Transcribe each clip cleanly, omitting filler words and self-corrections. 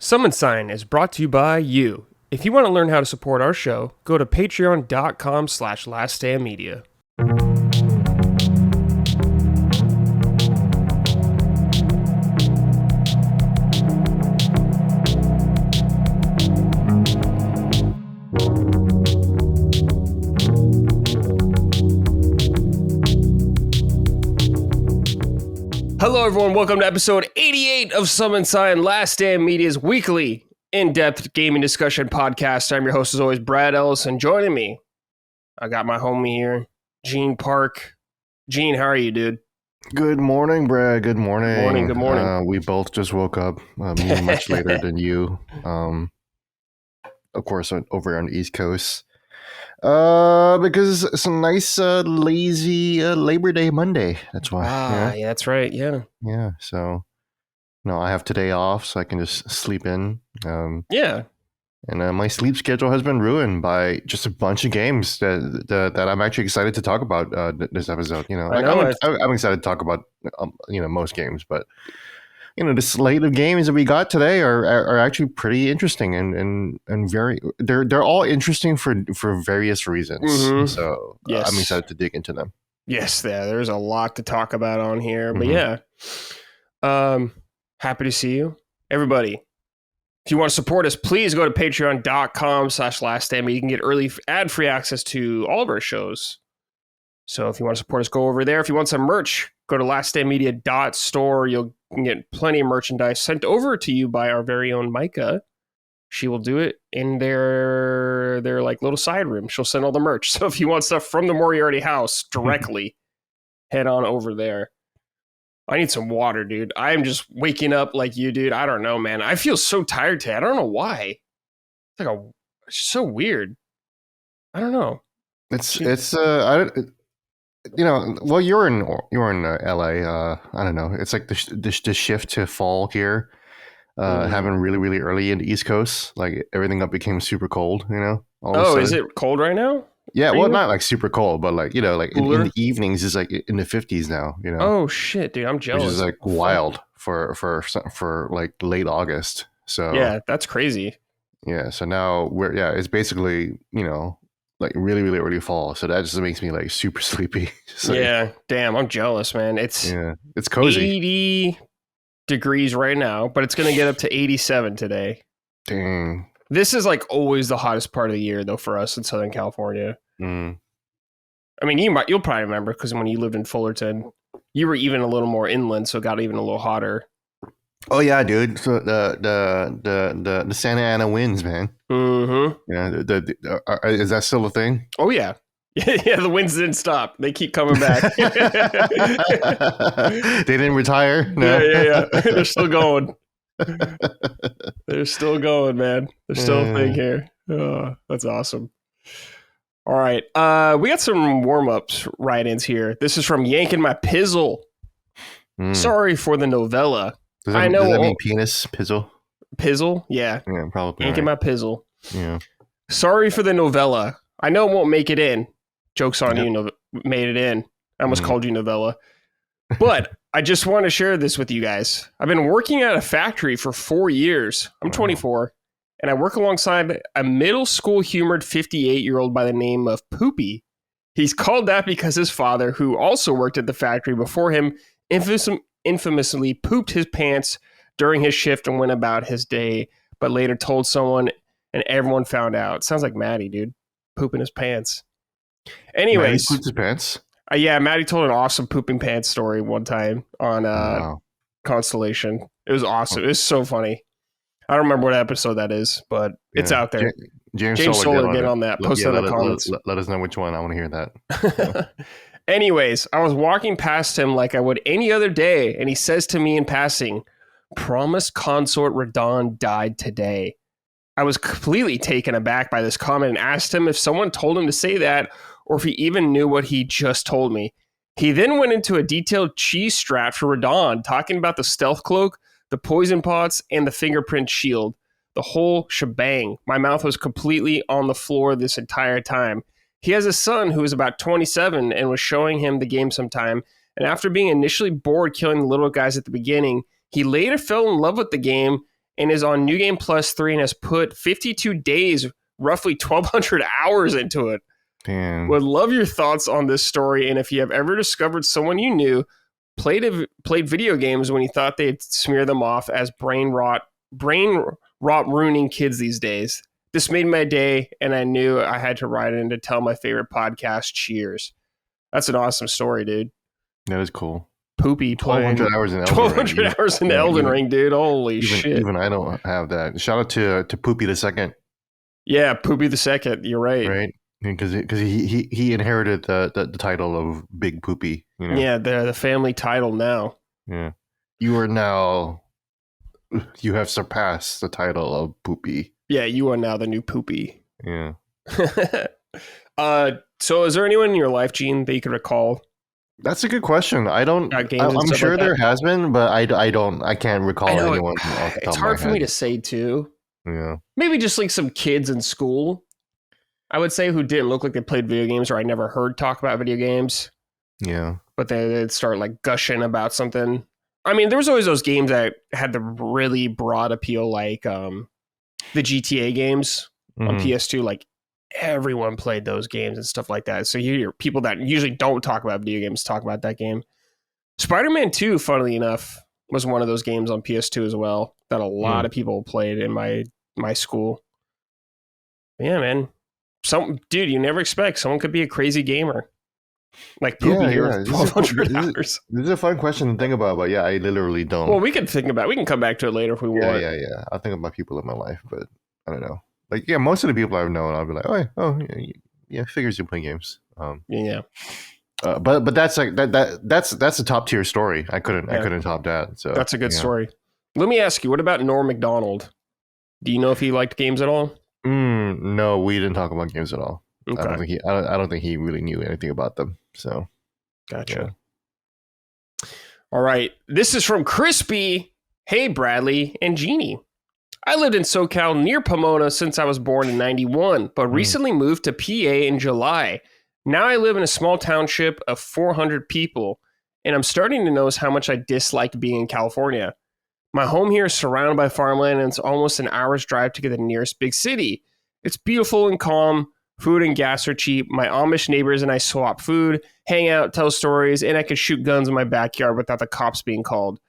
Summon Sign is brought to you by you. If you want to learn how to support our show, go to patreon.com/laststandmedia. Hello everyone, welcome to episode 88 of Summon Sign, Last Stand Media's weekly in-depth gaming discussion podcast. I'm your host as always, Brad Ellis, and joining me, I got my homie here, Gene Park. Gene, how are you, dude? Good morning, Brad. Good morning. Good morning. We both just woke up, me much later than you. Of course, over on the East Coast. Because it's a nice, lazy Labor Day Monday. That's why. Yeah, that's right. Yeah. Yeah. So, I have today off, so I can just sleep in. Yeah. And my sleep schedule has been ruined by just a bunch of games that I'm actually excited to talk about this episode. I'm excited to talk about most games, but the slate of games that we got today are actually pretty interesting and very they're all interesting for various reasons. Mm-hmm. So yes. I'm excited to dig into them. Yes, there's a lot to talk about on here, but yeah, happy to see you, everybody. If you want to support us, please go to patreon.com/laststandmedia. You can get early ad-free access to all of our shows. So if you want to support us, go over there. If you want some merch, go to laststandmedia.store. You can get plenty of merchandise sent over to you by our very own Micah. She will do it in their like little side room. She'll send all the merch. So if you want stuff from the Moriarty house directly, head on over there. I need some water, dude. I'm just waking up like you, dude. I don't know, man. I feel so tired today. I don't know why. It's so weird. I don't know. Well, you're in LA. I don't know. It's like the shift to fall here, happened really, really early in the East Coast. Like everything became super cold. Is it cold right now? Yeah, well, not like super cold, but like in the evenings is like in the 50s now. Oh shit, dude, I'm jealous. Which is like wild for like late August. So yeah, that's crazy. Yeah, so now it's basically like really, really early fall. So that just makes me like super sleepy. Yeah, damn, I'm jealous, man. It's cozy. 80 degrees right now, but it's gonna get up to 87 today. Dang. This is like always the hottest part of the year, though, for us in Southern California. Mm. I mean, you'll probably remember because when you lived in Fullerton, you were even a little more inland, so it got even a little hotter. Oh yeah, dude. So the Santa Ana winds, man. Mm-hmm. Yeah. Is that still a thing? Oh yeah. Yeah, the winds didn't stop. They keep coming back. They didn't retire? No. Yeah. They're still going. They're still going, man. There's still a thing here. Oh, that's awesome. All right. We got some warm-ups write-ins here. This is from Yanking My Pizzle. Sorry for the novella. Does that mean penis? Pizzle? Pizzle? Yeah. Yeah, probably. Yanking My Pizzle. Yeah. Sorry for the novella. I know it won't make it in. Joke's on you, made it in. I almost called you novella. But I just want to share this with you guys. I've been working at a factory for 4 years. I'm 24, and I work alongside a middle school humored 58-year-old by the name of Poopy. He's called that because his father, who also worked at the factory before him, infamously pooped his pants during his shift and went about his day, but later told someone and everyone found out. Sounds like Maddie, dude. Pooping his pants. Anyways. Maddie pooped his pants? Yeah, Maddie told an awesome pooping pants story one time on Constellation. It was awesome. It was so funny. I don't remember what episode that is, but it's out there. James Solar, get on that. Post it in the comments. Let us know which one. I want to hear that. Anyways, I was walking past him like I would any other day, and he says to me in passing, "Promised consort Radon died today." I was completely taken aback by this comment and asked him if someone told him to say that or if he even knew what he just told me. He then went into a detailed cheese strap for Radon, talking about the stealth cloak, the poison pots, and the fingerprint shield. The whole shebang. My mouth was completely on the floor this entire time. He has a son who is about 27 and was showing him the game sometime, and after being initially bored killing the little guys at the beginning, he later fell in love with the game and is on New Game Plus 3 and has put 52 days, roughly 1,200 hours into it. Damn. Would love your thoughts on this story, and if you have ever discovered someone you knew played video games when you thought they'd smear them off as brain rot ruining kids these days. This made my day, and I knew I had to write in to tell my favorite podcast. Cheers. That's an awesome story, dude. That is cool. Poopy playing 1,200 hours in Elden Ring. 1,200 hours in Elden Ring, dude. Holy shit. Even I don't have that. Shout out to Poopy the Second. Yeah, Poopy the Second. You're right. Right. Because he inherited the title of Big Poopy. You know? Yeah, the family title now. Yeah. You have surpassed the title of Poopy. Yeah, you are now the new Poopy. Yeah. So is there anyone in your life, Gene, that you could recall? That's a good question. I'm sure there has been, but I can't recall anyone. It's hard for me to say too. Yeah. Maybe just like some kids in school, I would say, who didn't look like they played video games, or I never heard talk about video games. Yeah. But they'd start like gushing about something. I mean, there was always those games that had the really broad appeal, like the GTA games on PS2. Like everyone played those games and stuff like that. So you hear people that usually don't talk about video games talk about that game. Spider-Man 2, funnily enough, was one of those games on PS2 as well that a lot of people played in my school. But yeah, man. Dude, you never expect someone could be a crazy gamer. Like Poopy here, 1,200 hours. This is a fun question to think about, but yeah, I literally don't. Well, we can come back to it later if we want. Yeah. I'll think about people in my life, but I don't know. Like, yeah, most of the people I've known, I'll be like, yeah, figures you play games. Yeah. But that's like that's a top tier story. I couldn't top that. So that's a good story. Let me ask you, what about Norm Macdonald? Do you know if he liked games at all? No, we didn't talk about games at all. Okay. I don't think he really knew anything about them. So, gotcha. Yeah. All right, this is from Crispy. Hey, Bradley and Jeannie. I lived in SoCal near Pomona since I was born in '91, but recently moved to PA in July. Now I live in a small township of 400 people, and I'm starting to notice how much I disliked being in California. My home here is surrounded by farmland, and it's almost an hour's drive to get to the nearest big city. It's beautiful and calm. Food and gas are cheap. My Amish neighbors and I swap food, hang out, tell stories, and I can shoot guns in my backyard without the cops being called.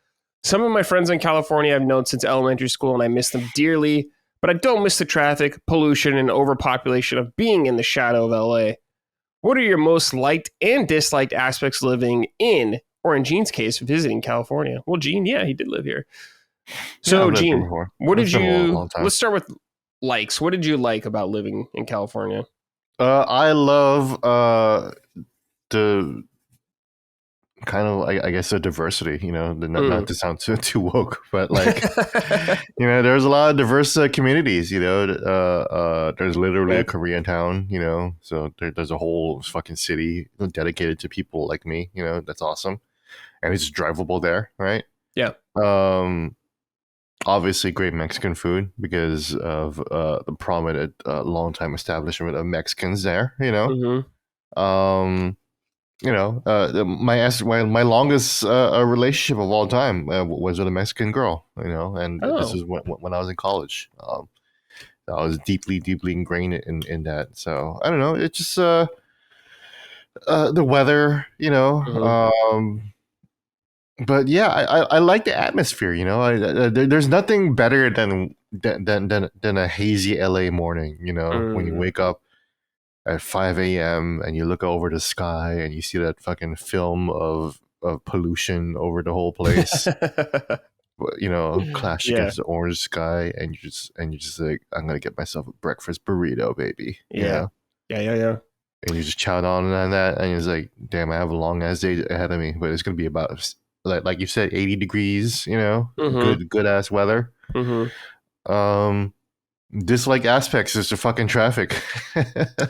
Some of my friends in California I've known since elementary school, and I miss them dearly, but I don't miss the traffic, pollution, and overpopulation of being in the shadow of LA. What are your most liked and disliked aspects living in, or in Gene's case, visiting California? Well, Gene, yeah, he did live here. So, Gene, what did you... Let's start with likes. What did you like about living in California? I love the kind of, I guess, the diversity, you know, not to sound too woke, but like, you know, there's a lot of diverse communities, you know, there's literally a Korean town, you know, so there's a whole fucking city dedicated to people like me, you know, that's awesome. And it's drivable there, right? Yeah. Obviously great Mexican food because of the prominent long-time establishment of Mexicans there, you know. You know, my longest relationship of all time was with a Mexican girl, you know, and this is when I was in college. I was deeply ingrained in that. So I don't know. It's just the weather, you know. But yeah, I like the atmosphere. You know, there's nothing better than a hazy LA morning. You know, when you wake up at 5 a.m. and you look over the sky and you see that fucking film of pollution over the whole place. You know, clash against the orange sky, and you're just like, I'm gonna get myself a breakfast burrito, baby. Yeah. And you just chow down on that, and it's like, damn, I have a long ass day ahead of me, but it's gonna be about like you said, 80 degrees. You know, good ass weather. Dislike aspects is the fucking traffic.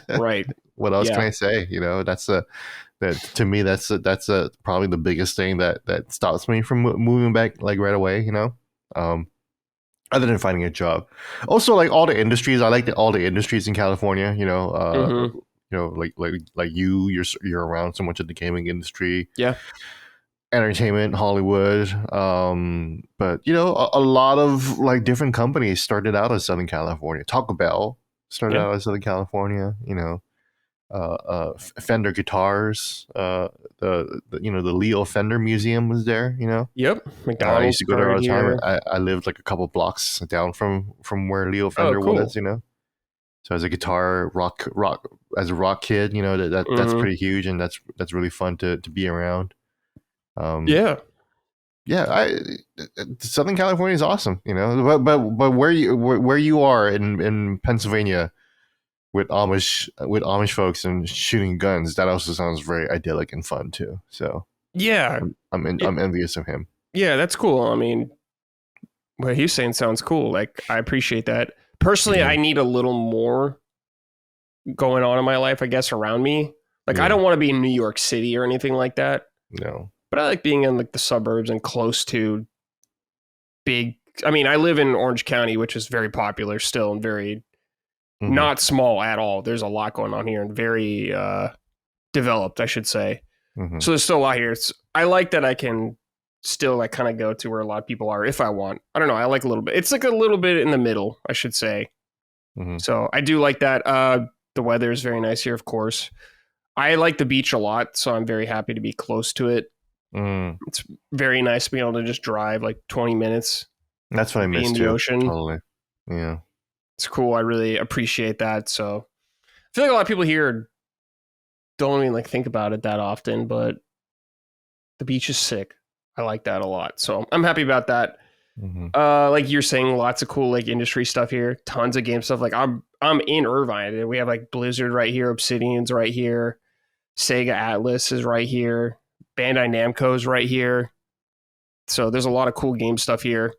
Right. What else can I say? You know, to me that's probably the biggest thing that stops me from moving back like right away. You know, other than finding a job. Also, like all the industries, I like all the industries in California. You know, you know, like you're around so much of the gaming industry. Yeah. entertainment, Hollywood. But a lot of like different companies started out as Southern California. Taco Bell started out as Southern California. Fender guitars. The Leo Fender Museum was there. Yep. I used McDonald's to go there all right the time. here. I lived like a couple blocks down from where Leo Oh, Fender cool. was. So as a guitar rock as a rock kid, that's pretty huge, and that's really fun to be around. Yeah. Yeah, Southern California is awesome, but where you are in Pennsylvania with Amish folks and shooting guns, that also sounds very idyllic and fun too. So Yeah. I'm envious of him. Yeah, that's cool. I mean, what he's saying sounds cool. Like, I appreciate that. Personally, I need a little more going on in my life, I guess, around me. Like, I don't want to be in New York City or anything like that. No. But I like being in like the suburbs and close to big. I mean, I live in Orange County, which is very popular still and very not small at all. There's a lot going on here and very developed, I should say. So there's still a lot here. I like that I can still like kind of go to where a lot of people are if I want. I don't know. I like a little bit. It's like a little bit in the middle, I should say. So I do like that. The weather is very nice here, of course. I like the beach a lot, so I'm very happy to be close to it. It's very nice being able to just drive like 20 minutes. That's what I miss in the too. ocean. Totally. Yeah. It's cool. I really appreciate that. So I feel like a lot of people here don't even like think about it that often, but the beach is sick. I like that a lot. So I'm happy about that. Like you're saying, lots of cool like industry stuff here, tons of game stuff. Like I'm in Irvine and we have like Blizzard right here, Obsidian's right here, Sega Atlas is right here, Bandai Namco's right here. So there's a lot of cool game stuff here.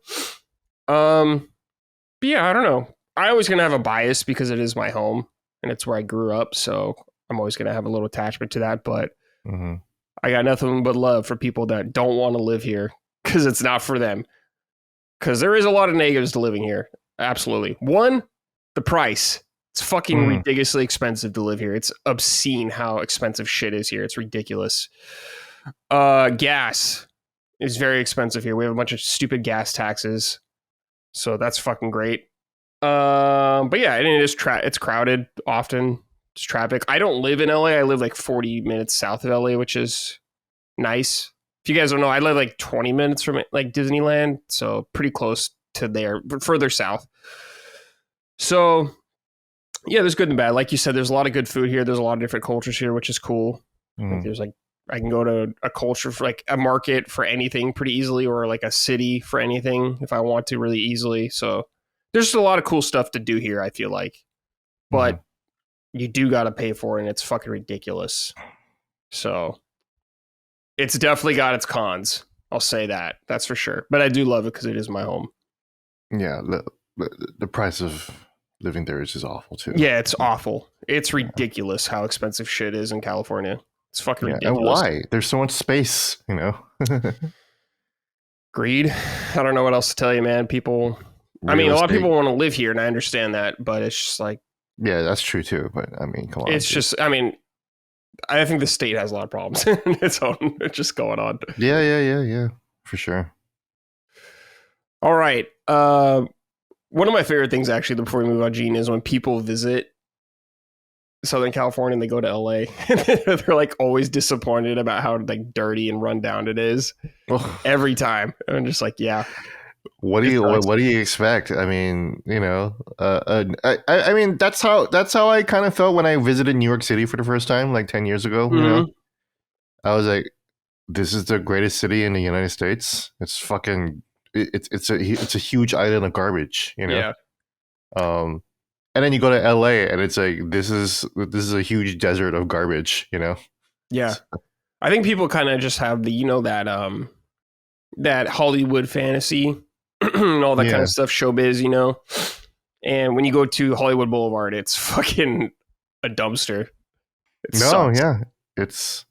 But yeah, I don't know. I always gonna have a bias because it is my home and it's where I grew up. So I'm always gonna have a little attachment to that. But I got nothing but love for people that don't want to live here because it's not for them. Because there is a lot of negatives to living here. Absolutely. One, the price. It's fucking ridiculously expensive to live here. It's obscene how expensive shit is here. It's ridiculous. Gas is very expensive here. We have a bunch of stupid gas taxes. So that's fucking great. But yeah, it is it's crowded often. It's traffic. I don't live in LA. I live like 40 minutes south of LA, which is nice. If you guys don't know, I live like 20 minutes from like Disneyland, so pretty close to there, but further south. So yeah, there's good and bad. Like you said, there's a lot of good food here. There's a lot of different cultures here, which is cool. Like there's like I can go to a culture for like a market for anything pretty easily, or like a city for anything if I want to really easily. So there's just a lot of cool stuff to do here, I feel like. But you do got to pay for it, and it's fucking ridiculous. So it's definitely got its cons. I'll say that. That's for sure. But I do love it because it is my home. Yeah, the price of living there is just awful too. Yeah, it's awful. It's ridiculous how expensive shit is in California. It's fucking ridiculous. And why? There's so much space, Greed. I don't know what else to tell you, man. People... I mean, a lot of people want to live here, and I understand that, but it's just like... Yeah, that's true, too. But, I mean, come on. It's just... I mean, I think the state has a lot of problems in its own. It's just going on. Yeah. For sure. All right. One of my favorite things, actually, before we move on, Gene, is when people visit Southern California and they go to LA. They're like always disappointed about how like dirty and run down it is. Every time. I'm just like, yeah. What do you expect? I mean, I mean that's how I kind of felt when I visited New York City for the first time, like 10 years ago. I was like, this is the greatest city in the United States. It's fucking it's a huge island of garbage, Yeah. And then you go to LA and it's like this is a huge desert of garbage, Yeah. I think people kind of just have the that Hollywood fantasy and all that kind of stuff, showbiz, and when you go to Hollywood Boulevard, it's fucking a dumpster. It sucks. Yeah, it's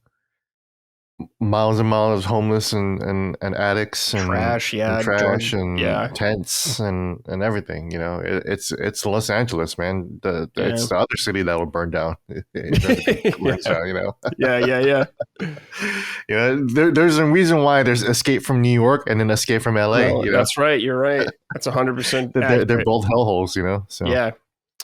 miles and miles of homeless and addicts Trash, and yeah, drug, trash and yeah, tents and everything. You know, it's Los Angeles, man. yeah, It's the other city that will burn down if everything burns yeah, down. You know, yeah. you know, there's a reason why there's Escape from New York and then Escape from LA. No, You know, that's right. You're right. That's 100% they're accurate. both hellholes. You know, so Yeah,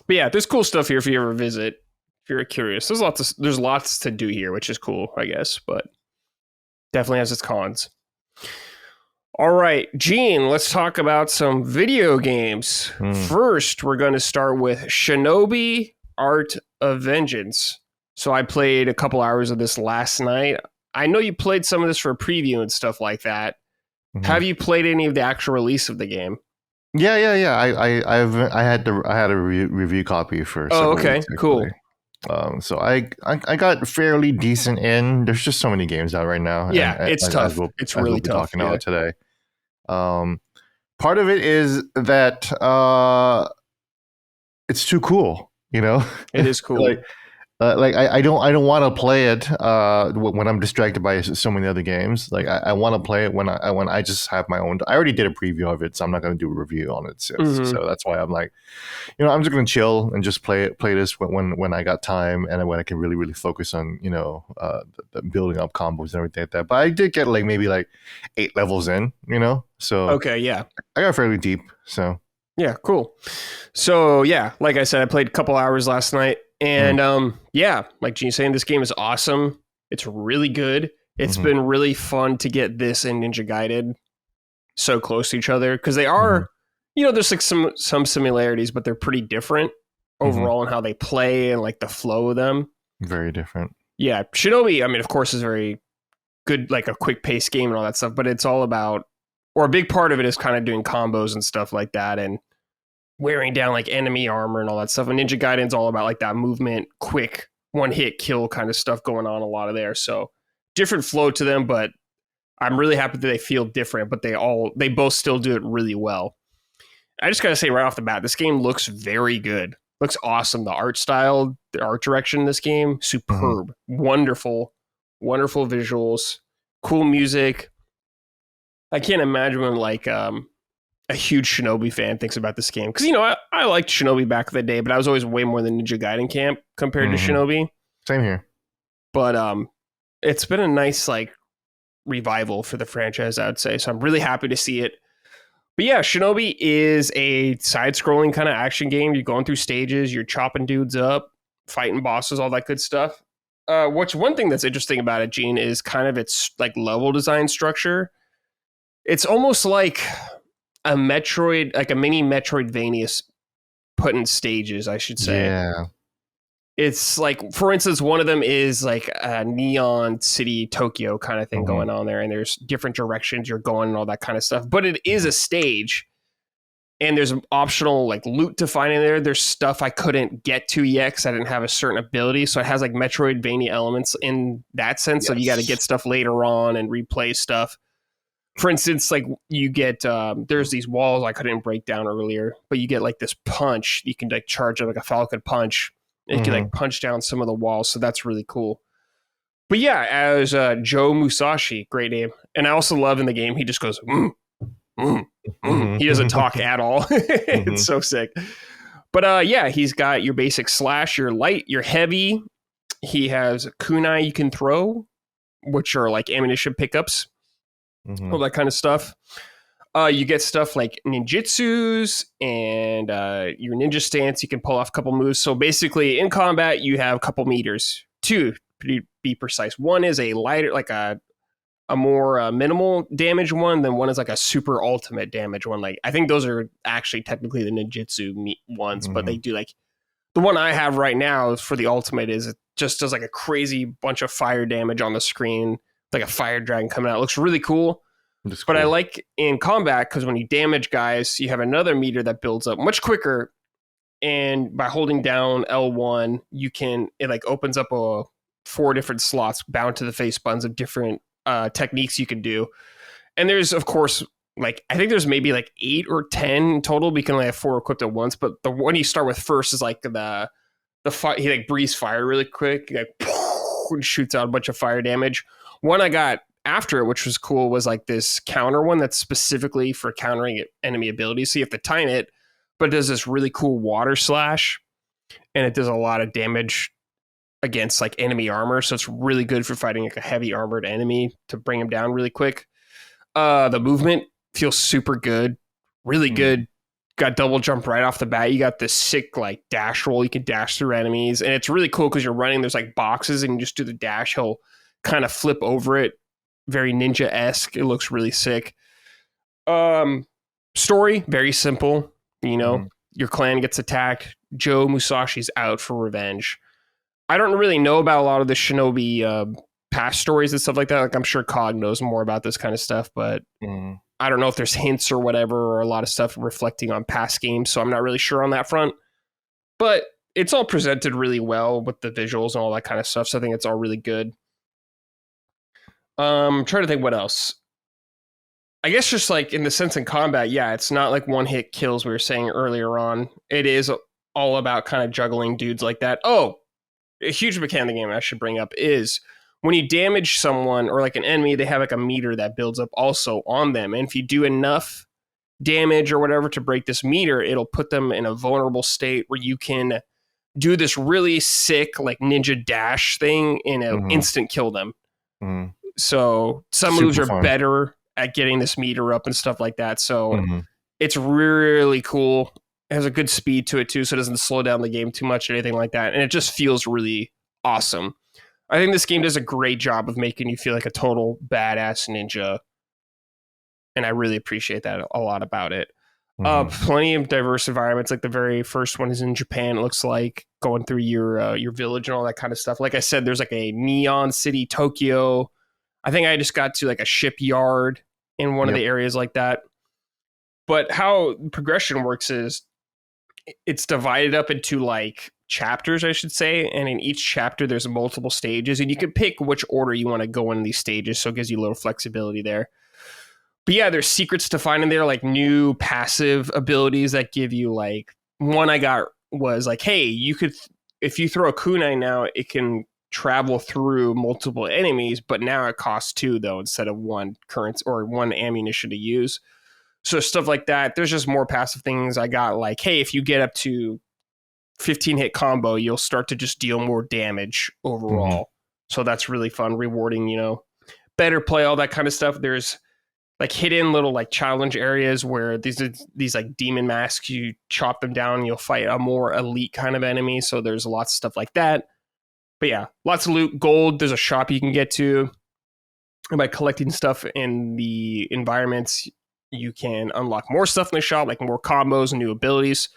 but yeah, there's cool stuff here if you ever visit. If you're curious, there's lots to do here, which is cool, I guess, but definitely has its cons. All right, Gene, let's talk about some video games. First, we're going to start with Shinobi Art of Vengeance. So I played a couple hours of this last night. I know you played some of this for a preview and stuff like that. Have you played any of the actual release of the game? Yeah. I had a review copy for. Oh, okay, weeks, cool. So I got fairly decent in. There's just so many games out right now. Yeah, it's tough. It's really tough. Talking about today. Part of it is that it's too cool. You know, it is cool. like I don't want to play it when I'm distracted by so many other games. Like I want to play it when I just have my own. I already did a preview of it, so I'm not going to do a review on it. So that's why I'm like, you know, I'm just going to chill and just play this when I got time and when I can really focus on, you know, the building up combos and everything like that. But I did get like maybe like 8 levels in, you know. So okay, yeah, I got fairly deep. So yeah, cool. So yeah, like I said, I played a couple hours last night. And yeah, like Gene's saying, this game is awesome. It's really good. It's been really fun to get this and Ninja Gaiden so close to each other because they are, you know, there's like some similarities, but they're pretty different overall in how they play and like the flow of them. Very different. Yeah, Shinobi, I mean, of course, is very good, like a quick pace game and all that stuff, but it's all about, or a big part of it is kind of doing combos and stuff like that and wearing down like enemy armor and all that stuff. And Ninja Gaiden's all about like that movement, quick, one hit kill kind of stuff going on a lot of there. So different flow to them, but I'm really happy that they feel different, but they both still do it really well. I just got to say right off the bat, this game looks very good. Looks awesome. The art style, the art direction in this game, superb, wonderful visuals, cool music. I can't imagine when like, a huge Shinobi fan thinks about this game. Because, you know, I liked Shinobi back in the day, but I was always way more than Ninja Gaiden camp compared to Shinobi. Same here. But it's been a nice, like, revival for the franchise, I would say. So I'm really happy to see it. But yeah, Shinobi is a side-scrolling kind of action game. You're going through stages, you're chopping dudes up, fighting bosses, all that good stuff. One thing that's interesting about it, Gene, is kind of its, like, level design structure. It's almost like a Metroid, like a mini Metroidvania put in stages, I should say. Yeah. It's like, for instance, one of them is like a Neon City, Tokyo kind of thing going on there. And there's different directions you're going and all that kind of stuff. But it is a stage. And there's optional like loot to find in there. There's stuff I couldn't get to yet because I didn't have a certain ability. So it has like Metroidvania elements in that sense. So you got to get stuff later on and replay stuff. For instance, like you get, there's these walls I couldn't break down earlier, but you get like this punch. You can like charge it like a Falcon punch. And you can like punch down some of the walls. So that's really cool. But yeah, as Joe Musashi, great name. And I also love in the game, he just goes, He doesn't talk at all. It's so sick. But yeah, he's got your basic slash, your light, your heavy. He has kunai you can throw, which are like ammunition pickups. All that kind of stuff. You get stuff like ninjutsus and your ninja stance. You can pull off a couple moves. So basically, in combat, you have a couple meters. 2, to be precise. One is a lighter, like a more minimal damage one. Then one is like a super ultimate damage one. Like I think those are actually technically the ninjutsu ones, but they do like the one I have right now for the ultimate is it just does like a crazy bunch of fire damage on the screen. Like a fire dragon coming out. It looks really cool. But I like in combat because when you damage guys, you have another meter that builds up much quicker. And by holding down L1, it like opens up 4 different slots bound to the face buttons of different techniques you can do. And there's, of course, like I think there's maybe like 8 or 10 in total. We can only have 4 equipped at once. But the one you start with first is like the fire. He like breathes fire really quick. He like shoots out a bunch of fire damage. One I got after it, which was cool, was like this counter one that's specifically for countering enemy abilities. So you have to time it, but it does this really cool water slash, and it does a lot of damage against like enemy armor. So it's really good for fighting like a heavy armored enemy to bring him down really quick. The movement feels super good, really good. Got double jump right off the bat. You got this sick like dash roll. You can dash through enemies, and it's really cool because you're running. There's like boxes, and you just do the dash. He'll kind of flip over it, very ninja-esque. It looks really sick. Story very simple. You know, your clan gets attacked. Joe Musashi's out for revenge. I don't really know about a lot of the Shinobi past stories and stuff like that. Like I'm sure Cog knows more about this kind of stuff, but I don't know if there's hints or whatever, or a lot of stuff reflecting on past games. So I'm not really sure on that front. But it's all presented really well with the visuals and all that kind of stuff. So I think it's all really good. I'm trying to think what else. I guess just like in the sense in combat, yeah, it's not like one hit kills we were saying earlier on. It is all about kind of juggling dudes like that. Oh, a huge mechanic game I should bring up is when you damage someone or like an enemy, they have like a meter that builds up also on them. And if you do enough damage or whatever to break this meter, it'll put them in a vulnerable state where you can do this really sick like ninja dash thing and instant kill them. So some Super moves are fun. better at getting this meter up and stuff like that. So it's really cool. It has a good speed to it too, so it doesn't slow down the game too much or anything like that. And it just feels really awesome. I think this game does a great job of making you feel like a total badass ninja. And I really appreciate that a lot about it. Plenty of diverse environments. Like the very first one is in Japan. It looks like going through your village and all that kind of stuff. Like I said, there's like a neon city, Tokyo. I think I just got to like a shipyard in one of the areas like that. But how progression works is it's divided up into like chapters, I should say. And in each chapter, there's multiple stages. And you can pick which order you want to go in these stages. So it gives you a little flexibility there. But yeah, there's secrets to find in there, like new passive abilities that give you like one I got was like, hey, you could, if you throw a kunai now, it can travel through multiple enemies, but now it costs 2 though, instead of 1 currency or 1 ammunition to use. So stuff like that. There's just more passive things I got like, hey, if you get up to 15 hit combo, you'll start to just deal more damage overall. So that's really fun, rewarding, you know, better play, all that kind of stuff. There's like hidden little like challenge areas where these like demon masks, you chop them down and you'll fight a more elite kind of enemy. So there's lots of stuff like that. But yeah, lots of loot, gold. There's a shop you can get to. And by collecting stuff in the environments, you can unlock more stuff in the shop, like more combos and new abilities.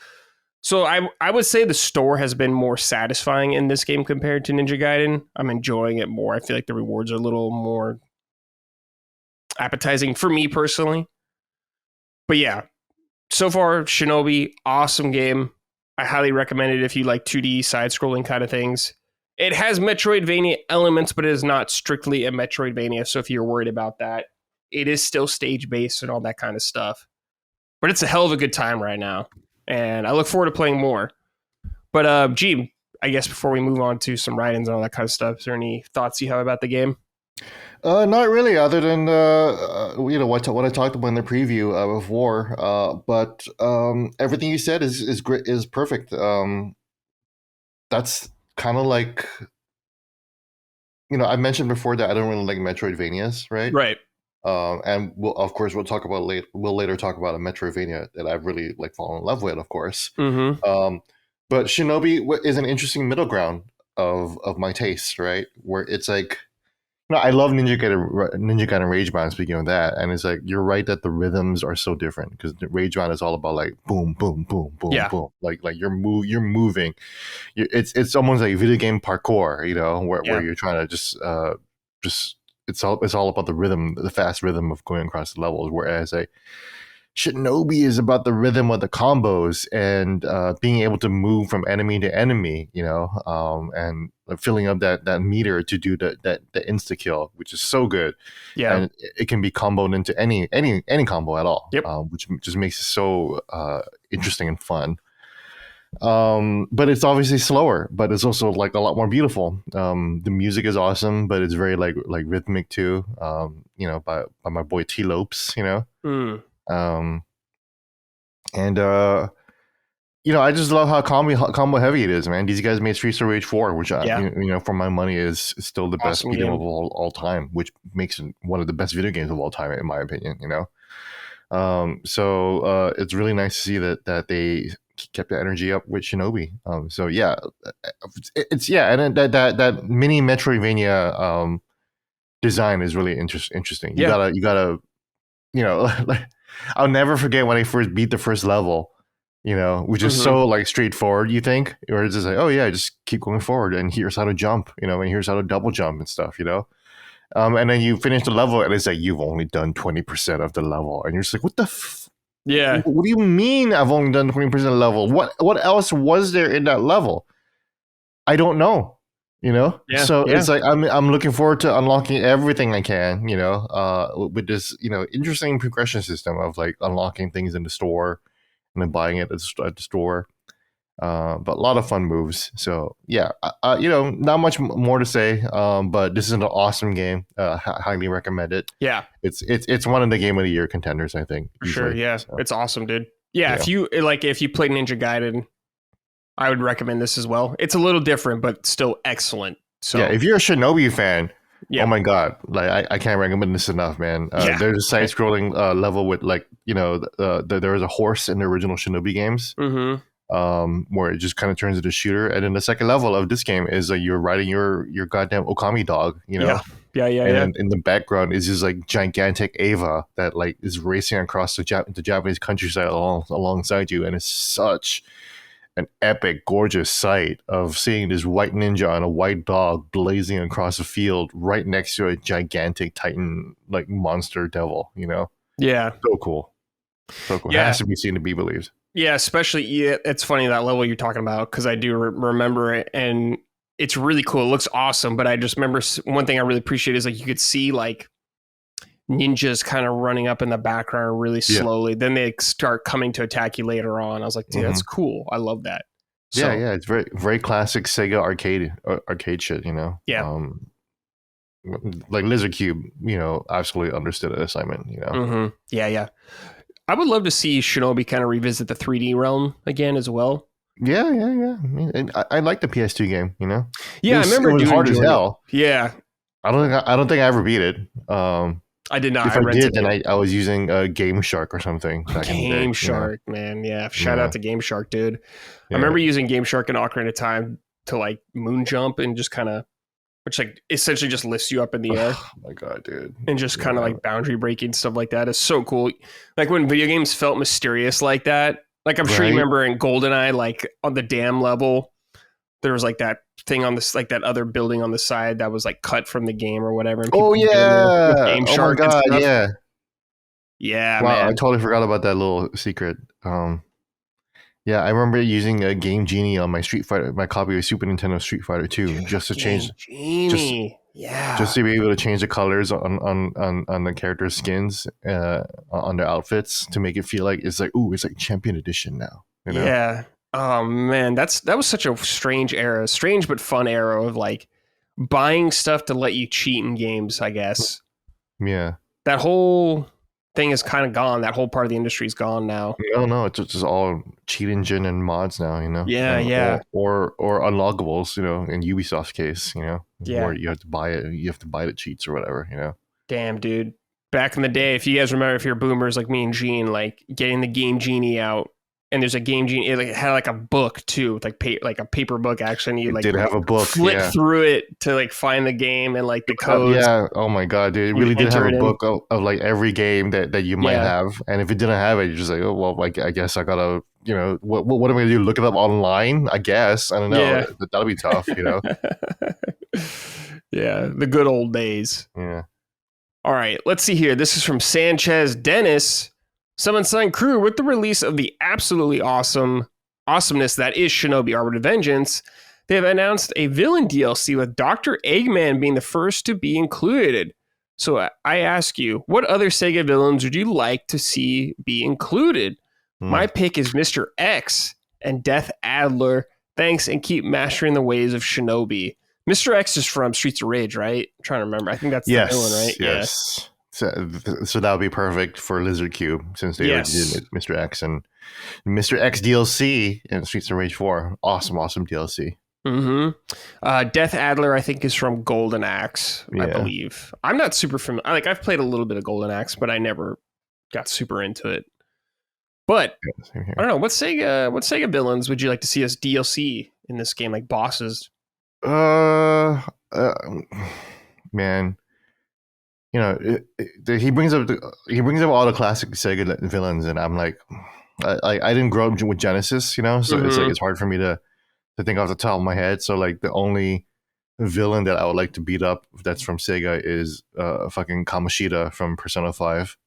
So I would say the store has been more satisfying in this game compared to Ninja Gaiden. I'm enjoying it more. I feel like the rewards are a little more appetizing for me personally. But yeah, so far, Shinobi, awesome game. I highly recommend it if you like 2D side-scrolling kind of things. It has Metroidvania elements, but it is not strictly a Metroidvania, so if you're worried about that, it is still stage-based and all that kind of stuff. But it's a hell of a good time right now, and I look forward to playing more. But, G, I guess before we move on to some write-ins and all that kind of stuff, is there any thoughts you have about the game? Not really, other than you know what I talked about in the preview of War. But everything you said is great, is perfect. That's kind of like, you know, I mentioned before that I don't really like Metroidvanias, right? Right. And of course we'll talk about we'll later talk about a Metroidvania that I've really like fallen in love with, of course. But Shinobi is an interesting middle ground of my taste, right? Where it's like, no, I love Ninja Gaiden Rage Bond. Speaking of that, and it's like you're right that the rhythms are so different because Rage Bond is all about like boom, boom, boom, boom, boom, like you're moving. It's almost like video game parkour, you know, where you're trying to just it's all about the rhythm, the fast rhythm of going across the levels. Whereas Shinobi is about the rhythm of the combos and being able to move from enemy to enemy, you know, and filling up that meter to do that insta kill, which is so good. Yeah, and it can be comboed into any combo at all. Yep. Which just makes it so interesting and fun. But it's obviously slower, but it's also like a lot more beautiful. The music is awesome, but it's very like rhythmic too. By my boy T Lopes, Mm. um, and I just love how combo heavy it is, man. These guys made Streets of Rage 4, which Yeah. for my money is still the best Awesome beat 'em game. of all time, which makes it one of the best video games of all time, in my opinion. So it's really nice to see that they kept the energy up with Shinobi. So yeah, and then that mini Metroidvania design is really interesting. You Yeah. gotta like, I'll never forget when I first beat the first level. Which is so like straightforward. You think, or it's just like, oh yeah, just keep going forward, and here's how to jump. And here's how to double jump and stuff. And then you finish the level, and it's like you've only done 20% of the level, and you're just like, what the Yeah. what do you mean I've only done 20% of the level? What else was there in that level? I don't know. Yeah. So Yeah. it's like I'm looking forward to unlocking everything I can. With this interesting progression system of like unlocking things in the store and then buying it at the store. But a lot of fun moves. So yeah, not much more to say. But this is an awesome game. Highly recommend it. Yeah. It's one of the game of the year contenders, I think. For sure. Yeah. So, It's awesome, dude. Yeah. yeah. If you played Ninja Gaiden, I would recommend this as well. It's a little different, but still excellent. So yeah, if you're a Shinobi fan, yeah. oh my god, like I can't recommend this enough, man. Yeah. There's a side-scrolling level with like there was a horse in the original Shinobi games. Where it just kind of turns into a shooter, and then the second level of this game is like you're riding your goddamn Okami dog, Yeah. and in the background is this like gigantic Ava that like is racing across the Japanese countryside alongside you, and it's such an epic, gorgeous sight of seeing this white ninja on a white dog blazing across a field right next to a gigantic Titan like monster devil. Yeah. So cool, so cool. Yeah. It has to be seen to be believed. Yeah, especially it's funny that level you're talking about because I do remember it and it's really cool. It looks awesome, but I just remember one thing I really appreciate is like you could see like ninjas kind of running up in the background really slowly. Then they start coming to attack you later on. I was like, dude, that's cool. I love that. So, yeah, it's very very classic Sega arcade shit. Yeah. Like Lizard Cube, absolutely understood the assignment. Yeah. I would love to see Shinobi kind of revisit the 3D realm again as well. Yeah. I like the PS2 game. Yeah, I remember it was hard as hell. Yeah, I don't think I ever beat it. I did not. If I did, then I was using Game Shark or something. Game Shark, man. Yeah, shout out to Game Shark, dude. Yeah. I remember using Game Shark in Ocarina of Time to like moon jump and just kind of, which like essentially just lifts you up in the air. Oh my god, dude! And just kind of like boundary breaking stuff like that is so cool. Like when video games felt mysterious like that. Like I'm sure you remember in GoldenEye, like on the dam level, there was like that thing on this, like that other building on the side that was like cut from the game or whatever. And oh yeah, Game Shark. Oh my god, yeah. Yeah, wow, man. I totally forgot about that little secret. Yeah, I remember using a Game Genie on my copy of Super Nintendo Street Fighter 2 just to change just to be able to change the colors on the characters' skins on their outfits to make it feel like it's like Champion Edition now. Yeah. Oh man, that was such a strange but fun era of like buying stuff to let you cheat in games, I guess. Yeah. That whole thing is kind of gone. That whole part of the industry is gone now. No, it's just all cheat engine and mods now, Yeah. Or unlockables, in Ubisoft's case, yeah. where you have to buy it, the cheats or whatever, Damn, dude. Back in the day, if you guys remember, if you're boomers like me and Gene, like getting the Game Genie out, and there's a Game Genie, it had like a book too, like a paper book actually. And you like did have a book, flip through it to like find the game and like the codes. Yeah, oh my god, dude, it really did have a book of like every game that you might have, and if it didn't have it, you're just like, oh well, like I guess I gotta, what am I gonna do? Look it up online? I guess I don't know. Yeah. That'll be tough, Yeah, the good old days. Yeah. All right, let's see here. This is from Sanchez Dennis. Summon Sun Crew, with the release of the absolutely awesomeness that is Shinobi Arbiter Vengeance, they have announced a villain DLC with Dr. Eggman being the first to be included. So I ask you, what other Sega villains would you like to see be included? My pick is Mr. X, And Death Adler, thanks and keep mastering the ways of Shinobi. Mr. X is from Streets of Rage, right? I'm trying to remember. I think that's the villain, right? Yes. So that would be perfect for Lizard Cube since they already did Mr. X and Mr. X DLC in Streets of Rage 4. Awesome DLC. Death Adler, I think, is from Golden Axe, I believe. I'm not super familiar. Like, I've played a little bit of Golden Axe, but I never got super into it. But I don't know. What Sega villains would you like to see as DLC in this game, like bosses? Man, you know, he brings up all the classic Sega villains, and I'm like, I didn't grow up with Genesis, you know, so it's like it's hard for me to think off the top of my head. So like the only villain that I would like to beat up that's from Sega is fucking Kamoshida from Persona 5.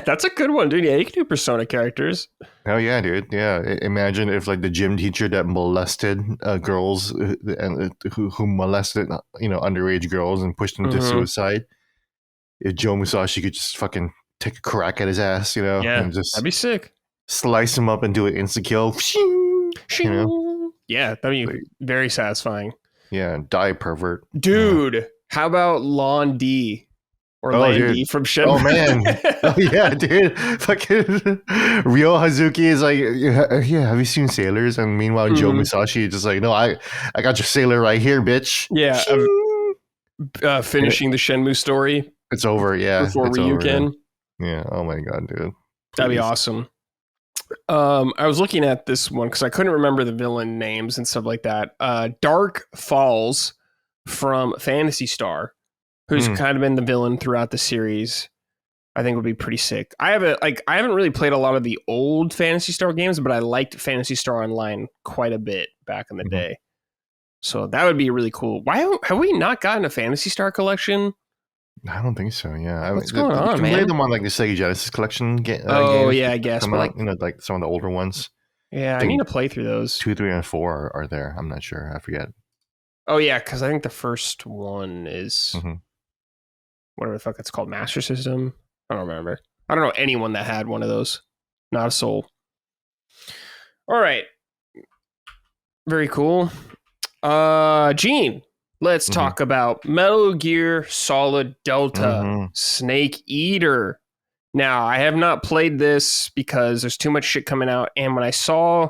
That's a good one, dude. Yeah, you can do Persona characters. Oh yeah, dude. Yeah, imagine if like the gym teacher that molested girls and who molested underage girls and pushed them to suicide. If Joe Musashi could just fucking take a crack at his ass, and just that'd be sick. Slice him up and do an insta kill. Yeah, that'd be very satisfying. Yeah, die pervert. Dude, how about Lon D? Or Landy from Shenmue. Oh, man. Oh, yeah, dude. Fucking Ryo Hazuki is like, yeah, have you seen Sailors? And meanwhile, Joe Musashi is just like, no, I got your sailor right here, bitch. Yeah. Finishing the Shenmue story. It's over, yeah. Before Ryuken. Yeah, oh my God, dude. Please. That'd be awesome. I was looking at this one because I couldn't remember the villain names and stuff like that. Dark Falls from Phantasy Star, who's kind of been the villain throughout the series, I think would be pretty sick. I haven't really played a lot of the old Phantasy Star games, but I liked Phantasy Star Online quite a bit back in the day. So that would be really cool. Why have we not gotten a Phantasy Star collection? I don't think so. Yeah, what's going on, man? Play them on like the Sega Genesis collection. Games yeah, I guess. But out, like some of the older ones. Yeah, I need to play through those. 2, 3, and 4 are there. I'm not sure. I forget. Oh yeah, because I think the first one is whatever the fuck it's called, Master System. I don't remember. I don't know anyone that had one of those. Not a soul. All right. Very cool. Gene, let's talk about Metal Gear Solid Delta Snake Eater. Now, I have not played this because there's too much shit coming out. And when I saw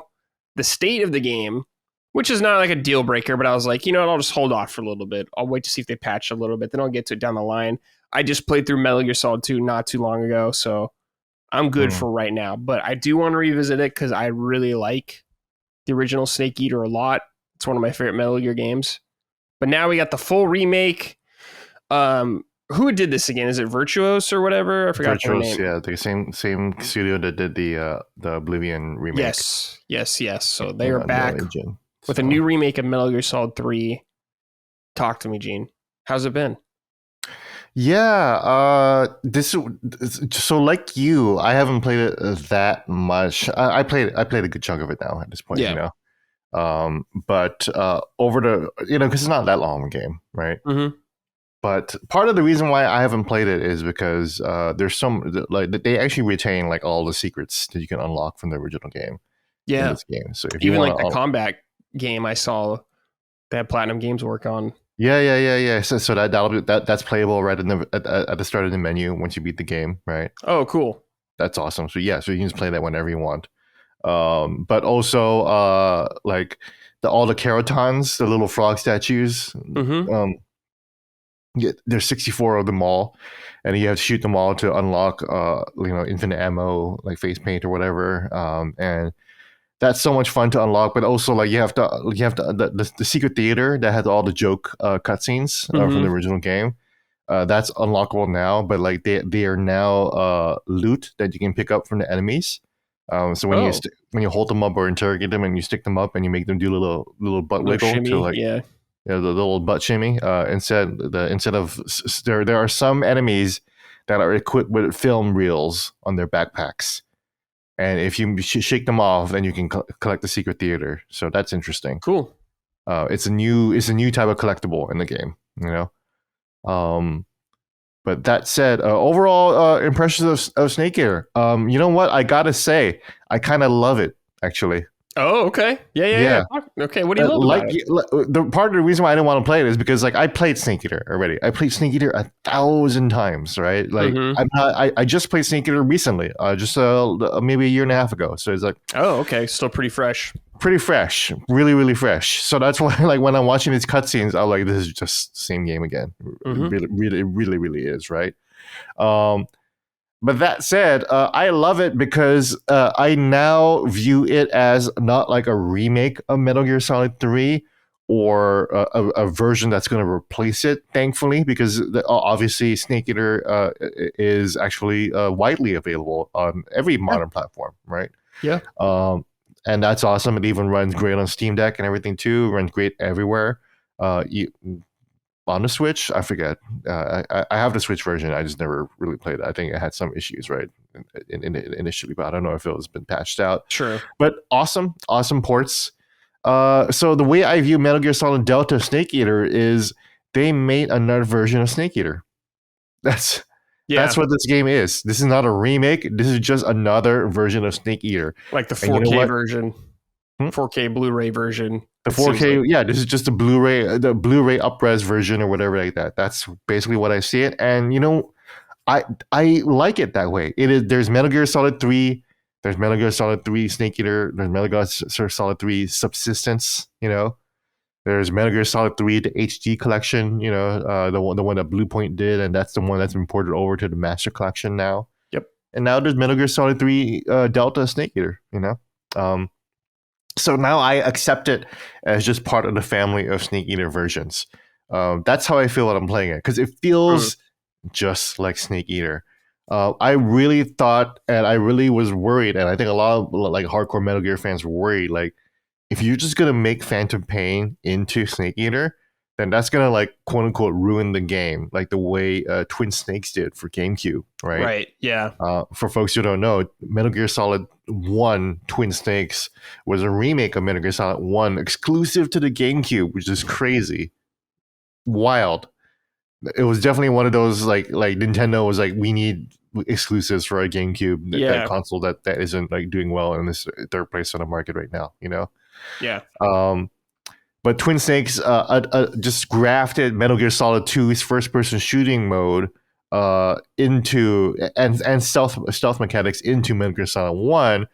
the state of the game, which is not like a deal breaker, but I was like, you know what, I'll just hold off for a little bit. I'll wait to see if they patch a little bit. Then I'll get to it down the line. I just played through Metal Gear Solid 2 not too long ago, so I'm good for right now. But I do want to revisit it because I really like the original Snake Eater a lot. It's one of my favorite Metal Gear games. But now we got the full remake. Who did this again? Is it Virtuos or whatever? I forgot their name. Yeah, the same studio that did the Oblivion remake. Yes. So they are back with a new remake of Metal Gear Solid 3. Talk to me, Gene. How's it been? Yeah, so like you, I haven't played it that much. I played a good chunk of it now at this point, but over the because it's not that long a game, right? But part of the reason why I haven't played it is because there's some like they actually retain like all the secrets that you can unlock from the original game. Yeah, in this game. So if even you like the combat game, I saw that Platinum Games work on. Yeah. So that's playable right at the start of the menu once you beat the game, right? Oh, cool. That's awesome. So so you can just play that whenever you want. But also like all the Kerotons, the little frog statues. There's 64 of them all, and you have to shoot them all to unlock infinite ammo, like face paint or whatever. And that's so much fun to unlock, but also like you have to the secret theater that has all the joke cutscenes from the original game. That's unlockable now, but like they are now loot that you can pick up from the enemies. So when you hold them up or interrogate them and you stick them up and you make them do little butt wiggle shimmy, to like the little butt shimmy. Instead of there are some enemies that are equipped with film reels on their backpacks. And if you shake them off, then you can collect the secret theater. So that's interesting. Cool. It's a new type of collectible in the game, But that said, overall impressions of Snake Eater. You know what? I gotta say, I kind of love it actually. Oh, okay. Yeah. Okay, what do you love Like about it? the part of the reason why I didn't want to play it is because like I played Snake Eater already. I played Snake Eater 1,000 times, right? Like Mm-hmm. I just played Snake Eater recently, just maybe a year and a half ago. So it's like Oh, okay. Still pretty fresh. pretty fresh, really really fresh. So that's why like when I'm watching these cutscenes, I'm like, this is just the same game again. Mm-hmm. Really is, right? Um, But that said, I love it because I now view it as not like a remake of Metal Gear Solid 3 or a version that's going to replace it, thankfully, because obviously Snake Eater is actually widely available on every Yeah. modern platform, right? Yeah. Um, and that's awesome. It even runs great on Steam Deck and everything too. It runs great everywhere. You, on the Switch, I forget. I have the Switch version. I just never really played it. I think it had some issues, right, initially, but I don't know if it was been patched out. Sure. But awesome ports. So the way I view Metal Gear Solid Delta Snake Eater is they made another version of Snake Eater. That's Yeah. that's what this game is. This is not a remake. This is just another version of Snake Eater. Like the And you know 4K what? version, 4K Blu-ray version. The It seems 4K, like. yeah, this is just the Blu-ray upres version or whatever like that. That's basically what I see it, and I like it that way. It is there's Metal Gear Solid 3, there's Metal Gear Solid 3 Snake Eater, there's Metal Gear Solid 3 Subsistence, there's Metal Gear Solid 3 the HD collection, the one that Bluepoint did, and that's the one that's been ported over to the Master Collection now. Yep. And now there's Metal Gear Solid 3 Delta Snake Eater. So now I accept it as just part of the family of Snake Eater versions. That's how I feel when I'm playing it because it feels just like Snake Eater. I really thought, and I really was worried, and I think a lot of like hardcore Metal Gear fans were worried. Like, if you're just gonna make Phantom Pain into Snake Eater, then that's gonna like quote unquote ruin the game, like the way Twin Snakes did for GameCube, right? Right. Yeah. For folks who don't know, Metal Gear Solid 1 Twin Snakes was a remake of Metal Gear Solid 1 exclusive to the GameCube, which is crazy. Wild. It was definitely one of those like Nintendo was like, we need exclusives for a GameCube that console that isn't like doing well in this third place on the market right now, Yeah. But Twin Snakes just grafted Metal Gear Solid 2's first-person shooting mode into and stealth mechanics into Metal Gear Solid 1,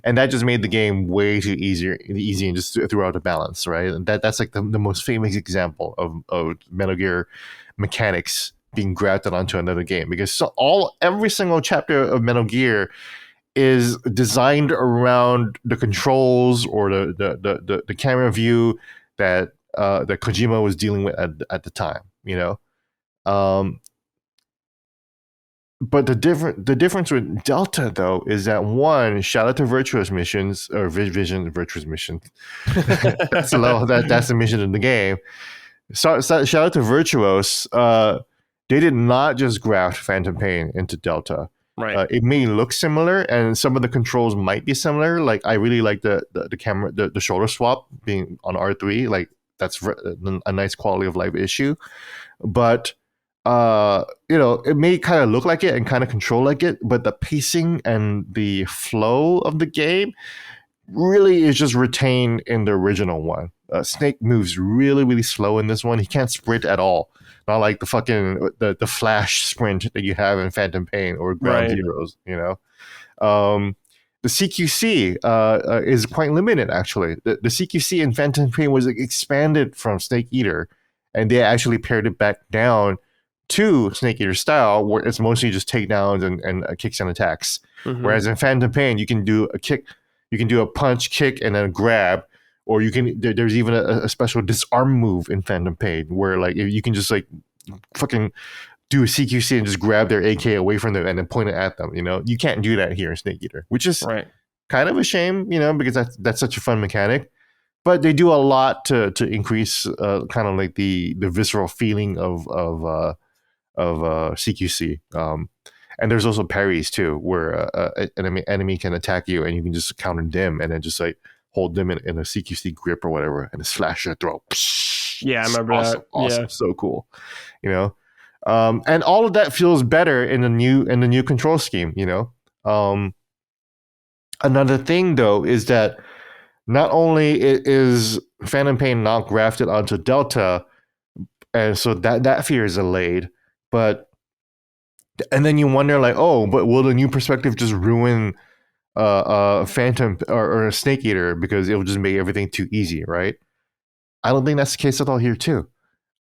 and that just made the game way too easy and just threw out the balance, right? And that's like the most famous example of Metal Gear mechanics being grafted onto another game, because every single chapter of Metal Gear is designed around the controls or the camera view that Kojima was dealing with at the time, But the difference with Delta though is that one, shout out to Virtuous missions or Vision Virtuous mission. That's the mission in the game. So shout out to Virtuos. They did not just graft Phantom Pain into Delta. Right. It may look similar, and some of the controls might be similar. Like I really like the camera, the shoulder swap being on R3. Like that's a nice quality of life issue. But it may kind of look like it and kind of control like it, but the pacing and the flow of the game really is just retained in the original one. Snake moves really, really slow in this one. He can't sprint at all. Not like the fucking the flash sprint that you have in Phantom Pain or Ground Zeroes, the CQC is quite limited, actually. The CQC in Phantom Pain was expanded from Snake Eater, and they actually pared it back down to Snake Eater style, where it's mostly just takedowns and kicks and attacks. Mm-hmm. Whereas in Phantom Pain, you can do a kick, you can do a punch, kick, and then a grab, or you can. There's even a special disarm move in Phantom Pain where like you can just like fucking do a CQC and just grab their AK away from them and then point it at them. You can't do that here in Snake Eater, which is kind of a shame, because that's such a fun mechanic. But they do a lot to increase kind of like the visceral feeling of CQC. And there's also parries too, where an enemy can attack you and you can just counter them and then just like hold them in a CQC grip or whatever and slash your throat. Yeah, I remember that. Awesome, so cool. And all of that feels better in the new control scheme. Another thing though is that not only is Phantom Pain not grafted onto Delta, and so that fear is allayed, but and then you wonder like, oh, but will the new perspective just ruin Phantom or a Snake Eater because it'll just make everything too easy, right? I don't think that's the case at all here too.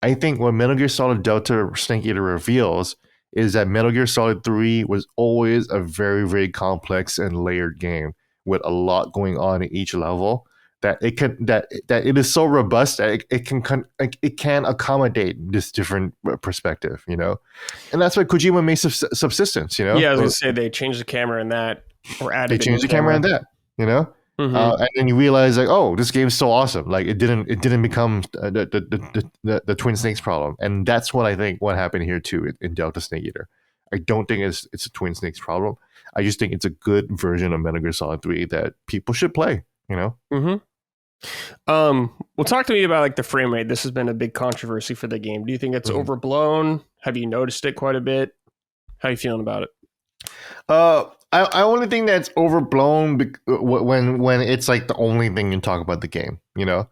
I think what Metal Gear Solid Delta Snake Eater reveals is that Metal Gear Solid 3 was always a very, very complex and layered game with a lot going on in each level. That it is so robust that it can accommodate this different perspective, you know, and that's why Kojima makes subsistence, you know. Yeah, I was gonna say they changed the camera in that, or added. They changed the camera in that, you know. Mm-hmm. And then you realize like, oh, this game's so awesome. Like it didn't become the Twin Snakes problem, and that's what I think what happened here too in Delta Snake Eater. I don't think it's a Twin Snakes problem. I just think it's a good version of Metal Gear Solid 3 that people should play. You know. Mm-hmm. Well, talk to me about like the frame rate. This has been a big controversy for the game. Do you think it's overblown? Have you noticed it quite a bit? How are you feeling about it? I only think that's overblown when it's like the only thing you talk about the game. You know,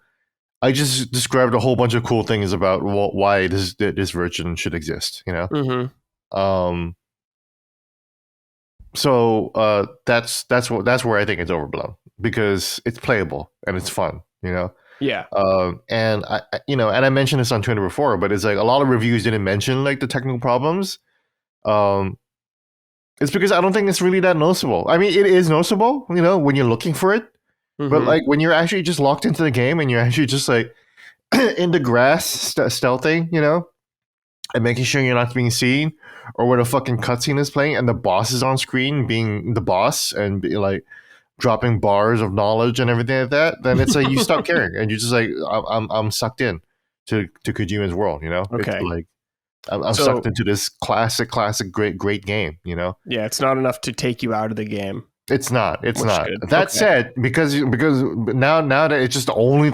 I just described a whole bunch of cool things about why this version should exist. You know, so that's where I think it's overblown because it's playable and it's fun. You know. Yeah. And I mentioned this on Twitter before, but it's like a lot of reviews didn't mention like the technical problems. It's because I don't think it's really that noticeable. I mean, it is noticeable, you know, when you're looking for it. But like when you're actually just locked into the game and you're actually just like in the grass stealthing, you know, and making sure you're not being seen, or when a fucking cutscene is playing and the boss is on screen being the boss and be like dropping bars of knowledge and everything like that, then it's like you stop caring and you're just like, I'm sucked in to Kojima's world, you know? Okay. It's like I'm sucked into this classic, great game, you know? Yeah, it's not enough to take you out of the game. It's not. That said, because now that it's just the only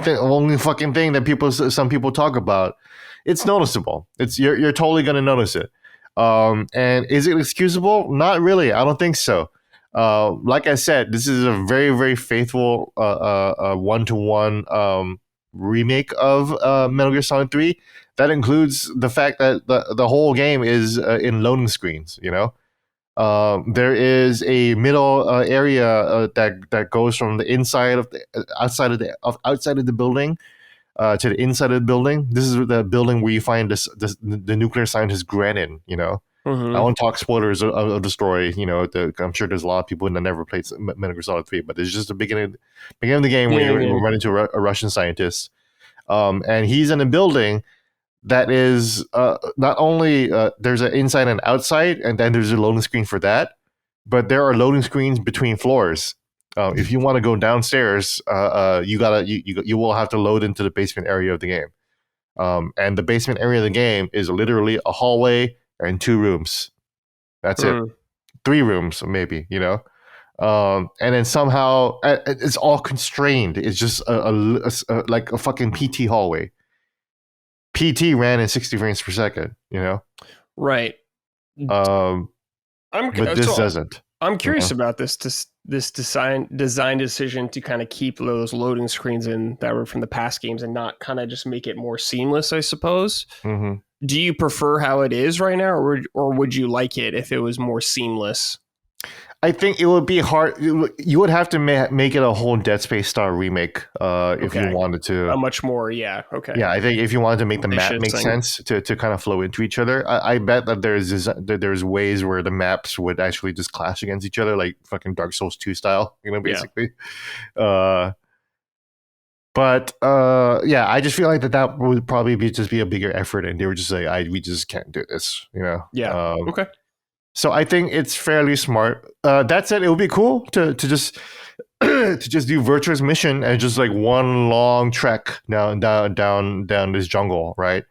fucking thing that some people talk about, it's noticeable. It's you're totally gonna notice it. And is it excusable? Not really. I don't think so. Like I said, this is a very, very faithful one-to-one remake of Metal Gear Solid 3. That includes the fact that the whole game is in loading screens. You know, there is a middle area that goes from the inside of the outside of the building to the inside of the building. This is the building where you find the nuclear scientist Grannon. You know, I won't talk spoilers of the story. You know, I'm sure there's a lot of people that never played Metal Gear Solid 3, but it's just the beginning of the game where you run into a Russian scientist, and he's in a building that is not only there's an inside and outside, and then there's a loading screen for that, but there are loading screens between floors. If you want to go downstairs, you will have to load into the basement area of the game, and the basement area of the game is literally a hallway and 2 rooms. That's it. 3 rooms maybe, you know. And then somehow it's all constrained. It's just like a fucking PT hallway. PT ran in 60 frames per second, you know? Right. But this doesn't. I'm curious about this design decision to kind of keep those loading screens in that were from the past games and not kind of just make it more seamless, I suppose. Do you prefer how it is right now, or would you like it if it was more seamless? I think it would be hard. You would have to make it a whole Dead Space style remake if you wanted to. A much more, yeah. Okay. Yeah, I think if you wanted to make the map make sense to kind of flow into each other, I bet that there's ways where the maps would actually just clash against each other, like fucking Dark Souls 2 style, you know, basically. Yeah. I just feel like that would probably be a bigger effort, and they were just like, we just can't do this, you know. Yeah. Okay. So I think it's fairly smart. That said, it would be cool to just do Virtue's mission and just like one long trek down this jungle, right?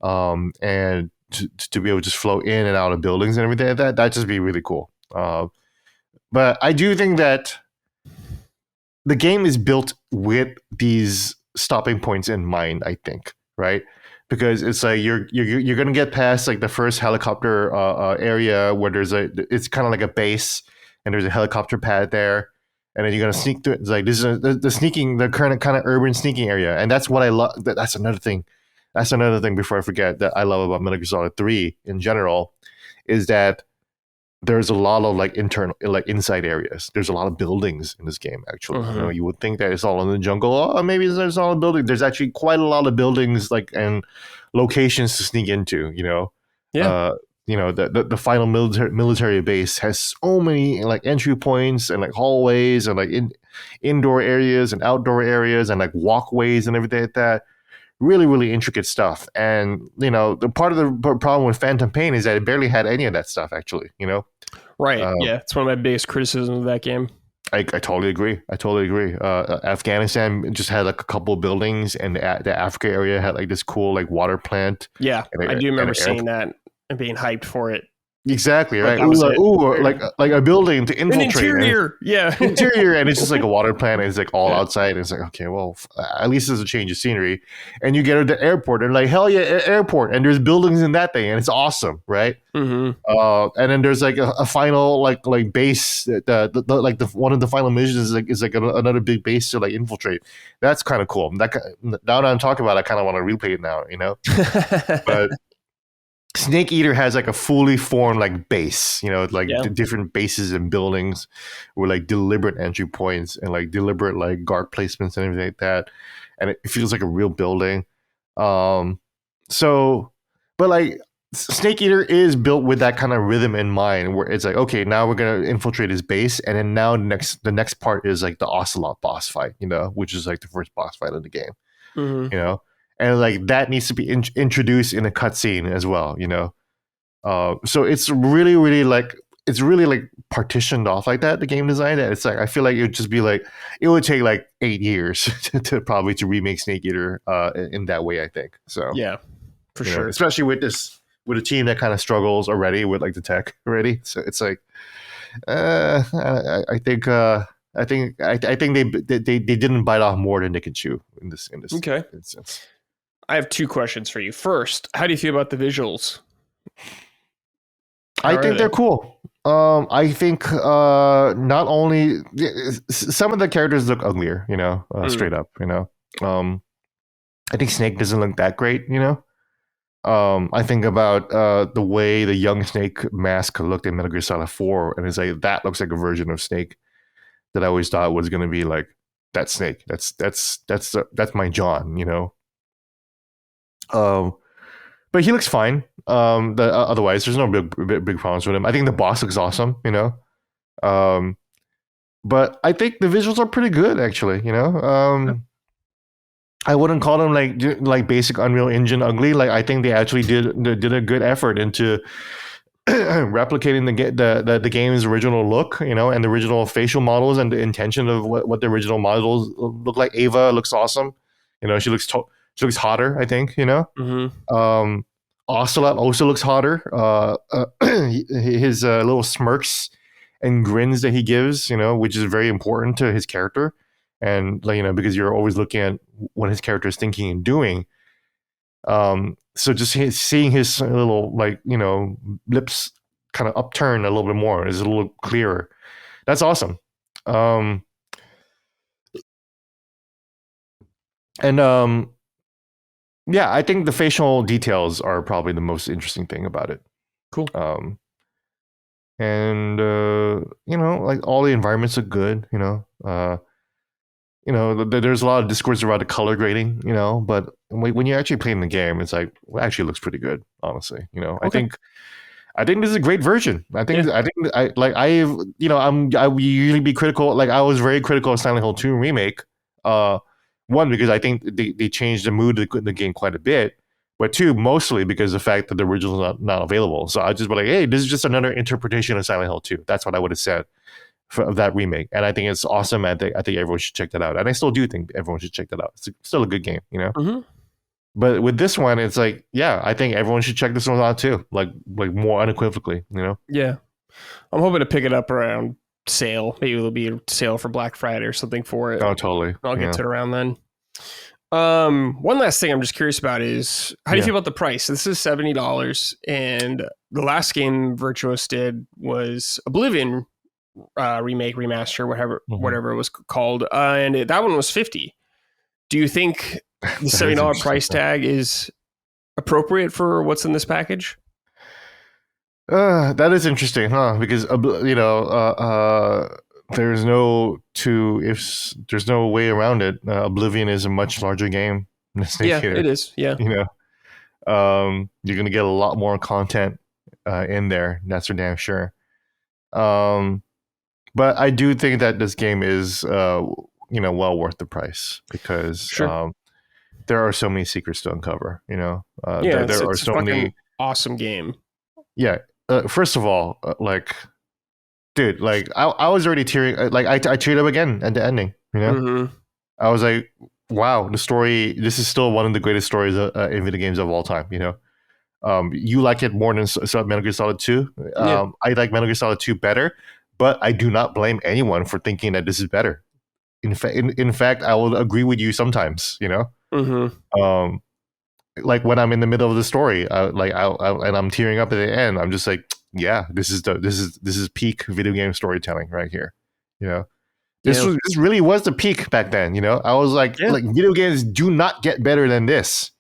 And to be able to just flow in and out of buildings and everything like that. That'd just be really cool. But I do think that the game is built with these stopping points in mind, I think, right? Because it's like you're gonna get past like the first helicopter area where it's kind of like a base and there's a helicopter pad there, and then you're gonna sneak through. It's like this is the sneaking, the current kind of urban sneaking area, and that's what I love. That's another thing. That's another thing. Before I forget, that I love about Metal Gear Solid 3 in general is that there's a lot of like internal, like inside areas. There's a lot of buildings in this game. Actually, you know, you would think that it's all in the jungle. Oh, maybe there's all a building. There's actually quite a lot of buildings, like, and locations to sneak into. Yeah. You know, the final military base has so many like entry points and like hallways and like indoor areas and outdoor areas and like walkways and everything like that. Really, really intricate stuff. And, you know, the part of the problem with Phantom Pain is that it barely had any of that stuff, actually, you know? Right. Yeah. It's one of my biggest criticisms of that game. I totally agree. Afghanistan just had like a couple of buildings, and the Africa area had like this cool like water plant. Yeah. I do remember seeing that and being hyped for it. Exactly, right. Like a building to infiltrate. An interior, interior, and it's just like a water plant. And it's like all outside. And it's like, okay, well, at least there's a change of scenery. And you get to the airport, and like, hell yeah, airport, and there's buildings in that thing, and it's awesome, right? And then there's like a final like base. One of the final missions is like another big base to like infiltrate. That's kind of cool. Now that I'm talking about, I kind of want to replay it now, you know. But Snake Eater has like a fully formed like base, you know, like different bases and buildings with like deliberate entry points and like deliberate like guard placements and everything like that. And it feels like a real building. But like Snake Eater is built with that kind of rhythm in mind, where it's like, okay, now we're going to infiltrate his base. And then now the next part is like the Ocelot boss fight, you know, which is like the first boss fight of the game, you know? And like that needs to be introduced in a cutscene as well, you know. So it's really, really like partitioned off like that. The game design, that it's like I feel like it would just be like it would take like 8 years to remake Snake Eater in that way. I think so. Yeah, for sure. Especially with a team that kind of struggles already with like the tech already. So it's like I think they didn't bite off more than they could chew in this okay. instance. I have 2 questions for you. First, how do you feel about the visuals? I think they're cool. I think not only some of the characters look uglier, you know, straight up, you know. I think Snake doesn't look that great, you know. I think about the way the young Snake mask looked in Metal Gear Solid 4, and it's like that looks like a version of Snake that I always thought was going to be like that Snake. That's my John, you know. But he looks fine. Otherwise, there's no big problems with him. I think the boss looks awesome, you know. But I think the visuals are pretty good, actually. You know, I wouldn't call them like basic Unreal Engine ugly. Like I think they actually did a good effort into replicating the game's original look, you know, and the original facial models and the intention of what the original models look like. Ava looks awesome. You know, she looks hotter, I think, you know. Ocelot also looks hotter. His little smirks and grins that he gives, you know, which is very important to his character. And, you know, because you're always looking at what his character is thinking and doing. So just seeing his little, like, you know, lips kind of upturn a little bit more is a little clearer. That's awesome. Yeah, I think the facial details are probably the most interesting thing about it. Cool. And you know, like all the environments are good. You know, there's a lot of discourse about the color grading. You know, but when you're actually playing the game, it's like, well, it actually looks pretty good. Honestly, you know, okay. I think this is a great version. I would usually be critical. Like I was very critical of Silent Hill 2 remake. One, because I think they changed the mood of the game quite a bit, but two, mostly because of the fact that the original is not available. So I just be like, hey, this is just another interpretation of Silent Hill 2. That's what I would have said of that remake. And I think it's awesome. I think everyone should check that out. And I still do think everyone should check that out. It's still a good game, you know? Mm-hmm. But with this one, it's like, yeah, I think everyone should check this one out too. Like more unequivocally, you know? Yeah. I'm hoping to pick it up around sale. Maybe it'll be a sale for Black Friday or something for it. Oh, totally. I'll get to it around then. One last thing I'm just curious about is how do you feel about the price? This is $70, and the last game Virtuos did was Oblivion remake, remaster, Mhm. whatever it was called, and that one was 50. Do you think the That is $70 interesting. price tag is appropriate for what's in this package? That is interesting, huh? Because there's no two ifs. There's no way around it. Oblivion is a much larger game than Snake Yeah, it Eater. is. Yeah, You you're gonna get a lot more content in there. That's for damn sure. Um, but I do think that this game is, well worth the price because sure. there are so many secrets to uncover. Yeah, There are it's a so fucking many. awesome game. Yeah. First of all, like, dude, like I was already tearing. Like I teared up again at the ending. Hmm. I was like, wow, the story. This is still one of the greatest stories in video games of all time. You like it more than Metal Gear Solid 2. Yeah. I like Metal Gear Solid 2 better, but I do not blame anyone for thinking that this is better. In fact, I will agree with you sometimes. Hmm. Um, like when I'm in the middle of the story, and I'm tearing up at the end. I'm just like, yeah, this is peak video game storytelling right here. You know, Yeah. this really was the peak back then. I was Yeah. like video games do not get better than this.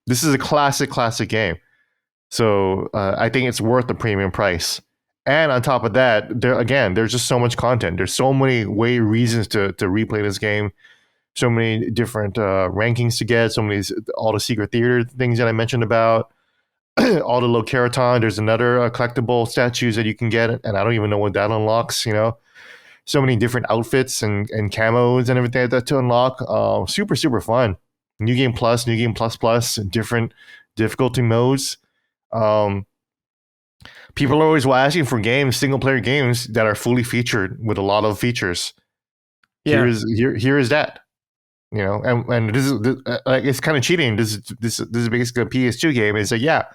This is a classic game. So I think it's worth the premium price. And on top of that, there's just so much content. There's so many reasons to replay this game. So many different rankings to get. So many all the secret theater things that I mentioned about. All the Locaraton. There's another collectible statues that you can get, and I don't even know what that unlocks. So many different outfits and camos and everything like that to unlock. Super fun. New game plus, new game plus plus, different difficulty modes. Um, People are always asking for games, single player games that are fully featured with a lot of features. Yeah. Here is that. And this is like it's kind of cheating. This is basically a PS2 game. It's like, yeah,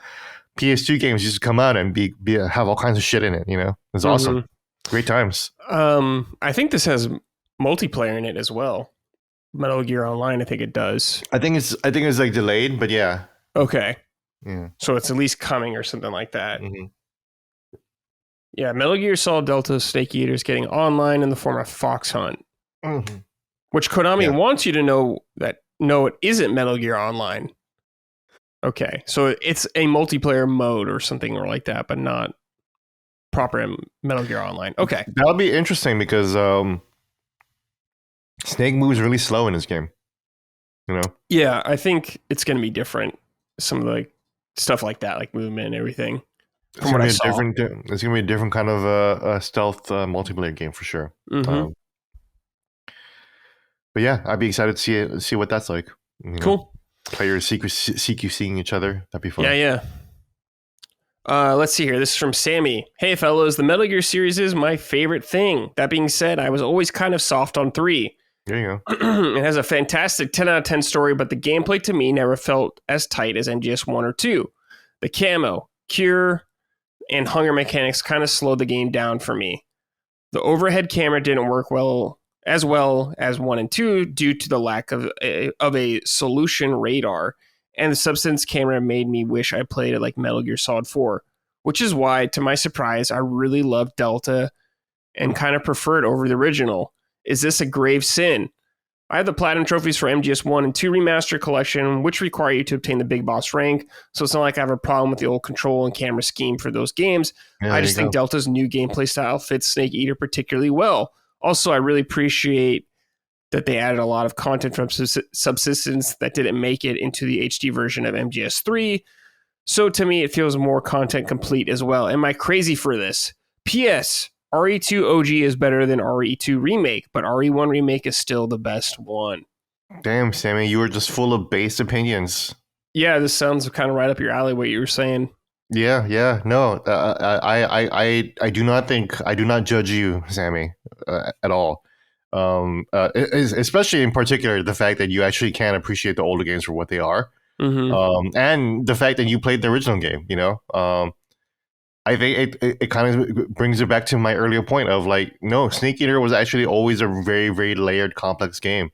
PS2 games used to come out and have all kinds of shit in it. It's awesome, Hmm. great times. I think this has multiplayer in it as well. Metal Gear Online, I think it does. I think it's like delayed, but yeah, Okay. yeah. So it's at least coming or something like that. Mm-hmm. Yeah, Metal Gear Solid Delta Snake Eater is getting online in the form of Fox Hunt, Mm-hmm. which Konami Yeah, wants you to know that no, it isn't Metal Gear Online. Okay, so it's a multiplayer mode or something or like that, but not proper Metal Gear Online. Okay. that'll be interesting because Snake moves really slow in this game. You know, Yeah, I think it's going to be different. Some of the stuff like that, like movement and everything, it's from what gonna I be a saw. different. It's gonna be a different kind of stealth multiplayer game for sure. Mm-hmm. Um, but yeah, I'd be excited to see what that's like. Cool. Players seeing each other. That'd be Yeah, fun. yeah. Let's see here. This is from Sammy. Hey, fellows, the Metal Gear series is my favorite thing. That being said, I was always kind of soft on 3. There you go. It has a fantastic 10 out of 10 story, but the gameplay to me never felt as tight as MGS 1 or 2. The camo, cure, and hunger mechanics kind of slowed the game down for me. The overhead camera didn't work well as 1 and 2 due to the lack of a solution radar, and the substance camera made me wish I played it like Metal Gear Solid 4, which is why, to my surprise, I really loved Delta and kind of prefer it over the original. Is this a grave sin? I have the platinum trophies for MGS 1 and 2 Remaster Collection, which require you to obtain the Big Boss rank, so it's not like I have a problem with the old control and camera scheme for those games. Yeah, I there you just think go. Delta's new gameplay style fits Snake Eater particularly well. Also, I really appreciate that they added a lot of content from Subsistence that didn't make it into the HD version of MGS 3. So to me, it feels more content complete as well. Am I crazy for this? P.S. RE2 OG is better than RE2 Remake, but RE1 Remake is still the best one. Damn, Sammy, you were just full of base opinions. Yeah, this sounds kind of right up your alley, what you were saying. Yeah, yeah. No, I do not judge you, Sammy, at all. Especially in particular the fact that you actually can appreciate the older games for what they are, Mm-hmm. and the fact that you played the original game. I think it kind of brings it back to my earlier point of like, no, Snake Eater was actually always a very layered, complex game.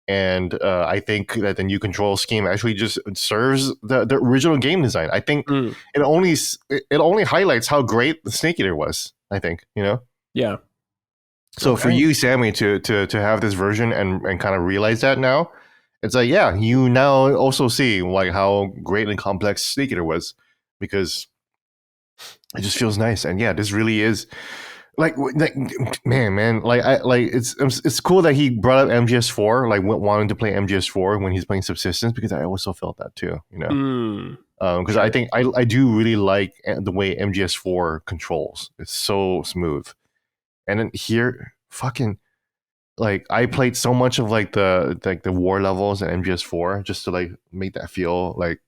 And I think that the new control scheme actually just serves the original game design. I think it only highlights how great the Snake Eater was. I think, you know. Yeah. So for you, Sammy, to have this version and kind of realize that now, it's like, yeah, you now also see like how great and complex Snake Eater was, because it just feels nice. And yeah, this really is like man, like it's cool that he brought up MGS4, like wanting to play MGS4 when he's playing Subsistence, because I also felt that too, you know. Because sure. I think I do really like the way MGS4 controls. It's so smooth. And then here, fucking, like, I played so much of like the war levels in MGS4 just to like make that feel like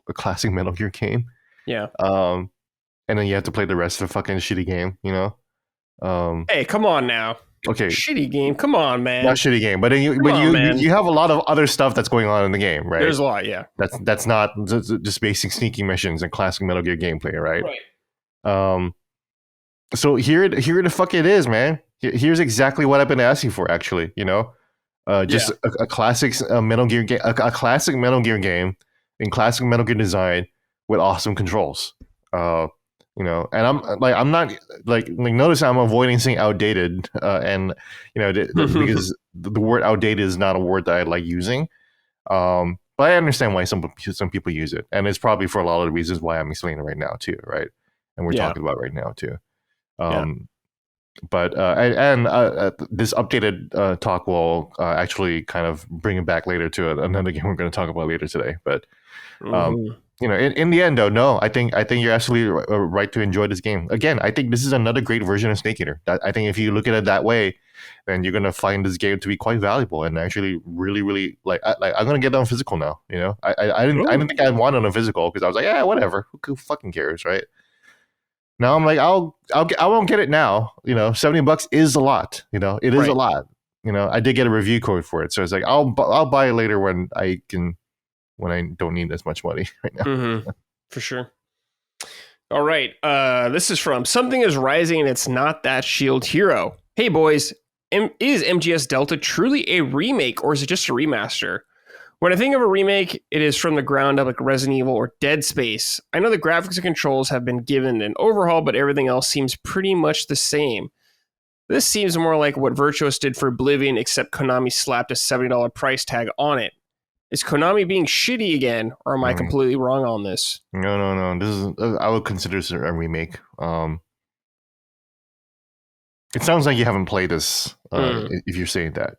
a classic Metal Gear game. Yeah. And then you have to play the rest of the fucking shitty game, you know. Hey, come on now. Okay. Shitty game. Come on, man. Not shitty game, but then you have a lot of other stuff that's going on in the game, right? There's a lot, yeah. That's not just basic sneaking missions and classic Metal Gear gameplay, right? Right. So here the fuck it is, man. Here's exactly what I've been asking for, actually. You know, just a classic Metal Gear game, a classic Metal Gear game in classic Metal Gear design with awesome controls. You know, and I'm not like notice I'm avoiding saying outdated, and you know, because the word outdated is not a word that I like using. But I understand why some people use it, and it's probably for a lot of the reasons why I'm explaining right now too, right? And we're talking about right now too. But this updated talk will actually kind of bring it back later to another game we're going to talk about later today. But you know, in the end, though, no, I think you're absolutely right to enjoy this game. Again, I think this is another great version of Snake Eater. I think if you look at it that way, then you're going to find this game to be quite valuable and actually really, really like I'm going to get it on physical now. You know, I didn't think I'd want it on physical because I was like, yeah, whatever, who fucking cares, right? Now I'm like, I won't get it now. You know, $70 is a lot. You know, it is a lot. You know, I did get a review code for it, so it's like I'll buy it later when I don't need as much money right now. For sure. All right. This is from Something is Rising and It's Not That Shield Hero. Hey boys, is MGS Delta truly a remake or is it just a remaster? When I think of a remake, it is from the ground up like Resident Evil or Dead Space. I know the graphics and controls have been given an overhaul, but everything else seems pretty much the same. This seems more like what Virtuos did for Oblivion, except Konami slapped a $70 price tag on it. Is Konami being shitty again, or am I completely wrong on this? No. This is I would consider this a remake. It sounds like you haven't played this if you're saying that.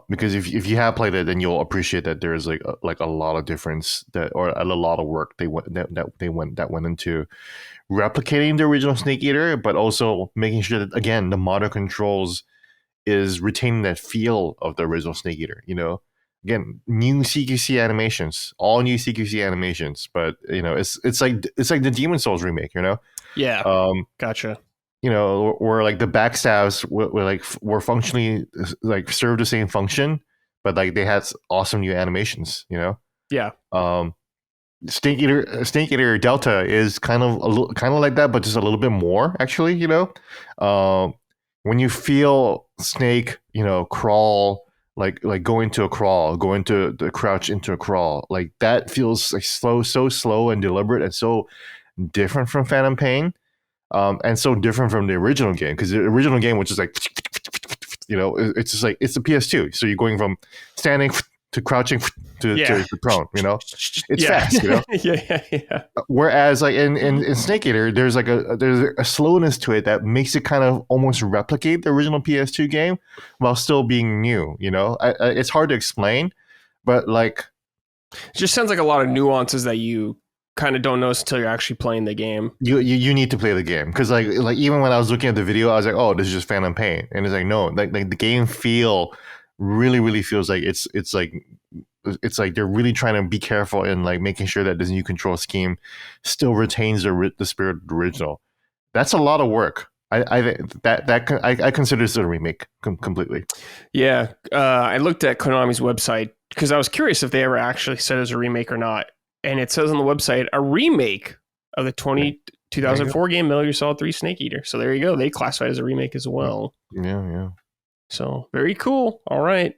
Because if you have played it, then you'll appreciate that there is like a lot of difference or a lot of work that went into replicating the original Snake Eater, but also making sure that again the modern controls is retaining that feel of the original Snake Eater. You know, again, new CQC animations, all new CQC animations, but you know, it's like the Demon Souls remake. You know, yeah, gotcha. You know, where like the backstabs were functionally like served the same function, but like they had awesome new animations. You know, yeah. Snake Eater Delta is kind of like that, but just a little bit more actually. You know, when you feel Snake, you know, crawl like go into a crawl, go into the crouch into a crawl, like that feels like so slow and deliberate and so different from Phantom Pain. And so different from the original game, because the original game was just like, you know, it's just like it's the PS2. So you're going from standing to crouching to prone. You know, it's fast. You know, yeah. Whereas like in Snake Eater, there's a slowness to it that makes it kind of almost replicate the original PS2 game while still being new. You know, it's hard to explain, but like, it just sounds like a lot of nuances that you kind of don't notice until you're actually playing the game. You need to play the game, because like even when I was looking at the video, I was like, oh, this is just Phantom Pain, and it's like no, like the game really feels like it's like they're really trying to be careful in like making sure that this new control scheme still retains the spirit of the original. That's a lot of work. I consider this a remake completely. Yeah, I looked at Konami's website because I was curious if they ever actually said it was a remake or not. And it says on the website, a remake of the 2004 game Metal Gear Solid 3 Snake Eater. So there you go. They classify it as a remake as well. Yeah. So very cool. All right.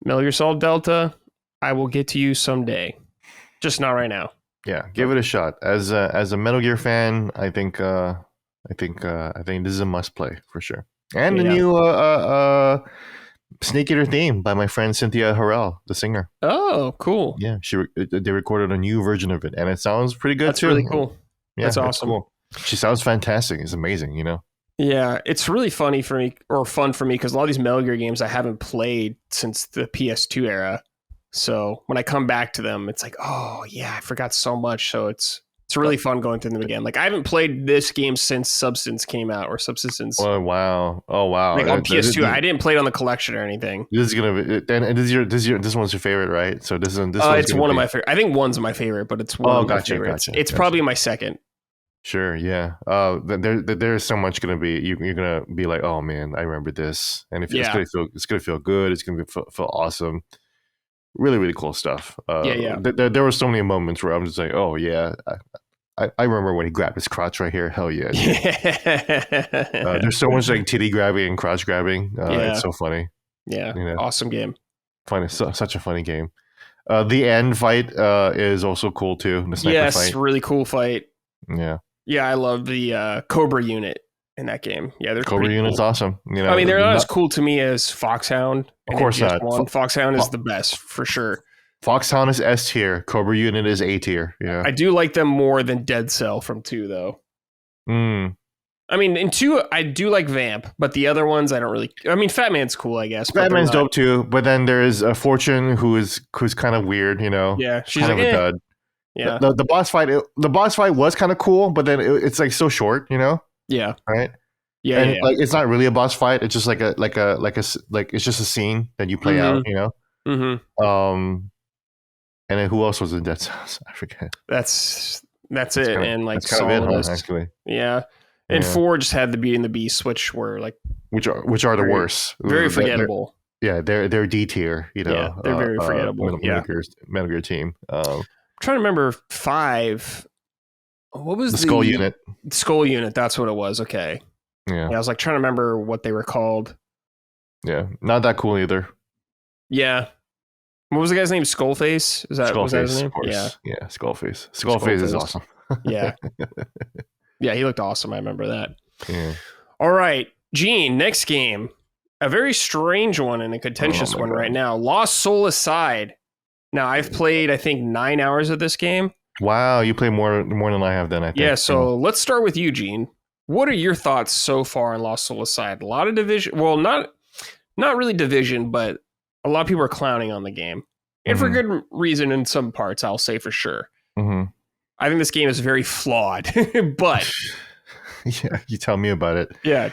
Metal Gear Solid Delta, I will get to you someday. Just not right now. Yeah, give it a shot. As a Metal Gear fan, I think this is a must play for sure. And the new Snake Eater theme by my friend Cynthia Harrell, the singer. Oh, cool. Yeah, they recorded a new version of it, and it sounds pretty good That's too. really cool. Yeah, that's awesome. Cool. She sounds fantastic. It's amazing, you know. Yeah, it's really funny for me, or fun for me, because a lot of these Metal Gear games I haven't played since the PS2 era. So when I come back to them, it's like, oh yeah, I forgot so much. So it's really fun going through them again. Like I haven't played this game since Substance came out, or Subsistence. Oh wow! Oh wow! Like on PS2, I didn't play it on the collection or anything. This is gonna be, and this one's your favorite, right? So this one's it's one of my favorite. I think one's my favorite, but it's one of my favorites. Gotcha. It's probably my second. Sure, yeah. There's so much gonna be. You're gonna be like, oh man, I remember this, and it's gonna feel good. It's gonna feel awesome. Really, really cool stuff. There were so many moments where I'm just like, oh yeah, I remember when he grabbed his crotch right here. Hell yeah. There's so much like titty grabbing and crotch grabbing. It's so funny. Yeah, you know? Awesome game. Funny, such a funny game. The end fight is also cool too. The sniper fight. Really cool fight. Yeah. Yeah, I love the Cobra unit in that game. Yeah, they're Cobra unit's cool. Awesome. You know, I mean, they're not as cool to me as Foxhound. Of course not. Foxhound is the best for sure. Foxhound is S tier. Cobra unit is A tier. Yeah, I do like them more than Dead Cell from 2, though. I mean, in 2, I do like Vamp, but the other ones I don't really. I mean, Fat Man's cool, I guess. Fat Man's dope too, but then there's Fortune who's kind of weird. You know. Yeah, she's kind like of a dud. Yeah. The boss fight. The boss fight was kind of cool, but then it's like so short. You know. Yeah. Right. Yeah, and like it's not really a boss fight. It's just like it's just a scene that you play out, you know. And then who else was in Dead Cells? I forget. That's it. And like that's kind of it, huh, actually. Yeah. And 4 just had the Beauty and the Beast, which were like which are the worst. Very forgettable. They're D tier, you know. Yeah, they're very forgettable. Metal Gear team. I'm trying to remember 5. What was the Skull Unit? Skull Unit. That's what it was. Okay. Yeah, I was like trying to remember what they were called. Yeah, not that cool either. Yeah. What was the guy's name? Skullface? Was that his name? Of course. Yeah, Skullface. Skullface is awesome. Yeah. Yeah, he looked awesome. I remember that. Yeah. All right, Gene, next game. A very strange one and a contentious one right now. Lost Soul Aside. Now, I've played, I think, 9 hours of this game. Wow, you play more than I have then, I think. Yeah, so let's start with you, Gene. What are your thoughts so far on Lost Soul Aside? A lot of division. Well, not really division, but a lot of people are clowning on the game. And for good reason in some parts, I'll say for sure. I think this game is very flawed, but... Yeah, you tell me about it. Yeah.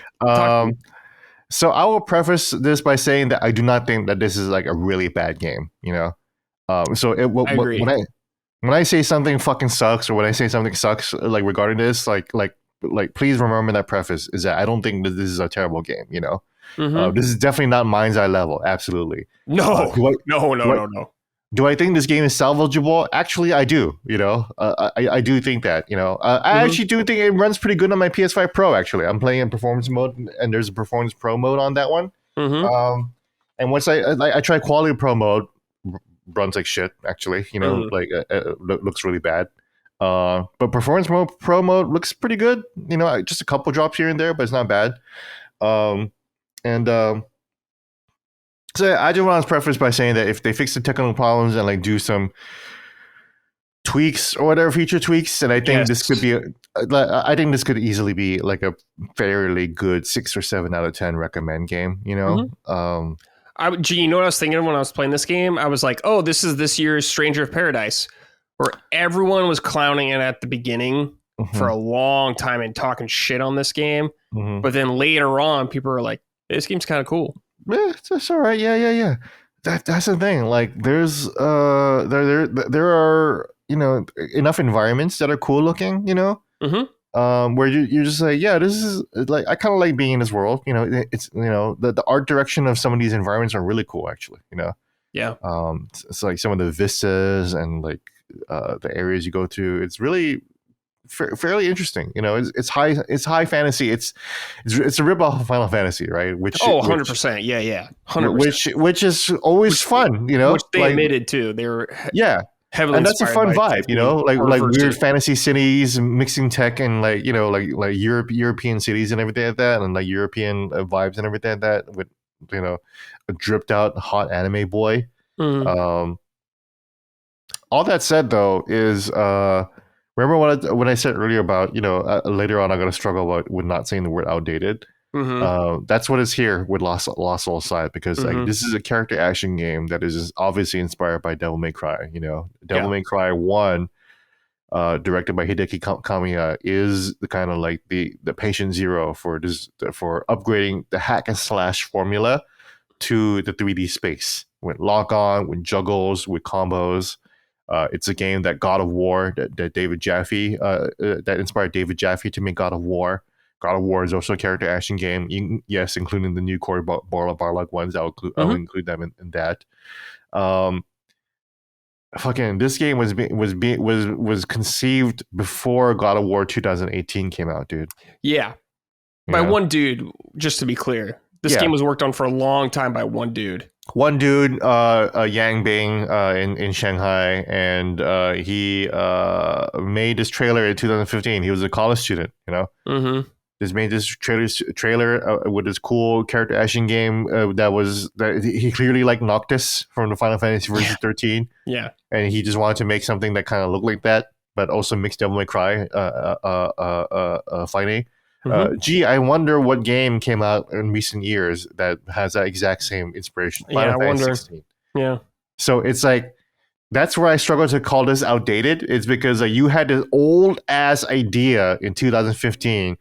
So I will preface this by saying that I do not think that this is like a really bad game, you know? I agree. When I say something fucking sucks, or when I say something sucks, like regarding this, like please remember that preface is that I don't think that this is a terrible game. You know, this is definitely not Mind's Eye level. Absolutely, no. Do I think this game is salvageable? Actually, I do. You know, I do think that. You know, I actually do think it runs pretty good on my PS5 Pro. Actually, I'm playing in performance mode, and there's a performance pro mode on that one. And once I try quality pro mode, runs like shit. Actually, you know, like looks really bad. But performance mode pro mode looks pretty good. You know, just a couple drops here and there, but it's not bad. So I just want to preface by saying that if they fix the technical problems and like do some tweaks or whatever, feature tweaks, and I think this could be, I think this could easily be like a fairly good 6 or 7 out of 10 recommend game. You know, Gee, you know what I was thinking when I was playing this game? I was like, oh, this is this year's Stranger of Paradise, where everyone was clowning it at the beginning for a long time and talking shit on this game, but then later on, people are like, this game's kind of cool. Yeah, it's all right. Yeah. That's the thing. Like, there's there are, you know, enough environments that are cool looking. You know, where you're just like, yeah, this is like, I kind of like being in this world. You know, it's, you know, the art direction of some of these environments are really cool. Actually, you know. Yeah. It's like some of the vistas and like the areas you go to. It's really fairly interesting. You know, it's high fantasy. It's a ripoff of Final Fantasy, right? 100%. Yeah. 100%. Which is always fun. You know, which they admitted too. They were heavily and that's a fun vibe. You know, like weird fantasy cities mixing tech and like European cities and everything like that, and like European vibes and everything like that with a dripped out hot anime boy. All that said, though, is remember what I said earlier about later on I'm going to struggle with not saying the word outdated. That's what is here with Lost Soul Side, because like this is a character action game that is obviously inspired by Devil May Cry. Devil May Cry 1, directed by Hideki Kamiya, is the kind of like the patient zero for upgrading the hack and slash formula to the 3D space with lock on, with juggles, with combos. It's a game that God of War, that David Jaffe, that inspired David Jaffe to make God of War. God of War is also a character action game. Yes, including the new Cory Barlog ones. I'll include them in that. Fucking this game was conceived before God of War 2018 came out, dude. Yeah, by one dude. Just to be clear, this game was worked on for a long time by one dude. One dude, Yang Bing, in Shanghai, and he made this trailer in 2015. He was a college student, Just made this trailer with this cool character action game that he clearly liked Noctis from the Final Fantasy version 13. Yeah, and he just wanted to make something that kind of looked like that, but also mixed Devil May Cry fighting. I wonder what game came out in recent years that has that exact same inspiration. Final Fantasy 16. Yeah. So it's like, that's where I struggle to call this outdated. It's because you had this old ass idea in 2015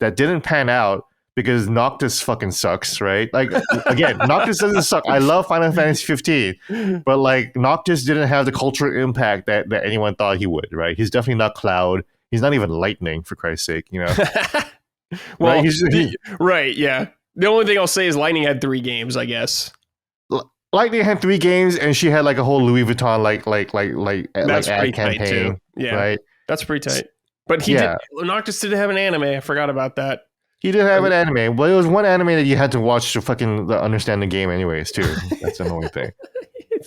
that didn't pan out because Noctis fucking sucks, right? Like, again, Noctis doesn't suck. I love Final Fantasy 15, but like Noctis didn't have the cultural impact that anyone thought he would, right? He's definitely not Cloud. He's not even Lightning, for Christ's sake, Well, right, yeah. The only thing I'll say is Lightning had 3 games, I guess. Lightning had 3 games, and she had like a whole Louis Vuitton that's ad campaign. Too. Yeah, right. That's pretty tight. But Noctis did have an anime. I forgot about that. He did have an anime. Well, it was one anime that you had to watch to fucking understand the game, anyways. Too. That's the only thing.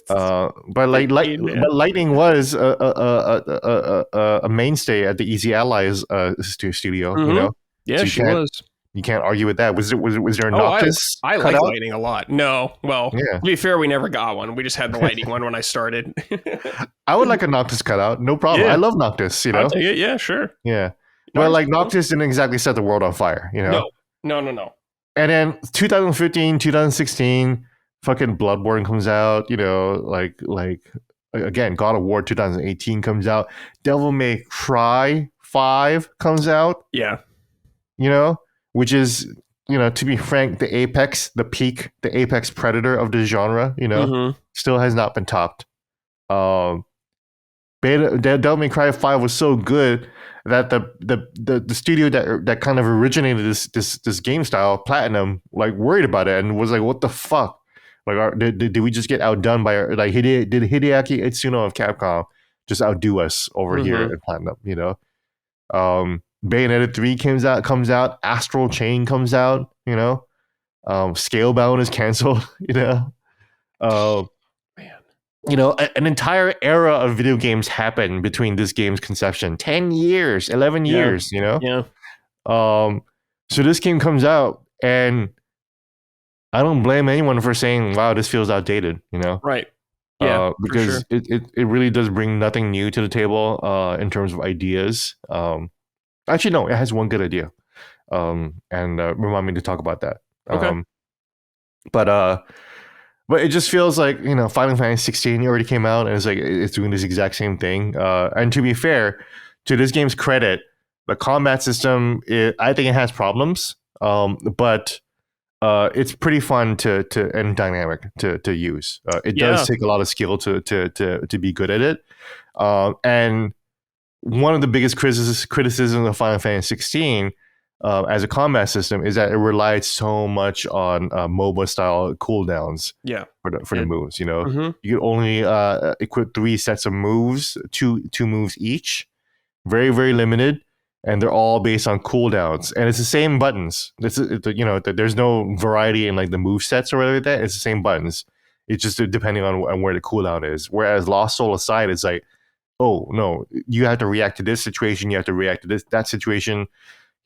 But Lightning was a mainstay at the Easy Allies studio. Yeah, so she was. You can't argue with that. Was there a Noctis? I like Lightning a lot. No, well, to be fair, we never got one. We just had the Lightning one when I started. I would like a Noctis cutout. No problem. I love Noctis. I'll take it. Yeah, sure. Yeah. Well, like Noctis didn't exactly set the world on fire. No. And then 2015, 2016, fucking Bloodborne comes out. Again, God of War 2018 comes out. Devil May Cry 5 comes out. Yeah. Which is, to be frank, the apex, the peak, the apex predator of the genre, still has not been topped. Devil May Cry 5 was so good that the studio that kind of originated this game style, Platinum, like worried about it and was like, what the fuck? Like, did we just get outdone by did Hideaki Itsuno of Capcom just outdo us over here at Platinum? Bayonetta 3 comes out, Astral Chain comes out, Scalebound is canceled, an entire era of video games happened between this game's conception. 10 years, 11 years, Yeah. So this game comes out, and I don't blame anyone for saying, wow, this feels outdated, Right. Yeah, because it really does bring nothing new to the table in terms of ideas. Actually, no, it has one good idea. And remind me to talk about that. Okay. But it just feels like, Final Fantasy 16 already came out and it's doing this exact same thing. And to be fair, to this game's credit, the combat system, I think it has problems. But it's pretty fun and dynamic to use. It does take a lot of skill to be good at it. And one of the biggest criticisms of Final Fantasy 16 as a combat system is that it relied so much on MOBA style cooldowns. For the moves. You could only equip 3 sets of moves, two moves each. Very, very limited. and they're all based on cooldowns, and it's the same buttons. There's no variety in like the move sets or whatever like that. It's the same buttons. It's just depending on where the cooldown is. Whereas Lost Soul Aside is like, oh no, you have to react to this situation, you have to react to that situation.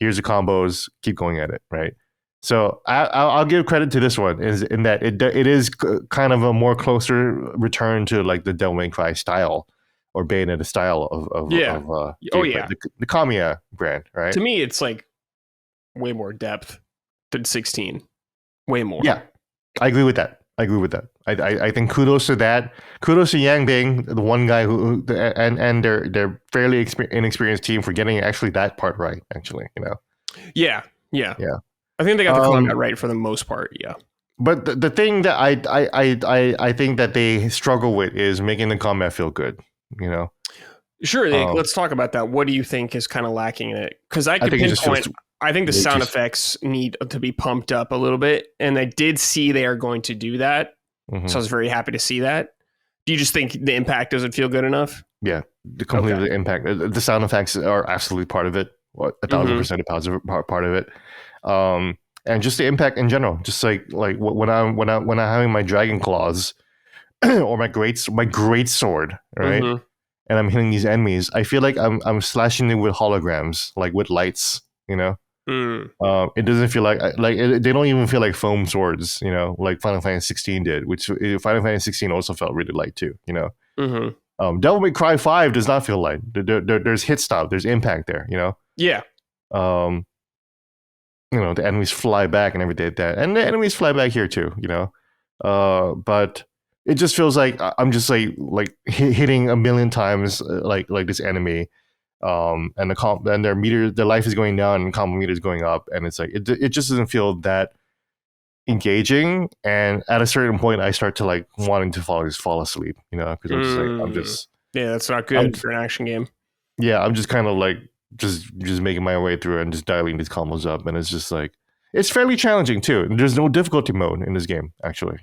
Here's the combos, keep going at it, right? So I'll give credit to this one is in that it is kind of a more closer return to like the Devil May Cry style or Bayonetta style of the Kamiya brand, right? To me, it's like way more depth than 16, way more. Yeah, I agree with that. I think kudos to that. Kudos to Yang Bing, the one guy who and their fairly inexperienced team for getting actually that part right. Actually, Yeah. I think they got the combat right for the most part. Yeah. But the thing that I think that they struggle with is making the combat feel good. Sure. Let's talk about that. What do you think is kind of lacking in it? Because I could pinpoint. I think the sound effects need to be pumped up a little bit, and I did see they are going to do that. So I was very happy to see that. Do you just think the impact doesn't feel good enough? Yeah, the impact. The sound effects are absolutely part of it. 1,000% a positive part of it. And just the impact in general. Just like when I'm having my dragon claws or my great sword, right? And I'm hitting these enemies, I feel like I'm slashing them with holograms, like with lights. It doesn't feel like they don't even feel like foam swords, like Final Fantasy 16 did, which Final Fantasy 16 also felt really light too, Devil May Cry 5 does not feel light. There's hit stop, there's impact there, Yeah. The enemies fly back and everything like that, and the enemies fly back here too, but it just feels like I'm just like hitting a million times like this enemy. And their life is going down and combo meter is going up, and it's like it just doesn't feel that engaging. And at a certain point, I start to like wanting to fall asleep, because I'm just that's not good for an action game. Yeah, I'm just kind of like just making my way through and just dialing these combos up, and it's just like it's fairly challenging too. There's no difficulty mode in this game, actually.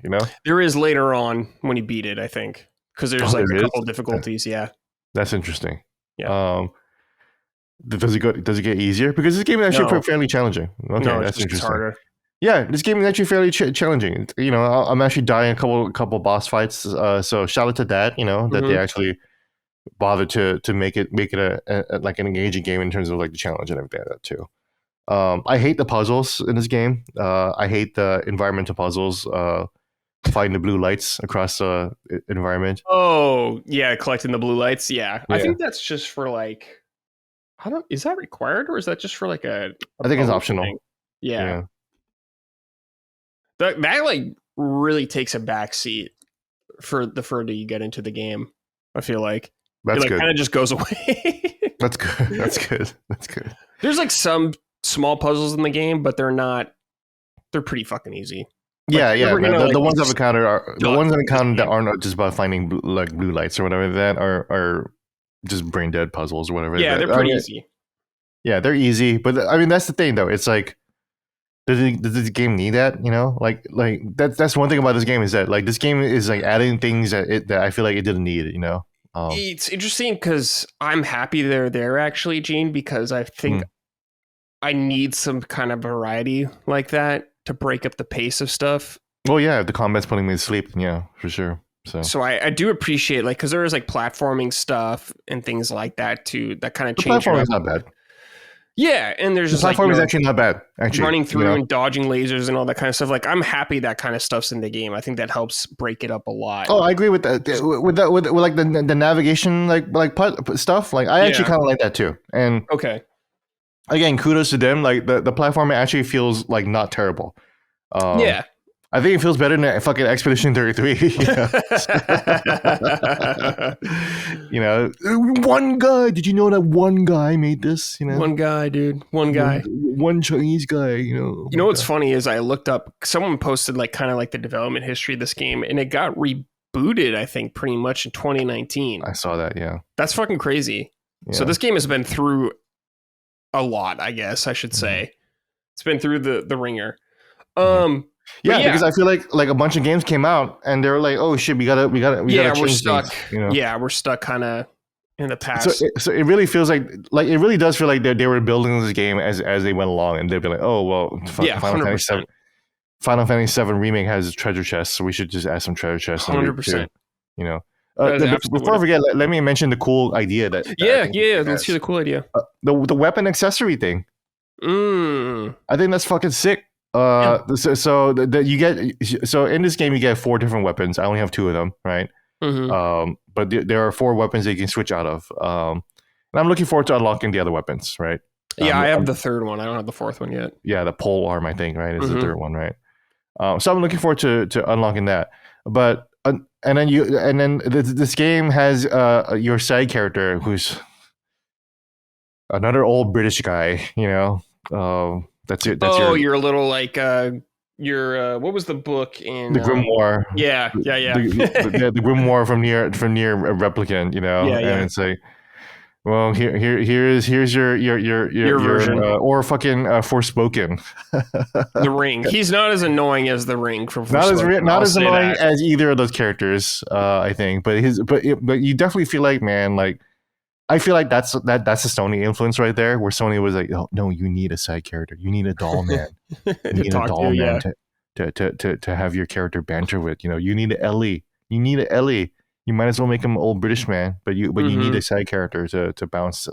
There is later on when you beat it, I think, because there's a couple difficulties. Yeah, that's interesting. Yeah. Does it get easier? Because this game is actually fairly challenging. Okay, that's interesting. It's harder. Yeah, this game is actually fairly challenging. I'm actually dying a couple boss fights. So shout out to that. That they actually bothered to make it a like an engaging game in terms of like the challenge and everything like that too. I hate the puzzles in this game. I hate the environmental puzzles. Finding the blue lights across the environment. Oh yeah, collecting the blue lights. Yeah. I think that's just for like. Is that required, or is that just for like a I think it's optional thing? Yeah. That like really takes a backseat for the further you get into the game. I feel like that's it kind of just goes away. That's good. There's like some small puzzles in the game, but they're pretty fucking easy. The ones I've encountered that aren't just about finding blue lights or whatever that are just brain dead puzzles or whatever. Yeah, they're pretty easy. Yeah, they're easy, but I mean that's the thing though. It's like, does the game need that? Like that's one thing about this game is that like this game is like adding things that I feel like it didn't need. It's interesting because I'm happy they're there actually, Gene, because I think I need some kind of variety like that to break up the pace of stuff. Well, yeah, the combat's putting me to sleep. Yeah, for sure. So I do appreciate like because there is like platforming stuff and things like that too that kind of change. The platforming is not bad. Yeah, and there's just platform is actually not bad. Actually, running through and dodging lasers and all that kind of stuff. Like I'm happy that kind of stuff's in the game. I think that helps break it up a lot. Oh, I agree with that. With like the navigation like stuff. Like I actually kind of like that too. And okay, again, kudos to them. Like the platforming actually feels like not terrible. I think it feels better than fucking Expedition 33. One guy. Did you know that one guy made this? One guy, dude. One guy. One Chinese guy. You know what's funny is I looked up. Someone posted like kind of like the development history of this game, and it got rebooted. I think pretty much in 2019. I saw that. Yeah, that's fucking crazy. Yeah. So this game has been through a lot. I guess I should say it's been through the ringer. Yeah, because I feel like a bunch of games came out and they were like, oh shit, we gotta we're change stuck. things, Yeah, we're stuck kind of in the past. So it really feels like it really does feel like they were building this game as they went along, and they'd be like, oh well, Yeah, 100%. Final Fantasy VII remake has treasure chests, so we should just add some treasure chests. 100%. You know. Before I forget, let me mention the cool idea that yeah. Let's hear the cool idea. The weapon accessory thing. I think that's fucking sick. So you get in this game you get 4 different weapons. I only have 2 of them, right? But there are 4 weapons that you can switch out of. And I'm looking forward to unlocking the other weapons, right? Yeah, I have the 3rd one. I don't have the 4th one yet. Yeah, the pole arm, I think, right, is the 3rd one, right? So I'm looking forward to unlocking that. But and then this game has your side character who's another old British guy, you know. That's it. You're a little like what was the book in the Grimoire? Yeah. The Grimoire from near Replicant, you know. Yeah. And it's like, well, here's your version, or fucking Forspoken. The Ring. He's not as annoying as the Ring from Forspoken. Not as annoying as either of those characters, I think. But you definitely feel like, man, like I feel like that's a Sony influence right there, where Sony was like, oh no, you need a side character, you need a doll man, you need a doll man to have your character banter with. You know, you need an Ellie. You might as well make him an old British man, but you need a side character to bounce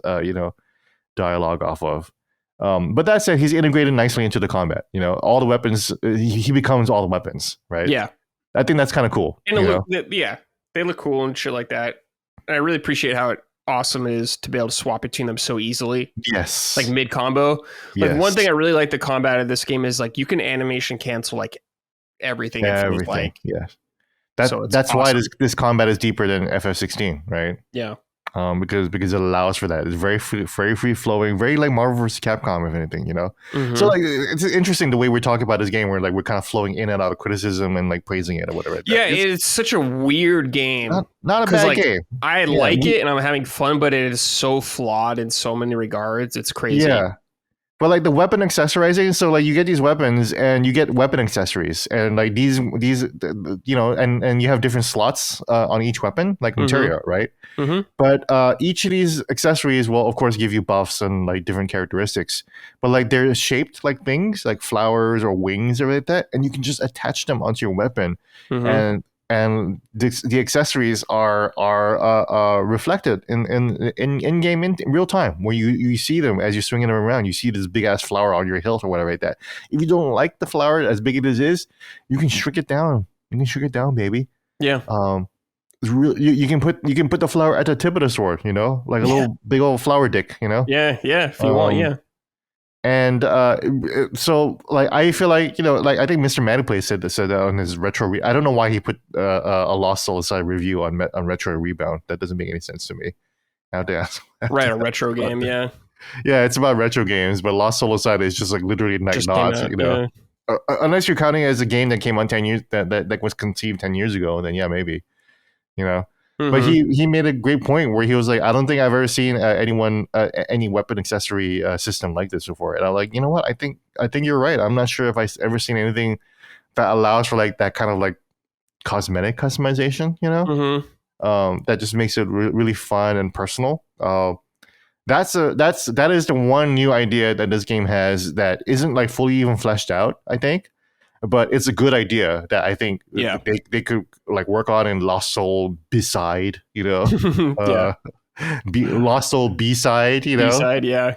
dialogue off of. But that said, he's integrated nicely into the combat. You know, all the weapons, he becomes all the weapons, right? Yeah, I think that's kind of cool. And they look cool and shit like that. And I really appreciate how awesome it is to be able to swap between them so easily. Yes, like mid combo. Like one thing I really like the combat of this game is like you can animation cancel like everything. Everything. Yes. That's awesome. Why this combat is deeper than FF16, right? Yeah. Because it allows for that. It's very free flowing, very like Marvel vs. Capcom, if anything, you know. So like it's interesting the way we're talking about this game, where like we're kind of flowing in and out of criticism and like praising it or whatever. Yeah, it's such a weird game. Not a bad game. I like it and I'm having fun, but it is so flawed in so many regards. It's crazy. Yeah. But like the weapon accessorizing, so like you get these weapons and you get weapon accessories, and like these you know, and you have different slots on each weapon, like materia, right? But each of these accessories will of course give you buffs and like different characteristics, but like they're shaped like things, like flowers or wings or like that, and you can just attach them onto your weapon, and the accessories are reflected in game in real time, where you see them as you're swinging them around. You see this big ass flower on your hilt or whatever like that. If you don't like the flower as big as it is, you can shrink it down. You can shrink it down, baby. Yeah. It's real. You can put the flower at the tip of the sword. You know, like a little big old flower dick. You know. Yeah. If you want, yeah. And so, like, I feel like, you know, like, I think Mr. Maniplay said that on his retro. I don't know why he put a Lost Soul Aside review on Retro Rebound. That doesn't make any sense to me. Right, a retro game, yeah. Yeah, it's about retro games, but Lost Soul Aside is just like literally night nods, you know. Yeah. Unless you're counting it as a game that came on 10 years, that was conceived 10 years ago, then yeah, maybe, you know. But he made a great point where he was like, I don't think I've ever seen any weapon accessory system like this before. And I'm like, you know what? I think you're right. I'm not sure if I've ever seen anything that allows for like that kind of like cosmetic customization, you know, that just makes it really fun and personal. That is the one new idea that this game has that isn't like fully even fleshed out, I think. But it's a good idea that I think they could like work on in Lost Soul B-side, you know, Lost Soul B-side, you know, B-side, yeah.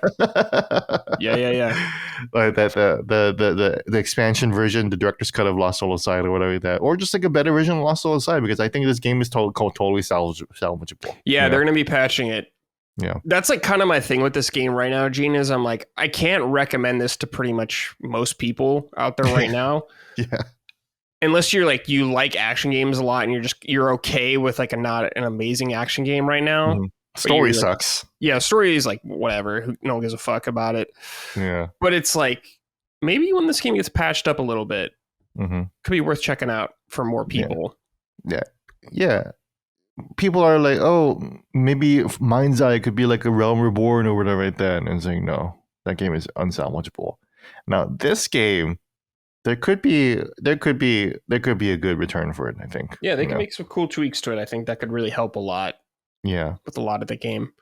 Like that the expansion version, the director's cut of Lost Soul Aside or whatever like that, or just like a better version of Lost Soul Aside, because I think this game is totally salvageable. Yeah, they're gonna be patching it. Yeah, that's like kind of my thing with this game right now, Gene, is I'm like, I can't recommend this to pretty much most people out there right now. Yeah. Unless you're like, you like action games a lot and you're okay with like not an amazing action game right now. Story sucks. Yeah, story is like whatever. No one gives a fuck about it. Yeah. But it's like, maybe when this game gets patched up a little bit, could be worth checking out for more people. Yeah. People are like, oh, maybe Mind's Eye could be like a Realm Reborn or whatever like that. And it's like, no, that game is unsalvageable. Now, this game, there could be a good return for it, I think. Yeah, they can make some cool tweaks to it. I think that could really help a lot. Yeah. with a lot of the game.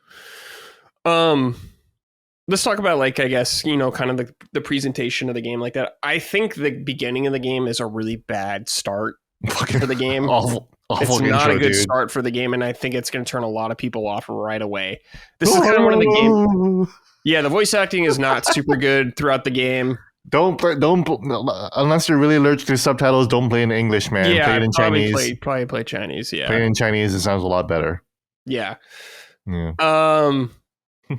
Let's talk about, like, I guess, you know, kind of the presentation of the game like that. I think the beginning of the game is a really bad start for the game. Awful It's not intro, a good dude. start for the game, and I think it's going to turn a lot of people off right away. This is kind of one of the game. Yeah, the voice acting is not super good throughout the game. Don't unless you're really allergic to subtitles. Don't play in English, man. Yeah, play it in Chinese. Probably play Chinese. Yeah, Play it in Chinese. It sounds a lot better. Yeah. Yeah.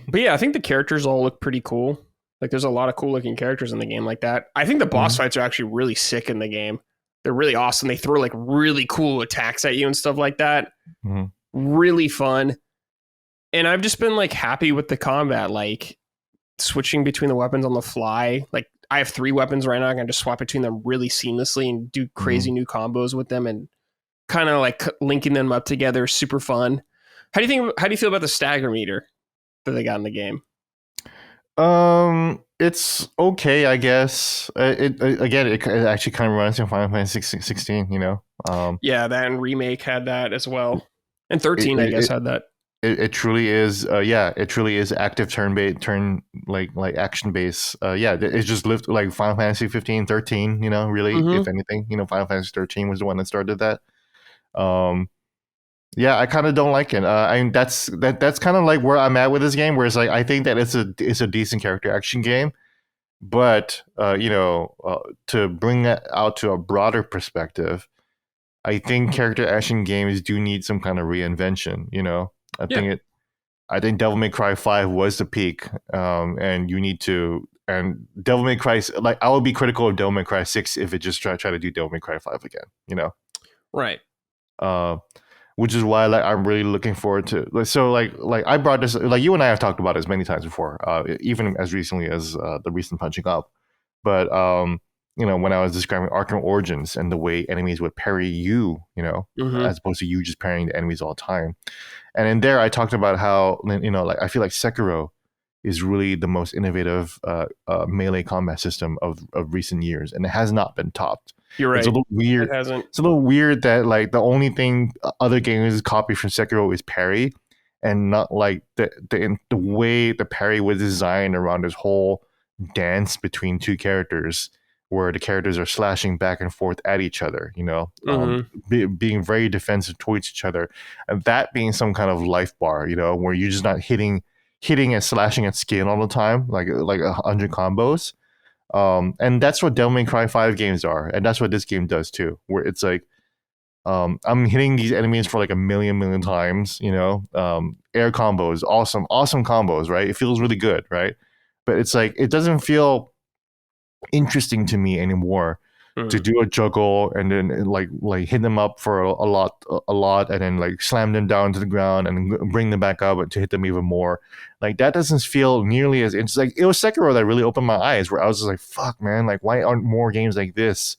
But yeah, I think the characters all look pretty cool. Like, there's a lot of cool looking characters in the game like that. I think the boss fights are actually really sick in the game. They're really awesome. They throw like really cool attacks at you and stuff like that. Really fun. And I've just been like happy with the combat, like switching between the weapons on the fly. Like, I have 3 weapons right now. I can just swap between them really seamlessly and do crazy new combos with them, and kind of like linking them up together. Super fun. How do you feel about the stagger meter that they got in the game? It's okay, I guess. It actually kind of reminds me of Final Fantasy 16, you know. Yeah, that and Remake had that as well, and 13 I guess had that. It truly is. It truly is active turn like action base. It's just lived like Final Fantasy 15, 13. You know, really, if anything, you know, Final Fantasy 13 was the one that started that. Yeah, I kind of don't like it. I mean, that's kind of like where I'm at with this game. Where it's like, I think that it's a decent character action game, but you know, to bring that out to a broader perspective, I think character action games do need some kind of reinvention. You know, I think Devil May Cry 5 was the peak, and you need to. And Devil May Cry, like, I would be critical of Devil May Cry 6 if it just try to do Devil May Cry 5 again. You know, right? Which is why, like, I'm really looking forward to. So like I brought this, like, you and I have talked about this many times before, even as recently as the recent Punching Up. But you know, when I was describing Arkham Origins and the way enemies would parry you, you know, as opposed to you just parrying the enemies all the time. And in there, I talked about how, you know, like, I feel like Sekiro is really the most innovative melee combat system of recent years, and it has not been topped. You're right. It's a little weird. It hasn't. It's a little weird that, like, the only thing other games copy from Sekiro is parry, and not like the way the parry was designed around this whole dance between 2 characters, where the characters are slashing back and forth at each other, you know, being very defensive towards each other, and that being some kind of life bar, you know, where you're just not hitting and slashing at scale all the time, like 100 combos. And that's what Devil May Cry 5 games are, and that's what this game does too, where it's like, I'm hitting these enemies for like a million times, you know, air combos, awesome combos, right? It feels really good, right? But it's like, it doesn't feel interesting to me anymore to do a juggle and then like hit them up for a lot, and then like slam them down to the ground and bring them back up to hit them even more. Like, that doesn't feel nearly as interesting. Like, it was Sekiro that really opened my eyes, where I was just like, fuck, man, like, why aren't more games like this,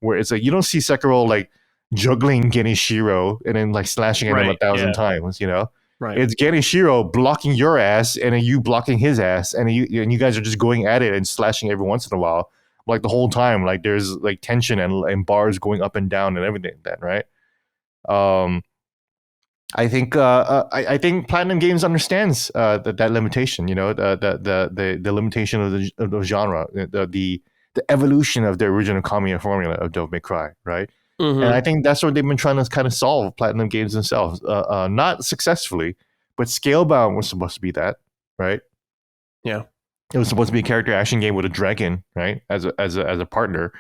where it's like, you don't see Sekiro like juggling Genichiro and then like slashing at him 1,000 times, you know? Right. It's Genichiro blocking your ass and then you blocking his ass, and you guys are just going at it and slashing every once in a while, like the whole time. Like, there's like tension and bars going up and down and everything like that, right? I think Platinum Games understands that limitation, you know, the limitation of the genre, the evolution of the original Kamiya formula of Devil May Cry, right? And I think that's what they've been trying to kind of solve, Platinum Games themselves, not successfully, but Scalebound was supposed to be that, right? Yeah, it was supposed to be a character action game with a dragon, right, as a partner,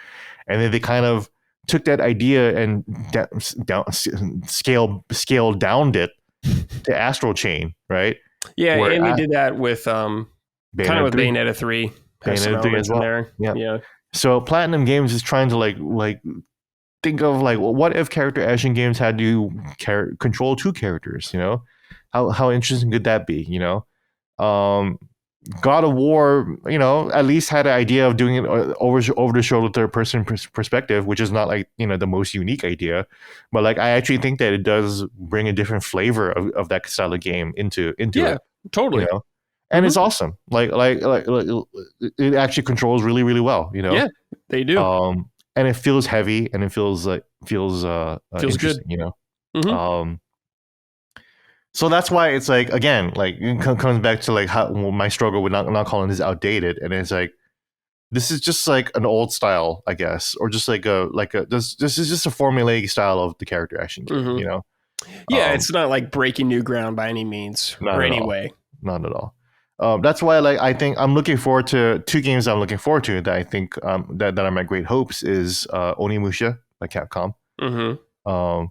and then they kind of took that idea and scaled down it to Astral Chain, right? Yeah, and they did that with kind of with Bayonetta 3. Bayonetta 3 as well. There. Yeah. So Platinum Games is trying to like think of like, well, what if character action games had to control 2 characters? You know, how interesting could that be? You know, God of War, you know, at least had an idea of doing it over the shoulder third person perspective, which is not like, you know, the most unique idea, but like, I actually think that it does bring a different flavor of that style of game into it. Totally. You know? And it's awesome. Like it actually controls really, really well, you know? Yeah, they do. And it feels heavy, and it feels feels interesting, good, you know? So that's why it's like, again, like it comes back to like how my struggle with not calling this outdated, and it's like this is just like an old style, I guess, or just like a this is just a formulaic style of the character action game, Mm-hmm. you know? Yeah, it's not like breaking new ground by any means Not or at any all, way. not at all. That's why, like, I think I'm looking forward to two games. I'm looking forward to that I think that are my great hopes is Onimusha by Capcom. Mm-hmm.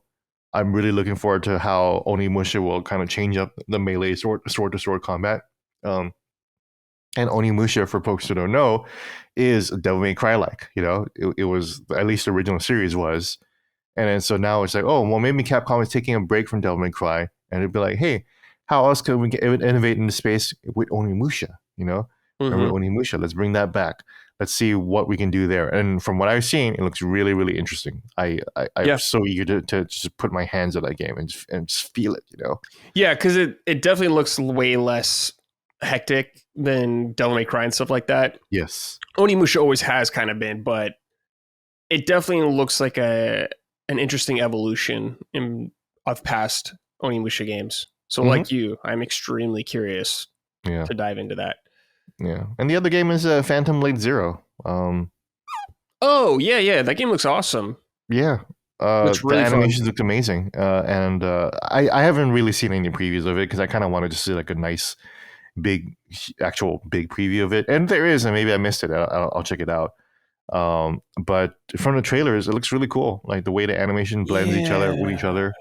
I'm really looking forward to how Onimusha will kind of change up the melee sword to sword combat. Um, and Onimusha, for folks who don't know, is Devil May Cry like. You know, it was at least the original series was, and then so now it's like, oh well, maybe Capcom is taking a break from Devil May Cry, and it'd be like, hey, how else can we innovate in the space with Onimusha? You know, remember Onimusha? Let's bring that back. Let's see what we can do there. And from what I've seen, it looks really, really interesting. I'm so eager to just put my hands on that game and just feel it. You know? Yeah, because it definitely looks way less hectic than Devil May Cry and stuff like that. Yes. Onimusha always has kind of been, but it definitely looks like an interesting evolution of past Onimusha games. So, like you, I'm extremely curious to dive into that. Yeah, and the other game is Phantom Blade Zero. Oh yeah, that game looks awesome. Yeah, looks really the animations fun. looked amazing, and I haven't really seen any previews of it because I kind of wanted to see like a nice, big, actual big preview of it, and there is, and maybe I missed it. I'll check it out. But from the trailers, it looks really cool. Like the way the animation blends each other with each other.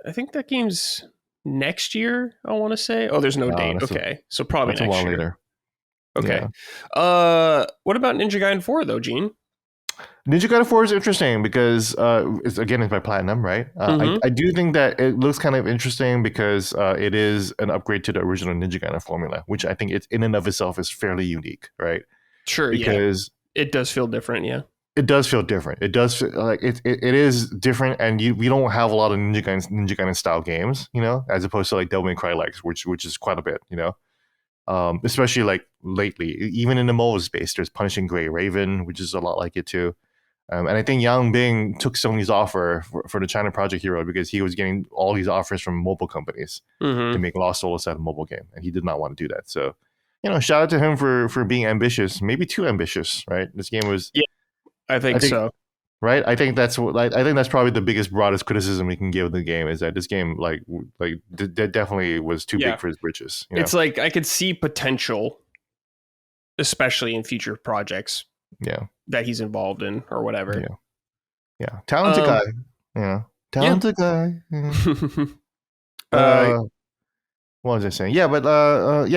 I think that game's next year. I want to say. Oh, there's no date. Okay, so probably that's next a while year. later. Okay. Yeah. What about Ninja Gaiden 4 though, Gene? Ninja Gaiden 4 is interesting because it's my platinum, right? I do think that it looks kind of interesting because it is an upgrade to the original Ninja Gaiden formula, which I think it's in and of itself is fairly unique, right? Sure, because it does feel different, yeah. It does feel different. It does feel like it is different, and we don't have a lot of Ninja Gaiden style games, you know, as opposed to like Devil May Cry likes, which is quite a bit, you know. Especially like lately, even in the MOBA space, there's Punishing Gray Raven, which is a lot like it too. And I think Yang Bing took Sony's offer for the China Project Hero because he was getting all these offers from mobile companies to make Lost Souls a mobile game, and he did not want to do that. So, you know, shout out to him for being ambitious, maybe too ambitious, right? This game was, yeah, I think so. Right, I think that's probably the biggest, broadest criticism we can give the game is that this game, definitely was too big for his britches. You know? It's like I could see potential, especially in future projects. Yeah, that he's involved in or whatever. Yeah, talented guy. Yeah, talented guy. Yeah. What was I saying? Yeah, but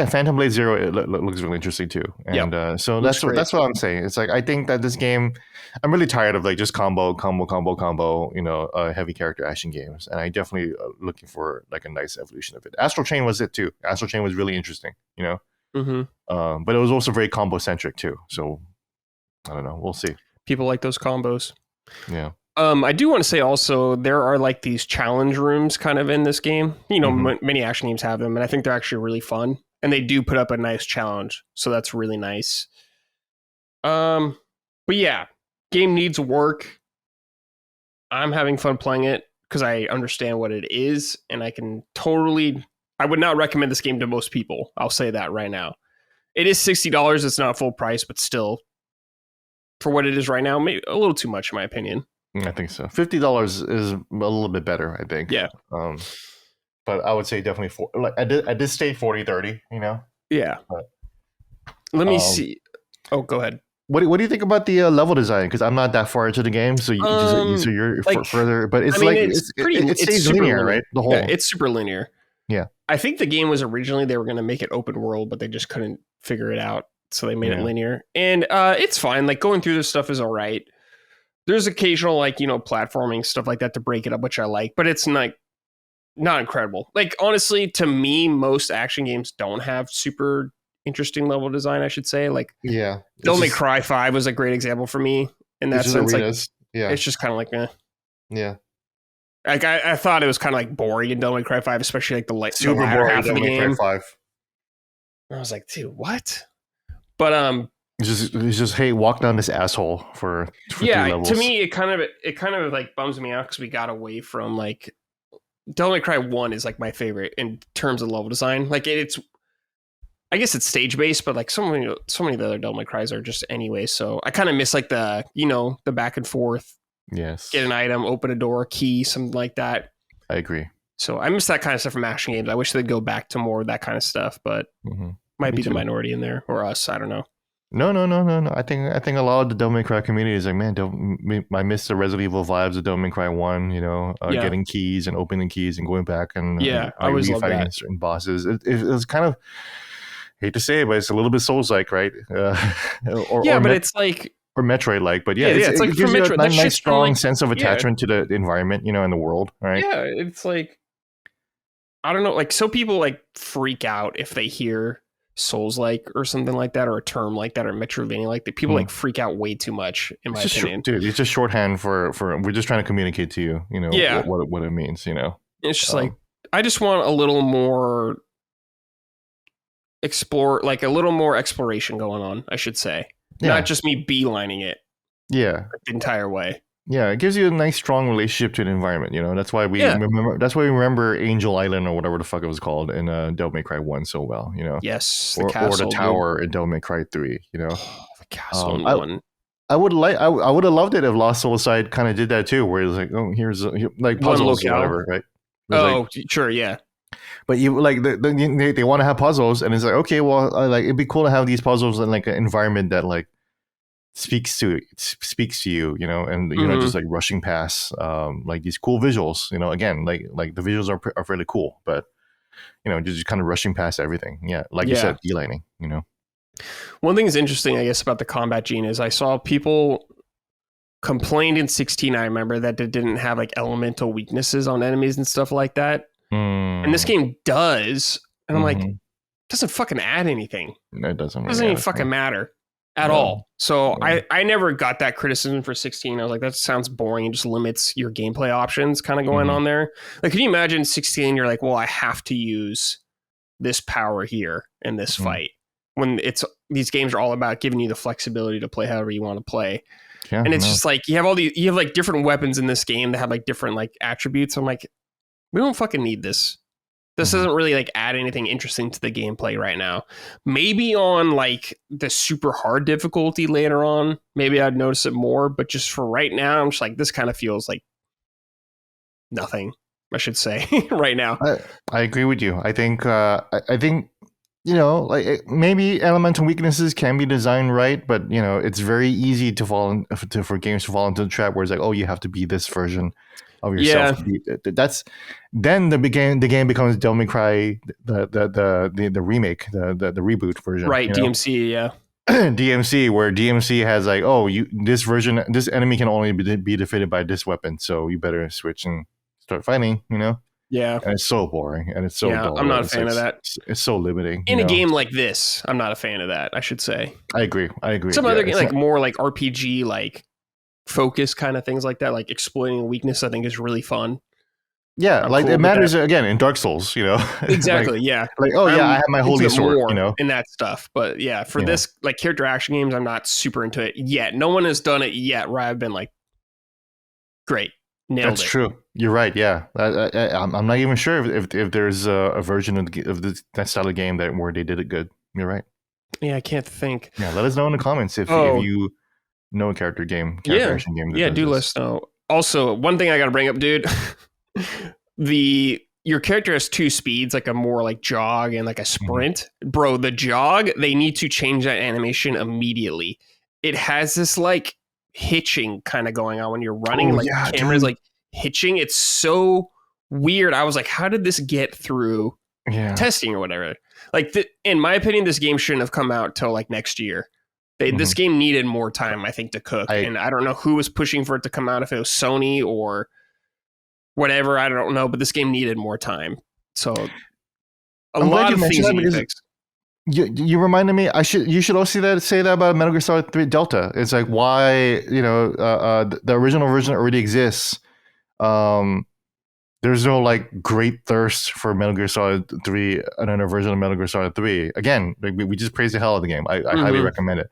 Phantom Blade Zero looks really interesting too, and so that's what I'm saying. It's like I think that this game, I'm really tired of like just combo, you know, heavy character action games, and I definitely looking for like a nice evolution of it. Astral Chain was it too. Astral Chain was really interesting, you know, but it was also very combo centric too. So I don't know. We'll see. People like those combos. Yeah. I do want to say also there are like these challenge rooms kind of in this game. You know, many action games have them, and I think they're actually really fun. And they do put up a nice challenge, so that's really nice. But yeah, game needs work. I'm having fun playing it because I understand what it is, and I would not recommend this game to most people. I'll say that right now. It is $60. It's not full price, but still, for what it is right now, maybe a little too much in my opinion. I think so. $50 is a little bit better, I think. Yeah. But I would say definitely I did stay 40-30, you know? Yeah. But, let me see. Oh, go ahead. What do you think about the level design? Because I'm not that far into the game, so you're like, further. But it's it stays linear, right? The whole it's super linear. Yeah. I think the game was originally they were going to make it open world, but they just couldn't figure it out, so they made it linear. And it's fine. Like going through this stuff is all right. There's occasional, like, you know, platforming stuff like that to break it up, which I like, but it's not incredible. Like, honestly, to me, most action games don't have super interesting level design, I should say. Like, Devil May Cry 5 was a great example for me in that sense. Like, it's just kind of like, yeah. Like, I thought it was kind of like boring in Devil May Cry 5, especially like the super latter boring half of the game. 5. I was like, dude, what? But it's just hey, walk down this asshole for 3 levels. To me, it kind of like bums me out because we got away from like Devil May Cry 1 is like my favorite in terms of level design. Like it's, I guess it's stage based, but like so many of the other Devil May Cries are just anyway. So I kind of miss like the, the back and forth. Yes. Get an item, open a door, key, something like that. I agree. So I miss that kind of stuff from action games. I wish they'd go back to more of that kind of stuff, but might be the minority in there, or us. I don't know. No. I think a lot of the Devil May Cry community is like, man, I miss the Resident Evil vibes of Devil May Cry 1. Getting keys and opening keys and going back and I always love that. Certain bosses. It was kind of, hate to say it, but it's a little bit Souls-like, right? But it's like, or Metroid-like, but it's like it gives for you Metroid, a nice strong sense of attachment to the environment, in the world, right? Yeah, it's like, I don't know, like, so people like freak out if they hear Souls-like or something like that, or a term like that, or Metroidvania like that. People like freak out way too much, in my opinion. Dude, it's just shorthand for we're just trying to communicate to you, what it means, It's just like, I just want a little more a little more exploration going on, I should say. Yeah. Not just me beelining it. Yeah. The entire way. Yeah, it gives you a nice, strong relationship to the environment. That's why we remember. That's why we remember Angel Island or whatever the fuck it was called in Devil May Cry 1 so well. Yes, or the tower in Devil May Cry 3. The castle in 1. I would have loved it if Lost Soulside kind of did that too, where it's like, oh, here's like puzzles or whatever, right? Sure, yeah. But you they want to have puzzles, and it's like, okay, well, like it'd be cool to have these puzzles in like an environment that like speaks to you, and you're not just like rushing past like these cool visuals, again, like the visuals are fairly cool, but just kind of rushing past everything. Yeah, like you said, beelining. One thing is interesting, I guess, about the combat gene is I saw people complained in 16. I remember that it didn't have like elemental weaknesses on enemies and stuff like that. And this game does, and I'm like, it doesn't fucking add anything. No, it doesn't. It doesn't even fucking matter at all. So I never got that criticism for 16. I was like, that sounds boring and just limits your gameplay options kind of going on there. Like, can you imagine 16? You're like, well, I have to use this power here in this fight, when these games are all about giving you the flexibility to play however you want to play. Yeah, and it's just like you have like different weapons in this game that have like different like attributes. I'm like, we don't fucking need this. This doesn't really like add anything interesting to the gameplay right now. Maybe on like the super hard difficulty later on, maybe I'd notice it more. But just for right now, I'm just like, this kind of feels like nothing, I should say, right now. I agree with you. I think like maybe elemental weaknesses can be designed right, but it's very easy to for games to fall into the trap where it's like, oh, you have to be this version of yourself. Yeah. Then the game becomes Devil May Cry, the remake, the reboot version, right? DMC, yeah. DMC, where DMC has like, oh, this enemy can only be defeated by this weapon, so you better switch and start fighting, Yeah. And it's so boring, and it's so dull. I'm not a fan of that. It's so limiting. In a game like this, I'm not a fan of that, I should say. I agree. Some other game, like more like RPG, like focus kind of things like that, like exploiting a weakness, I think is really fun. Yeah, I'm like cool it matters again in Dark Souls, Exactly, like, yeah. Like, oh yeah, I have my holy sword, in that stuff. But yeah, for this like character action games, I'm not super into it yet. No one has done it yet where I've been like, great, nailed That's true. You're right. Yeah, I'm not even sure if there's a version of that style of game where they did it good. You're right. Yeah, I can't think. Yeah, let us know in the comments if you know a character action game. Yeah, do let us know. Also, one thing I got to bring up, dude. Your character has 2 speeds, like a more like jog and like a sprint. Bro, the jog, they need to change that animation immediately. It has this like hitching kind of going on when you're running, and like the camera's like hitching. It's so weird. I was like, how did this get through testing or whatever? Like, in my opinion, this game shouldn't have come out till like next year. This game needed more time, I think, to cook. And I don't know who was pushing for it to come out, if it was Sony or whatever, I don't know, but this game needed more time. So I'm lot of things need to fix. You reminded me. You should also say that about Metal Gear Solid 3 Delta. It's like, why the original version already exists. There's no like great thirst for Metal Gear Solid 3, another version of Metal Gear Solid 3. Again, like, we just praise the hell out of the game. I highly recommend it.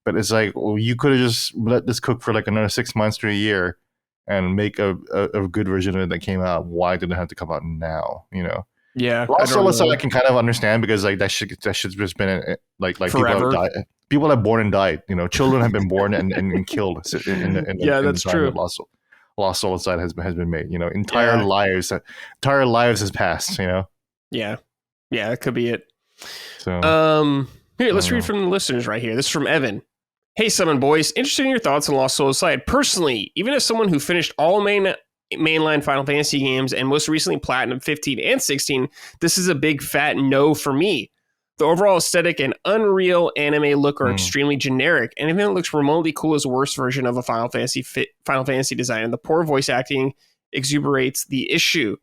But it's like, well, you could have just let this cook for like another 6 months to a year, and make a good version of it that came out, why did it have to come out now? Yeah, Lost Soul Aside I can kind of understand, because like that shit's just been like people have forever. died. People have born and died. Children have been born and killed in Yeah, the that's time true. that Lost Soul Aside has been made. Entire lives has passed. Yeah, that could be it. So here, let's read from the listeners right here. This is from Evan. Hey, Summon Boys. Interested in your thoughts on Lost Soul Aside. Personally, even as someone who finished all mainline Final Fantasy games and most recently Platinum 15 and 16, this is a big fat no for me. The overall aesthetic and unreal anime look are extremely generic, and anything that looks remotely cool is a worse version of a Final Fantasy design, and the poor voice acting exacerbates the issue.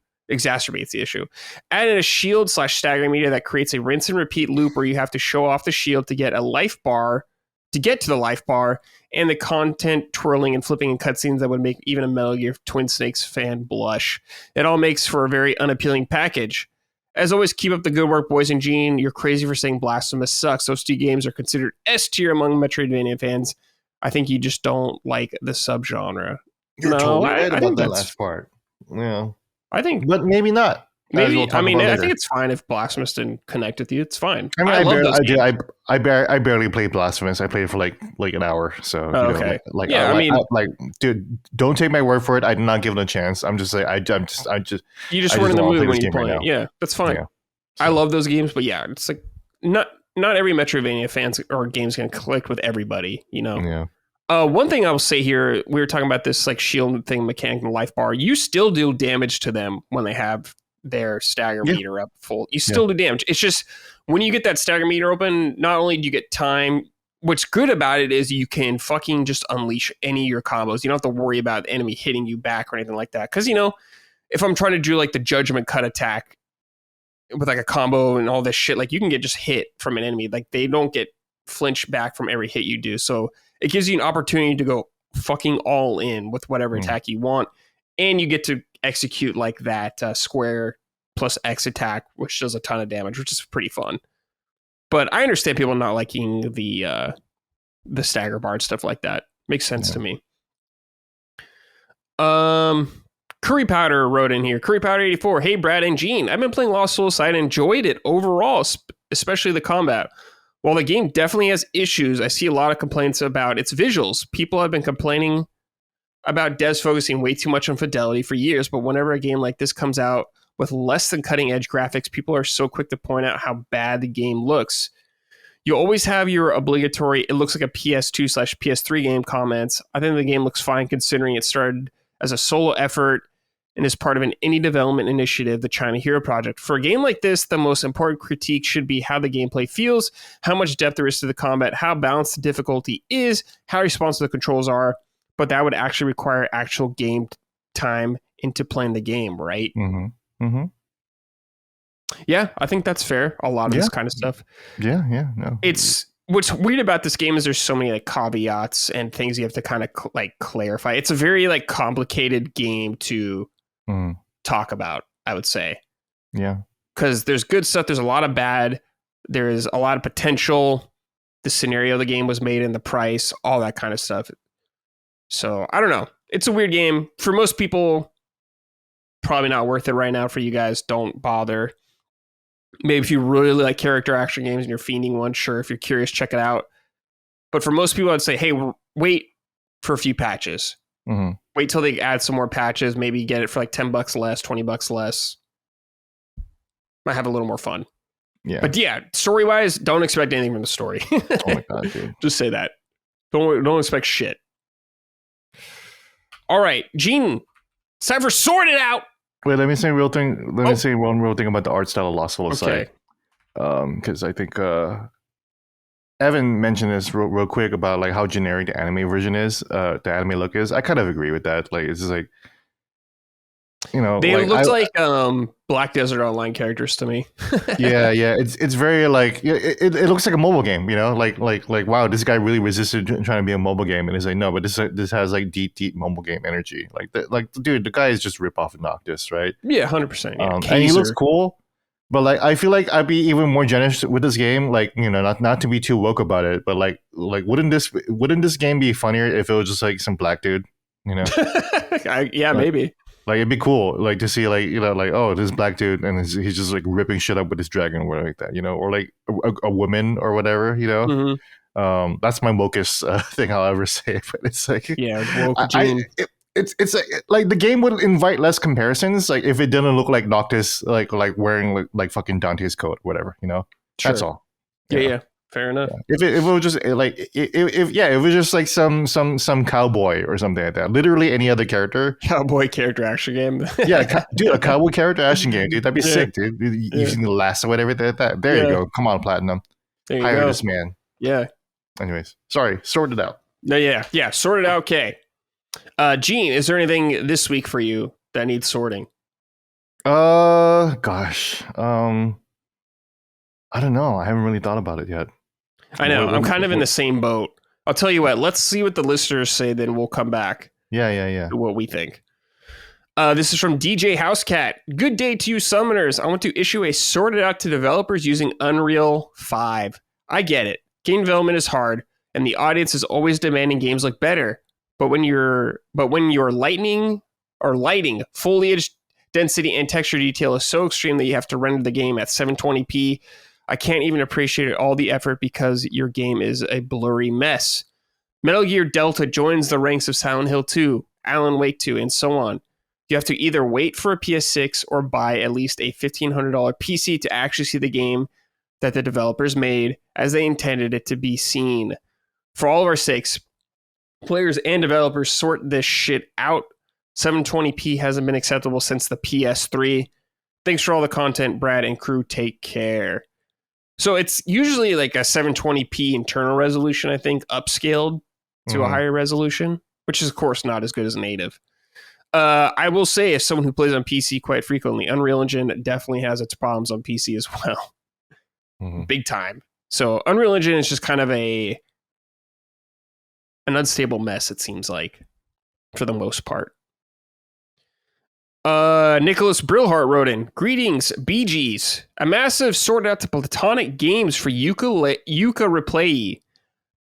Added a shield/stagger meter that creates a rinse and repeat loop where you have to show off the shield to get a life bar, to get to the life bar, and the content twirling and flipping in cutscenes that would make even a Metal Gear Twin Snakes fan blush. It all makes for a very unappealing package. As always, keep up the good work, boys. And Gene, you're crazy for saying Blasphemous sucks. Those two games are considered S tier among Metroidvania fans. I think you just don't like the subgenre. You're totally right about that last part. Yeah, I think, but maybe not. Maybe we'll I think it's fine if Blasphemous didn't connect with you. It's fine. I mean, I barely played Blasphemous. I played it for like an hour. So okay, dude, don't take my word for it. I did not give it a chance. I'm just like you just weren't in the mood when you play it. Yeah, that's fine. Yeah. So. I love those games, but yeah, it's like not every Metroidvania fans or game's gonna click with everybody. Yeah. One thing I will say here, we were talking about this like shield thing mechanic and life bar. You still do damage to them when they have their stagger meter up full. You still do damage. It's just when you get that stagger meter open, not only do you get time, what's good about it is you can fucking just unleash any of your combos. You don't have to worry about the enemy hitting you back or anything like that. Because, if I'm trying to do like the judgment cut attack with like a combo and all this shit, like you can get just hit from an enemy. Like they don't get flinched back from every hit you do. So it gives you an opportunity to go fucking all in with whatever attack you want. And you get to execute like that square plus X attack, which does a ton of damage, which is pretty fun. But I understand people not liking the stagger bar and stuff like that. Makes sense to me. Curry Powder wrote in here. Curry Powder 84. Hey, Brad and Gene. I've been playing Lost Soul Aside and enjoyed it overall, especially the combat. While the game definitely has issues, I see a lot of complaints about its visuals. People have been complaining about devs focusing way too much on fidelity for years, but whenever a game like this comes out with less than cutting edge graphics, people are so quick to point out how bad the game looks. You always have your obligatory, it looks like a PS2/PS3 game comments. I think the game looks fine considering it started as a solo effort and is part of an indie development initiative, the China Hero Project. For a game like this, the most important critique should be how the gameplay feels, how much depth there is to the combat, how balanced the difficulty is, how responsive the controls are, but that would actually require actual game time into playing the game, right? Yeah, I think that's fair. A lot of this kind of stuff. Yeah, no. It's what's weird about this game is there's so many like caveats and things you have to kind of like clarify. It's a very like complicated game to talk about, I would say. Yeah. Because there's good stuff, there's a lot of bad, there's a lot of potential. The scenario the game was made in, the price, all that kind of stuff. So I don't know. It's a weird game. For most people, probably not worth it right now. For you guys, don't bother. Maybe if you really like character action games and you're fiending one, sure. If you're curious, check it out. But for most people, I'd say, hey, wait for a few patches. Wait till they add some more patches. Maybe get it for like $10 less, $20 less. Might have a little more fun. Yeah. But yeah, story-wise, don't expect anything from the story. Oh my God, dude. Just say that. Don't expect shit. All right, Gene, it's time for Sort It Out. Wait, let me say one real thing about the art style of Lost Soul Aside. Because I think Evan mentioned this real quick about like how generic the anime version is, the anime look is. I kind of agree with that. Like it's just like, they looked like Black Desert Online characters to me. yeah, it's very like it looks like a mobile game, like wow, this guy really resisted trying to be a mobile game, and it's like no, but this has like deep mobile game energy. Dude, the guy is just rip off Noctis, right? Yeah, 100%. Yeah. And he looks cool, but like I feel like I'd be even more generous with this game, like not to be too woke about it, but like wouldn't this game be funnier if it was just like some black dude? You know, Maybe. Like it'd be cool, like to see, like like oh, this black dude, and he's just like ripping shit up with his dragon or whatever like that, or like a woman or whatever, Mm-hmm. That's my wokest thing I'll ever say, but it's like woke Gene. It's like the game would invite less comparisons, like if it didn't look like Noctis like wearing like fucking Dante's coat, whatever, Sure. That's all. Yeah. Fair enough. Yeah. If it was just like if it was just like some cowboy or something like that, literally any other character, cowboy character action game. Dude, a cowboy character action game, dude, that'd be sick, dude. Using the lasso, whatever that. There you go. Come on, Platinum, hire this man. Yeah. Anyways, sorry, sort it out. No, yeah, sort it out. Okay. Gene, is there anything this week for you that needs sorting? Gosh, I don't know. I haven't really thought about it yet. I know. I'm kind of in the same boat. I'll tell you what. Let's see what the listeners say, then we'll come back. Yeah. What we think. This is from DJ Housecat. Good day to you, summoners. I want to issue a sorted out to developers using Unreal 5. I get it. Game development is hard, and the audience is always demanding games look better. But when your lighting, foliage density, and texture detail is so extreme that you have to render the game at 720p, I can't even appreciate all the effort because your game is a blurry mess. Metal Gear Delta joins the ranks of Silent Hill 2, Alan Wake 2, and so on. You have to either wait for a PS6 or buy at least a $1,500 PC to actually see the game that the developers made as they intended it to be seen. For all of our sakes, players and developers sort this shit out. 720p hasn't been acceptable since the PS3. Thanks for all the content, Brad and crew. Take care. So it's usually like a 720p internal resolution, I think, upscaled to a higher resolution, which is, of course, not as good as native. I will say, as someone who plays on PC quite frequently, Unreal Engine definitely has its problems on PC as well. Big time. So Unreal Engine is just kind of an unstable mess, it seems like, for the most part. Nicholas Brillhart wrote in, greetings, BGs. A massive sorted out to platonic games for Yuka Replay.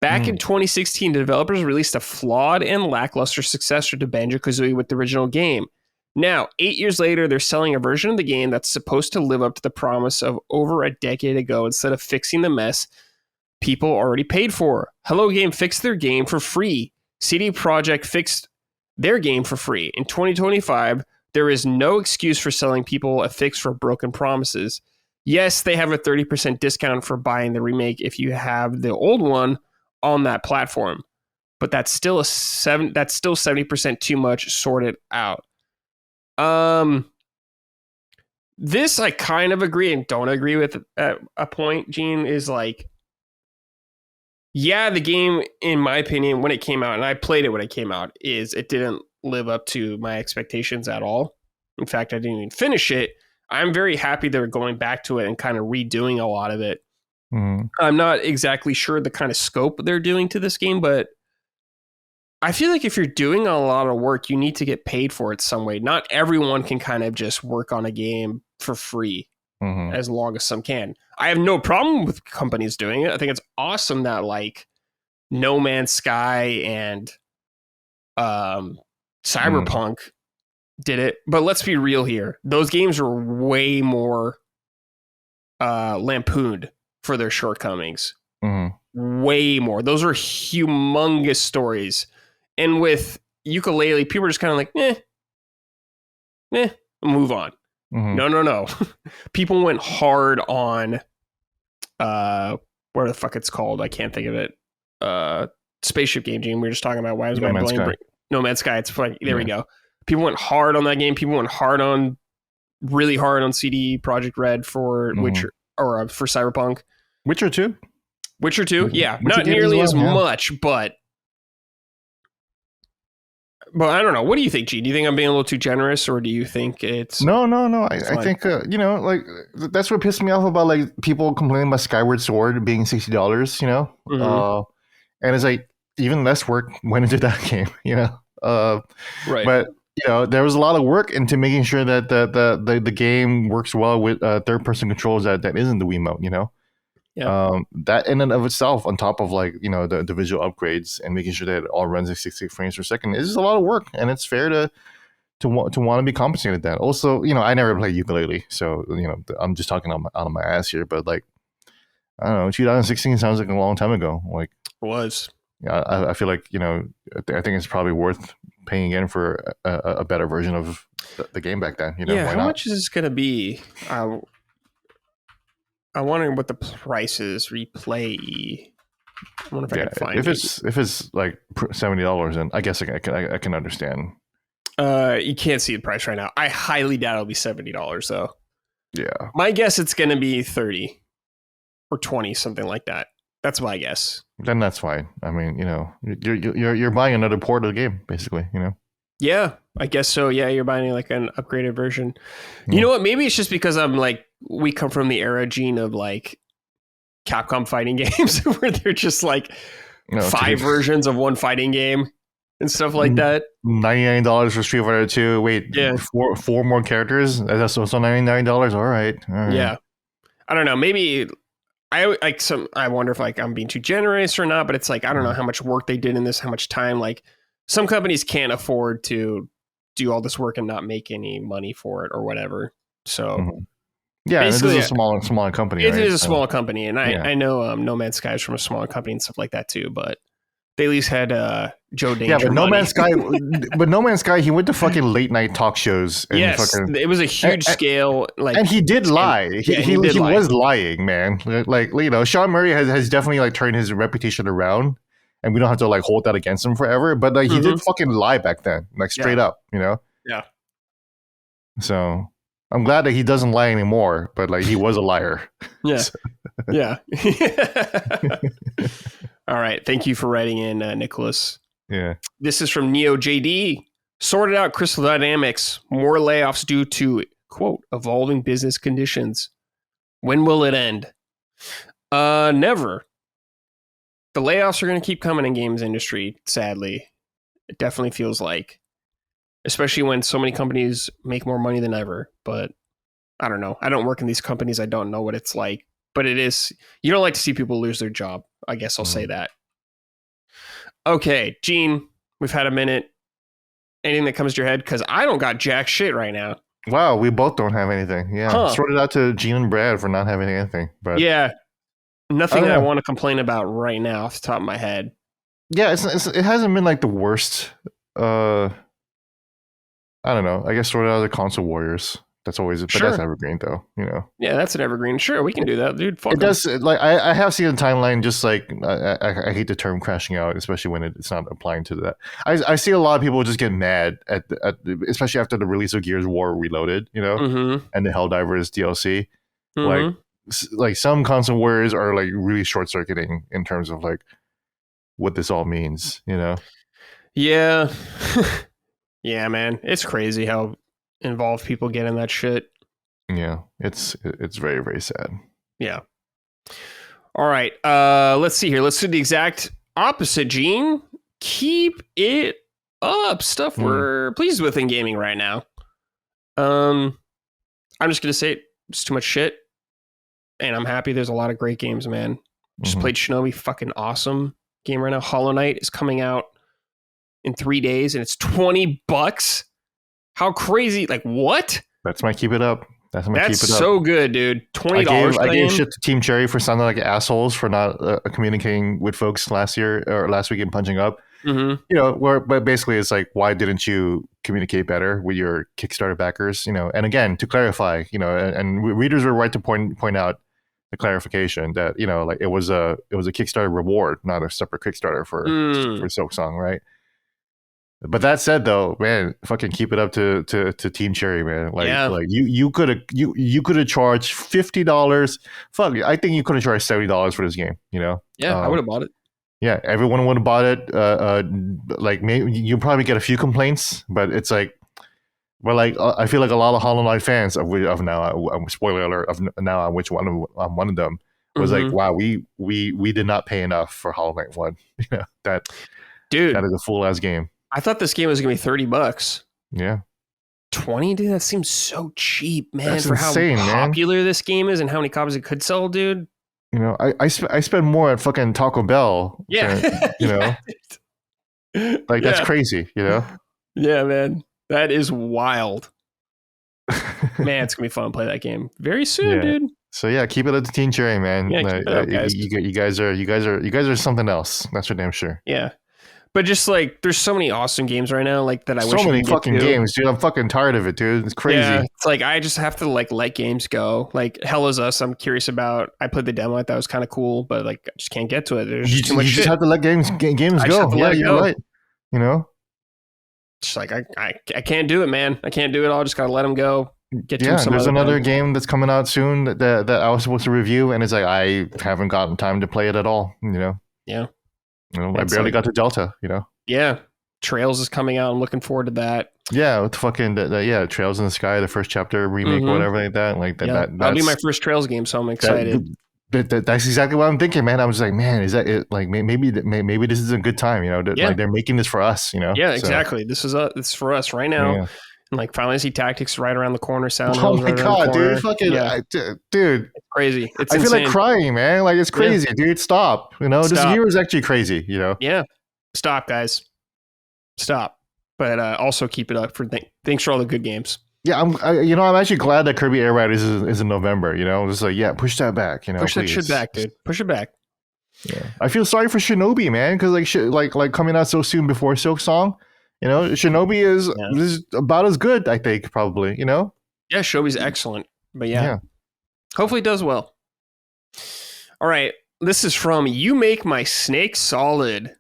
Back in 2016, the developers released a flawed and lackluster successor to Banjo-Kazooie with the original game. Now, 8 years later, they're selling a version of the game that's supposed to live up to the promise of over a decade ago instead of fixing the mess people already paid for. Hello Game fixed their game for free. CD Projekt fixed their game for free. In 2025, there is no excuse for selling people a fix for broken promises. Yes, they have a 30% discount for buying the remake if you have the old one on that platform, but that's still 70% too much sorted out. This I kind of agree and don't agree with at a point, Gene, is like, yeah, the game, in my opinion, when it came out, and I played it when it came out, is it didn't live up to my expectations at all. In fact, I didn't even finish it. I'm very happy they're going back to it and kind of redoing a lot of it. I'm not exactly sure the kind of scope they're doing to this game, but I feel like if you're doing a lot of work, you need to get paid for it some way. Not everyone can kind of just work on a game for free, as long as some can. I have no problem with companies doing it. I think it's awesome that like No Man's Sky and Cyberpunk did it. But let's be real here. Those games are way more lampooned for their shortcomings. Way more. Those are humongous stories. And with Ukulele, people are just kind of like, move on. No. People went hard on what the fuck it's called. I can't think of it. Spaceship game, Gene. We were just talking about why was my brain No Man's Sky. It's funny. There we go. People went hard on that game. People went really hard on CD Projekt Red for Witcher, or for Cyberpunk. Witcher 2? Witcher 2? Yeah. Not nearly as much, but I don't know. What do you think, G? Do you think I'm being a little too generous, or do you think it's... No. I think, like, that's what pissed me off about, like, people complaining about Skyward Sword being $60, and it's like, even less work went into that game, Right. But, there was a lot of work into making sure that the game works well with third-person controls that isn't the Wiimote, Yeah. That in and of itself, on top of like the visual upgrades and making sure that it all runs at 60 frames per second, is just a lot of work, and it's fair to want to be compensated that. Also, I never played ukulele, so I'm just talking out of my ass here, but like I don't know, 2016 sounds like a long time ago. Like It was. Yeah, I feel like I think it's probably worth paying in for a better version of the game back then. Yeah, why how not? much is this gonna be? I'm wondering what the price is. Replay. I wonder if I can find if it's like $70, then I guess I can understand. You can't see the price right now. I highly doubt it'll be $70 though. Yeah, my guess it's gonna be 30 or 20, something like that. That's my guess. Then that's fine. I mean, you're buying another port of the game, basically. Yeah, I guess so. Yeah, you're buying like an upgraded version. Yeah. You know what? Maybe it's just because we come from the era, Gene, of like Capcom fighting games where they're just like 5 versions of one fighting game and stuff like that. $99 for Street Fighter 2. Wait, yeah, four more characters? That's also $99. All right. Yeah, I don't know. Maybe I wonder if like I'm being too generous or not. But it's like I don't know how much work they did in this, how much time. Like some companies can't afford to do all this work and not make any money for it or whatever. So. Yeah, and this is a smaller company. It is a smaller company, and I know No Man's Sky is from a smaller company and stuff like that too. But they at least had Joe Danger. Yeah, but No Man's Sky, he went to fucking late night talk shows. And yes, it was a huge scale. And he did lie. He was lying, man. Like Sean Murray has definitely like turned his reputation around, and we don't have to like hold that against him forever. But like he did fucking lie back then, like straight up, Yeah. So. I'm glad that he doesn't lie anymore, but like he was a liar. Yeah. Yeah. All right. Thank you for writing in, Nicholas. Yeah. This is from Neo JD. Sorted out Crystal Dynamics. More layoffs due to, quote, evolving business conditions. When will it end? Never. The layoffs are going to keep coming in games industry, sadly. It definitely feels like. Especially when so many companies make more money than ever. But I don't know. I don't work in these companies. I don't know what it's like. But it is. You don't like to see people lose their job. I guess I'll say that. Okay, Gene, we've had a minute. Anything that comes to your head? Because I don't got jack shit right now. Wow, we both don't have anything. Yeah. Sort it out to Gene and Brad for not having anything. But yeah. Nothing I want to complain about right now off the top of my head. Yeah, it hasn't been like the worst. I don't know. I guess sort of the console warriors. That's always, but that's evergreen though. Yeah, that's an evergreen. Sure, we can do that, dude. Fuck it does. Like I have seen a timeline. Just like I hate the term crashing out, especially when it's not applying to that. I see a lot of people just get mad at especially after the release of Gears of War Reloaded, and the Helldivers DLC. Like some console warriors are like really short circuiting in terms of like what this all means. Yeah. Yeah, man, it's crazy how involved people get in that shit. Yeah, it's very, very sad. Yeah. All right, let's see here. Let's do the exact opposite, Gene. Keep it up. Stuff we're pleased with in gaming right now. I'm just gonna say it's too much shit, and I'm happy. There's a lot of great games, man. Just played Shinobi, fucking awesome game right now. Hollow Knight is coming out in 3 days, and it's $20. How crazy! Like what? That's my keep it up. That's so good, dude. $20. I gave shit to Team Cherry for sounding like assholes for not communicating with folks last week in Punching Up. But basically it's like, why didn't you communicate better with your Kickstarter backers? And again, to clarify, and readers are right to point out the clarification that like it was a Kickstarter reward, not a separate Kickstarter for Silksong, right? But that said, though, man, fucking keep it up to Team Cherry, man. Like you could have charged $50. Fuck, I think you could have charged $70 for this game. Yeah, I would have bought it. Yeah, everyone would have bought it. Like maybe you probably get a few complaints, but it's like, well, like I feel like a lot of Hollow Knight fans of now, spoiler alert, of now on which I'm one of them was like, wow, we did not pay enough for Hollow Knight 1. That is a full ass game. I thought this game was gonna be $30. Yeah. 20, dude, that seems so cheap, man. That's for insane, how popular this game is and how many copies it could sell, dude. You know, I spend more at fucking Taco Bell Yeah. than, you know, like that's Yeah. crazy, you know? Yeah, man. That is wild. Man, it's gonna be fun to play that game very soon, Yeah. dude. So yeah, keep it up to Team Cherry, man. Yeah, keep it up, guys. You guys are something else. That's for damn sure. Yeah. But just like there's so many awesome games right now, like that I wish So I many could get fucking to. games, dude. I'm fucking tired of it, dude. It's crazy. Yeah, it's like I just have to like let games go. Like Hell is Us, I'm curious about. I played the demo, I thought it was kind of cool, but like I just can't get to it. There's just too much You shit. just have to let games I just go. have to Yeah, let it you're go. right. You know? It's like I can't do it, man. I can't do it all. Just gotta let them go. Get to Yeah, some there's other another time. game that's coming out soon that I was supposed to review, and it's like I haven't gotten time to play it at all. You know? Yeah. I It's barely like, got to Delta. You know? yeah. Trails is coming out. I'm looking forward to that. Yeah, with fucking yeah, Trails in the Sky, the first chapter remake or whatever like that. Like that. Yeah. That'll be my first Trails game, so I'm excited. That's exactly what I'm thinking, man. I was like, man, is that it? Like maybe this is a good time, you know? Yeah. Like they're making this for us, you know? Yeah, So, exactly. This is for us right now. yeah. And like Final Fantasy Tactics right around the corner. Sound Oh Hill's my right around the god, corner. dude! Fucking Yeah, dude, it's crazy. It's I feel insane. like crying, man. Like it's crazy, dude. Stop. You know, this Stop. year is actually crazy. You know. Yeah, stop, guys. Stop. But also keep it up for thanks for all the good games. Yeah, I'm actually glad that Kirby Air Riders is in November. You know, just like push that back. You know, push please. that shit back, dude. Push it back. Yeah, I feel sorry for Shinobi, man, because like coming out so soon before Silk Song. You know, Shinobi is about as good, I think, probably. You know. Yeah, Shobi's excellent, but yeah, hopefully it does well. All right, this is from You Make My Snake Solid.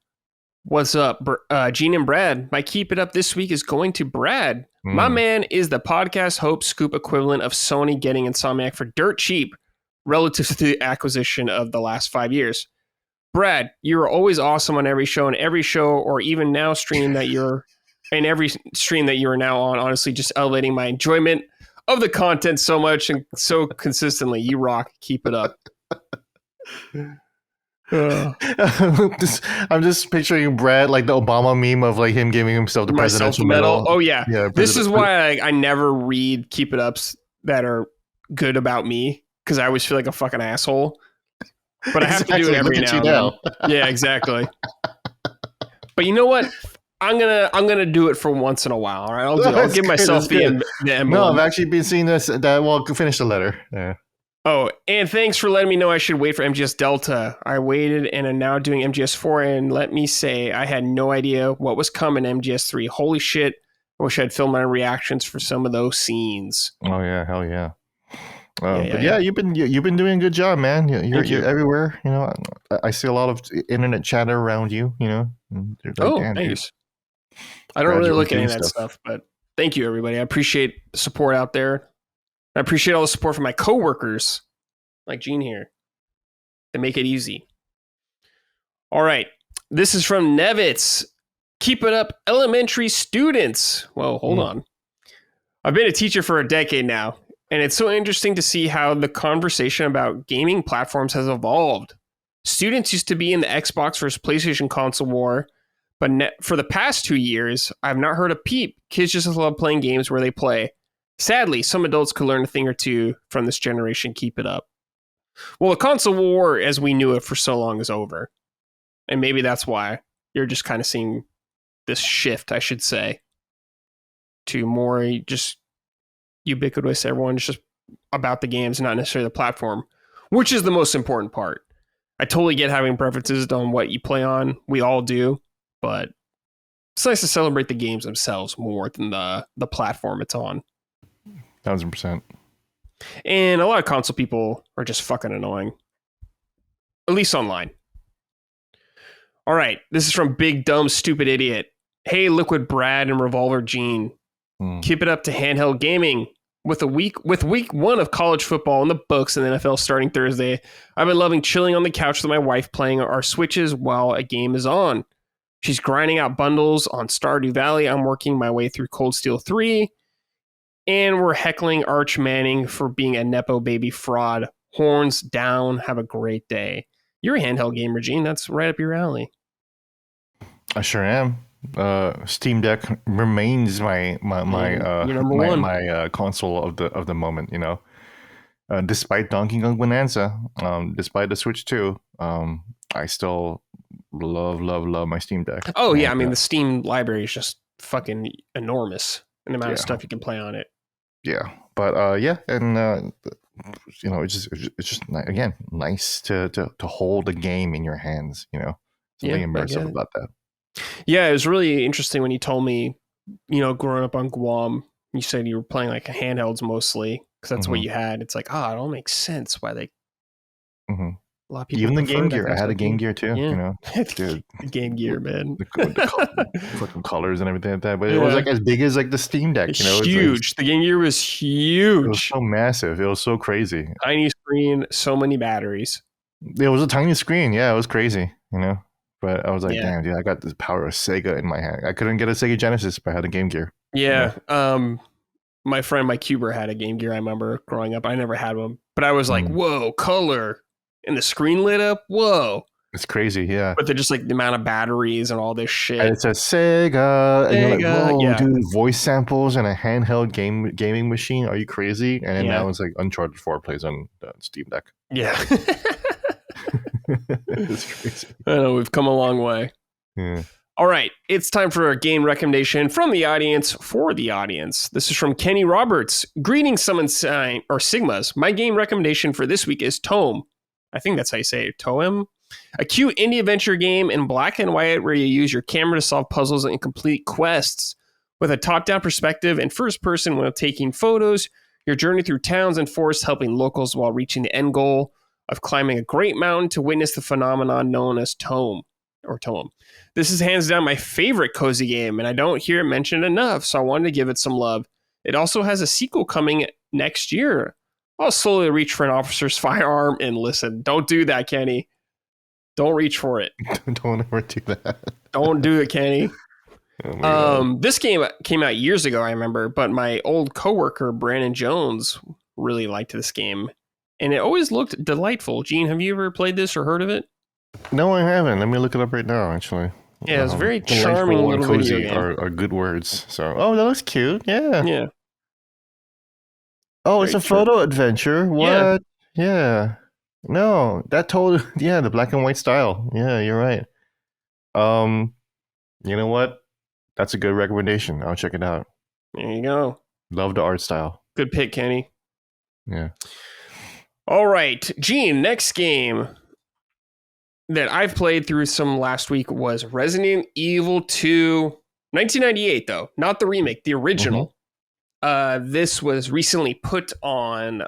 What's up, Gene and Brad? My keep it up this week is going to Brad. My man is the podcast hope scoop equivalent of Sony getting Insomniac for dirt cheap relative to the acquisition of the last 5 years. Brad, you're always awesome on every show, or even now stream that you're in every stream that you are now on. Honestly, just elevating my enjoyment of the content so much and so consistently. You rock. Keep it up. I'm just picturing Brad like the Obama meme of like him giving himself the presidential medal. Oh yeah. This is why I never read keep it ups that are good about me, because I always feel like a fucking asshole. But I have to do it every now and then. Yeah, exactly. But you know what? I'm gonna do it for once in a while. All right, I'll give myself the emblem. No, I've actually been seeing this. Well, finish the letter. Yeah. Oh, and thanks for letting me know I should wait for MGS Delta. I waited and am now doing MGS4, and let me say, I had no idea what was coming MGS3. Holy shit. I wish I'd filmed my reactions for some of those scenes. Oh, yeah. Hell yeah. But you've been doing a good job, man. You're everywhere. You know, I see a lot of internet chatter around you, you know. Like, thanks. I don't really look at any of that stuff, but thank you, everybody. I appreciate the support out there. I appreciate all the support from my coworkers, like Gene here, to make it easy. All right. This is from Nevitz. Keep it up, elementary students. Whoa, hold on. I've been a teacher for a decade now, and it's so interesting to see how the conversation about gaming platforms has evolved. Students used to be in the Xbox versus PlayStation console war, but for the past 2 years, I've not heard a peep. Kids just love playing games where they play. Sadly, some adults could learn a thing or two from this generation. Keep it up. Well, the console war, as we knew it for so long, is over. And maybe that's why you're just kind of seeing this shift, I should say, to more just ubiquitous. Everyone's just about the games, not necessarily the platform, which is the most important part. I totally get having preferences on what you play on. We all do. But it's nice to celebrate the games themselves more than the platform it's on. 1,000%. And a lot of console people are just fucking annoying. At least online. All right. This is from Big Dumb Stupid Idiot. Hey, Liquid Brad and Revolver Gene. Keep it up to handheld gaming. With week 1 of college football in the books and the NFL starting Thursday, I've been loving chilling on the couch with my wife playing our Switches while a game is on. She's grinding out bundles on Stardew Valley. I'm working my way through Cold Steel 3. And we're heckling Arch Manning for being a Nepo baby fraud. Horns down. Have a great day. You're a handheld gamer, Gene. That's right up your alley. I sure am. Steam Deck remains my number one. My console of the moment, you know. Despite Donkey Kong Bonanza, despite the Switch 2, I still love my Steam Deck. Oh yeah, I mean the Steam library is just fucking enormous in the amount of Yeah. stuff you can play on it. Yeah, but yeah, and it's just again nice to hold a game in your hands. Something immersive about that. Yeah, it was really interesting when you told me, growing up on Guam, you said you were playing like handhelds mostly because that's what you had. It's like, it all makes sense why they. Mm-hmm. A lot of people even the Game that Gear. I had a Game Gear too. Yeah. Dude, Game Gear, man. The fucking colors and everything like that. But it was like as big as like the Steam Deck. It's huge. The Game Gear was huge. It was so massive. It was so crazy. Tiny screen, so many batteries. It was a tiny screen. Yeah, it was crazy. But I was like, damn, dude, I got the power of Sega in my hand. I couldn't get a Sega Genesis if I had a Game Gear. Yeah. My friend Mike Huber had a Game Gear, I remember growing up. I never had one. But I was like, whoa, color. And the screen lit up. Whoa. It's crazy, yeah. But they're just like the amount of batteries and all this shit. And it says Sega. And you're like, whoa, dude, voice samples and a handheld gaming machine. Are you crazy? And then now it's like Uncharted 4 plays on the Steam Deck. Yeah. It's crazy. I know, we've come a long way. Yeah. All right, it's time for a game recommendation from the audience for the audience. This is from Kenny Roberts. Greetings, Summon Sign or Sigmas. My game recommendation for this week is Tome. I think that's how you say it, Toem. A cute indie adventure game in black and white where you use your camera to solve puzzles and complete quests. With a top-down perspective and first person while taking photos, your journey through towns and forests helping locals while reaching the end goal of climbing a great mountain to witness the phenomenon known as Tome. This is hands down my favorite cozy game, and I don't hear it mentioned enough, so I wanted to give it some love. It also has a sequel coming next year. I'll slowly reach for an officer's firearm and listen. Don't do that, Kenny. Don't reach for it. Don't ever do that. Don't do it, Kenny. This game came out years ago, I remember, but my old coworker, Brandon Jones, really liked this game. And it always looked delightful. Gene, have you ever played this or heard of it? No, I haven't. Let me look it up right now, actually. Yeah, it's very charming little video game. Are good words. So, that looks cute. Yeah. Yeah. Oh, it's a photo adventure. What? Yeah. No, that the black and white style. Yeah, you're right. You know what? That's a good recommendation. I'll check it out. There you go. Love the art style. Good pick, Kenny. Yeah. All right, Gene, next game that I've played through some last week was Resident Evil 2, 1998, though, not the remake, the original. This was recently put on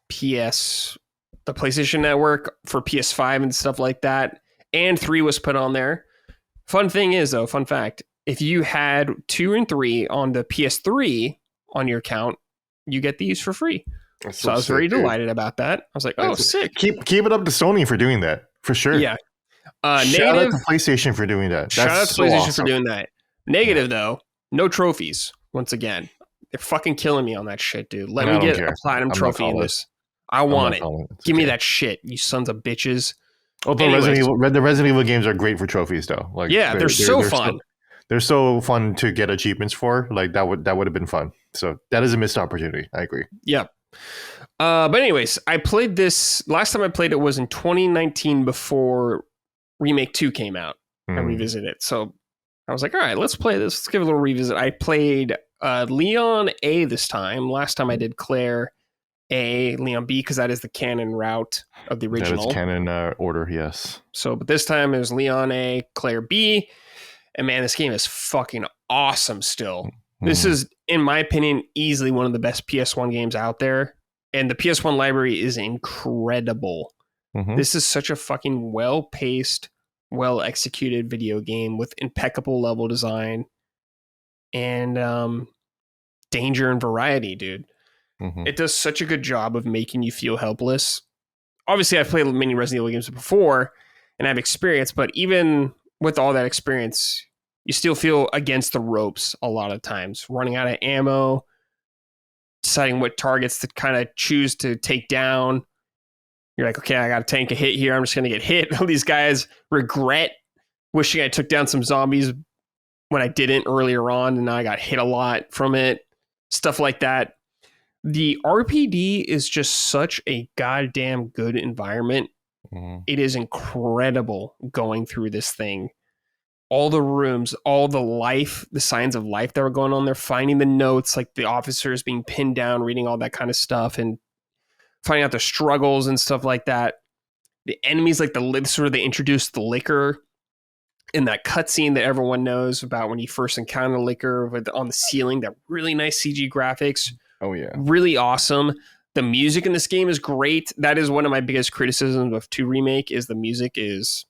the PlayStation Network for PS5 and stuff like that, and 3 was put on there. Fun fact, if you had 2 and 3 on the PS3 on your account, you get these for free. So I was very delighted about that. I was like, sick. Keep it up to Sony for doing that, for sure. Yeah. Shout out to PlayStation for doing that. Shout out to PlayStation for doing that. Negative, though, no trophies, once again. They're fucking killing me on that shit, dude. Let me get a platinum trophy in this. I want it. Give me that shit, you sons of bitches. Although the Resident Evil games are great for trophies, though. Like, they're so fun. They're so fun to get achievements for. Like, that would have been fun. So that is a missed opportunity. I agree. Yeah. But anyways, I played this. Last time I played it was in 2019 before Remake 2 came out. I revisited it. So I was like, all right, let's play this. Let's give it a little revisit. I played Leon A this time. Last time I did Claire A, Leon B, because that is the canon route of the original. That is canon order, yes. So, but this time it was Leon A, Claire B. And man, this game is fucking awesome still. This is, in my opinion, easily one of the best PS1 games out there. And the PS1 library is incredible. This is such a fucking well-paced, well-executed video game with impeccable level design and danger and variety, dude. It does such a good job of making you feel helpless. Obviously, I've played many Resident Evil games before and I have experience, but even with all that experience, you still feel against the ropes a lot of times, running out of ammo, deciding what targets to kind of choose to take down. You're like, okay, I got to tank a hit here. I'm just going to get hit. All these guys regret wishing I took down some zombies when I didn't earlier on, and now I got hit a lot from it. Stuff like that. The RPD is just such a goddamn good environment. It is incredible going through this thing. All the rooms, all the life, the signs of life that were going on there, finding the notes, like the officers being pinned down, reading all that kind of stuff, and finding out their struggles and stuff like that. The enemies, like they introduced the liquor in that cutscene that everyone knows about when you first encounter liquor on the ceiling. That really nice CG graphics. Oh yeah, really awesome. The music in this game is great. That is one of my biggest criticisms of 2 Remake is the music is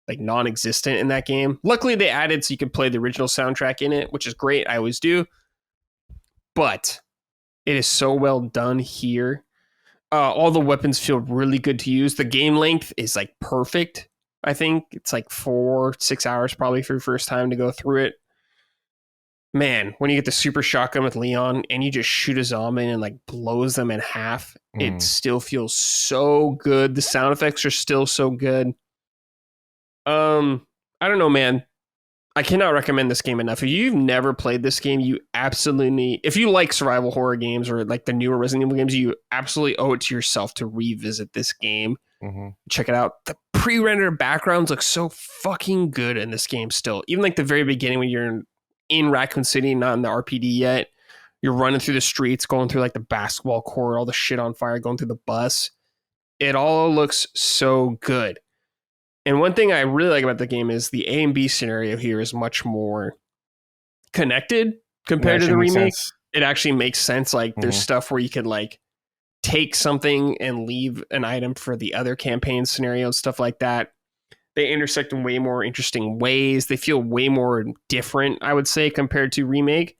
like non-existent in that game. Luckily they added so you can play the original soundtrack in it, which is great. I always do. But it is so well done here. All the weapons feel really good to use. The game length is like perfect. I think it's like 4-6 hours probably for your first time to go through it. Man, when you get the super shotgun with Leon and you just shoot a zombie and like blows them in half, it still feels so good. The sound effects are still so good. I don't know, man. I cannot recommend this game enough. If you've never played this game, you absolutely, if you like survival horror games or like the newer Resident Evil games, you absolutely owe it to yourself to revisit this game. Check it out. The pre-rendered backgrounds look so fucking good in this game still. Even like the very beginning when you're in Raccoon City, not in the RPD yet, you're running through the streets, going through like the basketball court, all the shit on fire, going through the bus. It all looks so good. And one thing I really like about the game is the A and B scenario here is much more connected compared to the remake. It actually makes sense. Like there's stuff where you could like take something and leave an item for the other campaign scenario and stuff like that. They intersect in way more interesting ways. They feel way more different, I would say, compared to remake.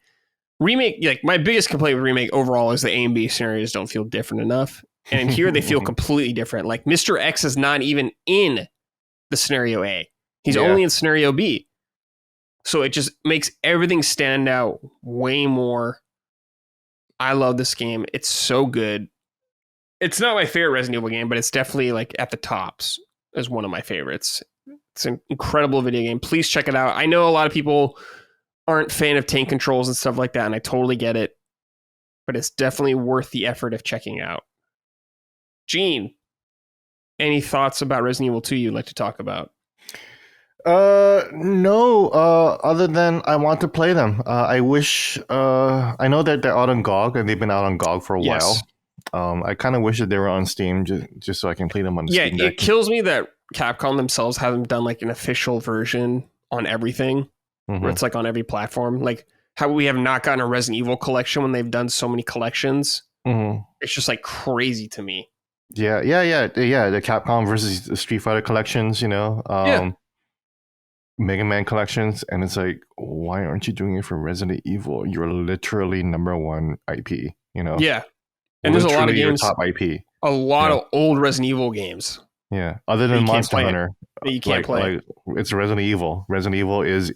Remake, like my biggest complaint with remake overall is the A and B scenarios don't feel different enough. And here they feel completely different. Like Mr. X is not even in the scenario A. He's only in scenario B. So it just makes everything stand out way more. I love this game. It's so good. It's not my favorite Resident Evil game, but it's definitely like at the tops as one of my favorites. It's an incredible video game. Please check it out. I know a lot of people aren't fan of tank controls and stuff like that, and I totally get it. But it's definitely worth the effort of checking out. Gene, any thoughts about Resident Evil 2 you'd like to talk about? No, other than I want to play them. I wish, I know that they're out on GOG and they've been out on GOG for a while. I kind of wish that they were on Steam just so I can play them on the Steam Deck. It kills me that Capcom themselves haven't done like an official version on everything where it's like on every platform. Like how we have not gotten a Resident Evil collection when they've done so many collections. It's just like crazy to me. Yeah. The Capcom versus the Street Fighter collections, you know, Mega Man collections, and it's like, why aren't you doing it for Resident Evil? You're literally #1 IP, you know. Yeah, and there's a lot of games, top IP, a lot of old Resident Evil games. Yeah, other than Monster Hunter, you can't play. Like it's Resident Evil. Resident Evil is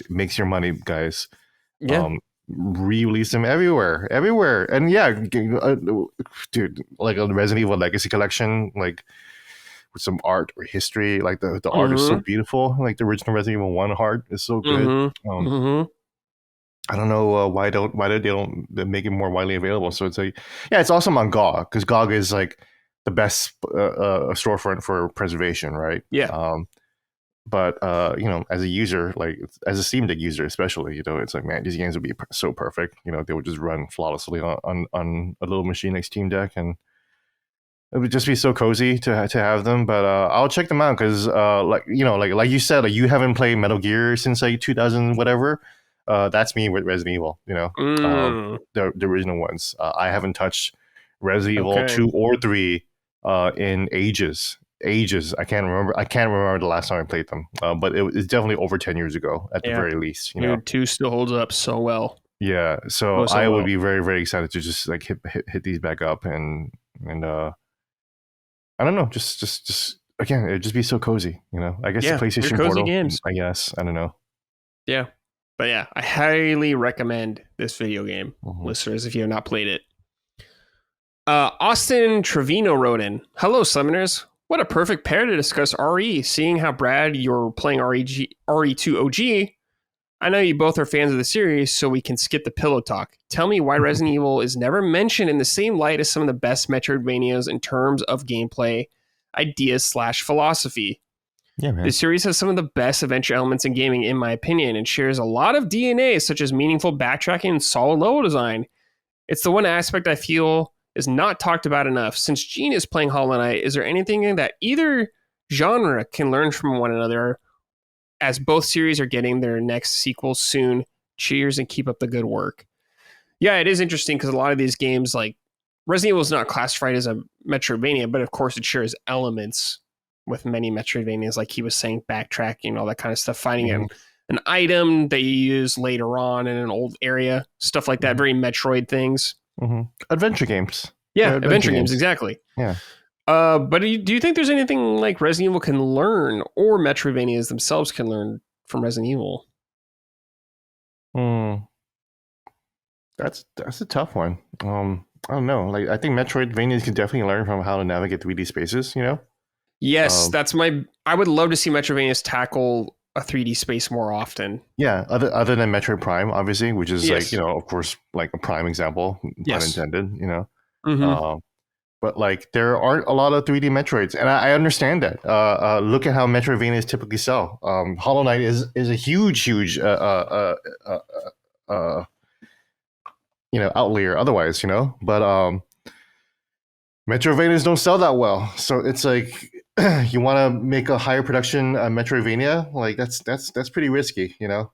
makes your money, guys. Yeah. Re-release them everywhere, and dude, like a Resident Evil Legacy collection, like with some art or history, like the art is so beautiful, like the original Resident Evil 1 art is so good. I don't know why they don't make it more widely available. So it's like, it's awesome on GOG because GOG is like the best storefront for preservation, right? But you know, as a user, like as a Steam Deck user, especially, you know, it's like, man, these games would be so perfect. You know, they would just run flawlessly on a little machine like Steam Deck, and it would just be so cozy to have them. But I'll check them out because, like you said, like you haven't played Metal Gear since like 2000 whatever. That's me with Resident Evil. You know, the original ones. I haven't touched Resident Evil 2 or 3 in ages. I can't remember the last time I played them, but it's definitely over 10 years ago at the very least. You know, 2 still holds up so well. Yeah, so I would be very, very excited to just like hit these back up and I don't know, just again, it'd just be so cozy. You know, I guess the PlayStation Portal games. I guess I don't know. Yeah, but yeah, I highly recommend this video game, listeners, if you have not played it. Austin Trevino wrote in, "Hello, Summoners. What a perfect pair to discuss RE. Seeing how Brad, you're playing RE2 OG, I know you both are fans of the series, so we can skip the pillow talk. Tell me why Resident Evil is never mentioned in the same light as some of the best Metroidvanias in terms of gameplay, ideas / philosophy. Yeah, man. This series has some of the best adventure elements in gaming, in my opinion, and shares a lot of DNA, such as meaningful backtracking and solid level design. It's the one aspect I feel is not talked about enough. Since Gene is playing Hollow Knight, is there anything that either genre can learn from one another, as both series are getting their next sequels soon? Cheers and keep up the good work. Yeah, it is interesting because a lot of these games, like Resident Evil, is not classified as a Metroidvania, but of course it shares elements with many Metroidvanias, like he was saying, backtracking, all that kind of stuff, finding an item that you use later on in an old area, stuff like that, very Metroid things. Adventure games. Yeah, adventure games, exactly. Yeah. But do you think there's anything like Resident Evil can learn, or Metroidvanias themselves can learn from Resident Evil? That's a tough one. I don't know. Like, I think Metroidvanias can definitely learn from how to navigate 3D spaces, you know? Yes, I would love to see Metroidvanias tackle a 3D space more often. Yeah, other than Metroid Prime, obviously, which is like, you know, of course, like a prime example, pun intended, you know? But like, there aren't a lot of 3D Metroids, and I understand that. Look at how Metroidvanias typically sell. Hollow Knight is a huge outlier otherwise, you know. But Metroidvanias don't sell that well, so it's like you want to make a higher production Metroidvania, like that's pretty risky, you know.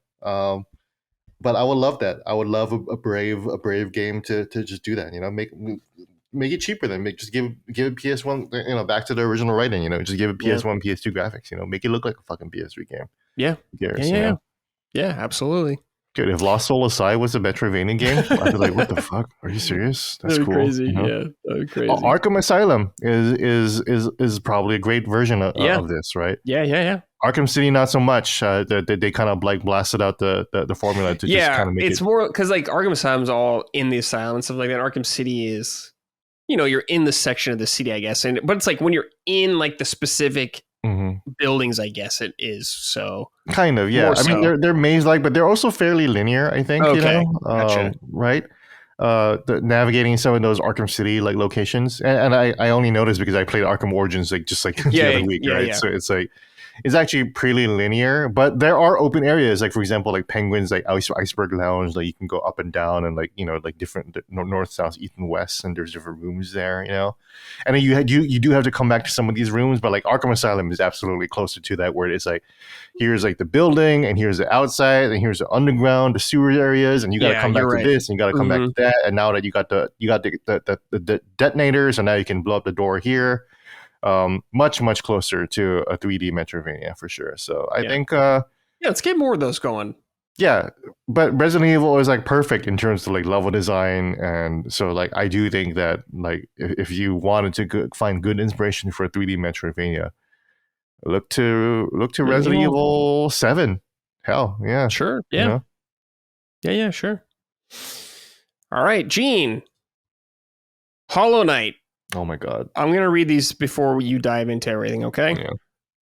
But I would love that. I would love a brave game to just do that, you know. Make it cheaper then. Just give it PS1, you know, back to the original writing, you know. Just give it PS1, PS2 graphics, you know. Make it look like a fucking PS3 game. Yeah. Yeah, absolutely. Dude, if Lost Soul Aside was a Metroidvania game, I'd be like, what the fuck? Are you serious? That's cool. Crazy, you know? Yeah. That'd be crazy. Arkham Asylum is probably a great version of this, right? Yeah. Arkham City, not so much. They kind of like blasted out the formula to just kind of make it's more because like Arkham Asylum's all in the asylum and stuff like that. Arkham City is, you know, you're in the section of the city, I guess, but it's like when you're in like the specific buildings, I guess it is. So kind of, yeah. I mean, they're maze-like, but they're also fairly linear, I think. Okay, you know, gotcha. Right? Navigating some of those Arkham City like locations, and I only noticed because I played Arkham Origins the other week, right? Yeah. So it's like it's actually pretty linear, but there are open areas, like for example, like Penguin's like Iceberg Lounge, like you can go up and down and like, you know, like different north, south, east, and west, and there's different rooms there, you know. And then you do have to come back to some of these rooms, but like Arkham Asylum is absolutely closer to that, where it's like here's like the building, and here's the outside, and here's the underground, the sewer areas, and you got to come back to this, and you got to come back to that, and now that you got the detonators, and now you can blow up the door here. Much closer to a 3D Metroidvania for sure. So I think let's get more of those going. Yeah, but Resident Evil is like perfect in terms of like level design, and so like I do think that like if you wanted to find good inspiration for a 3D Metroidvania, look to Resident Evil 7. Hell, yeah. Sure. Yeah. You know? Yeah, sure. All right, Gene. Hollow Knight. Oh my God. I'm going to read these before you dive into everything, okay? Yeah.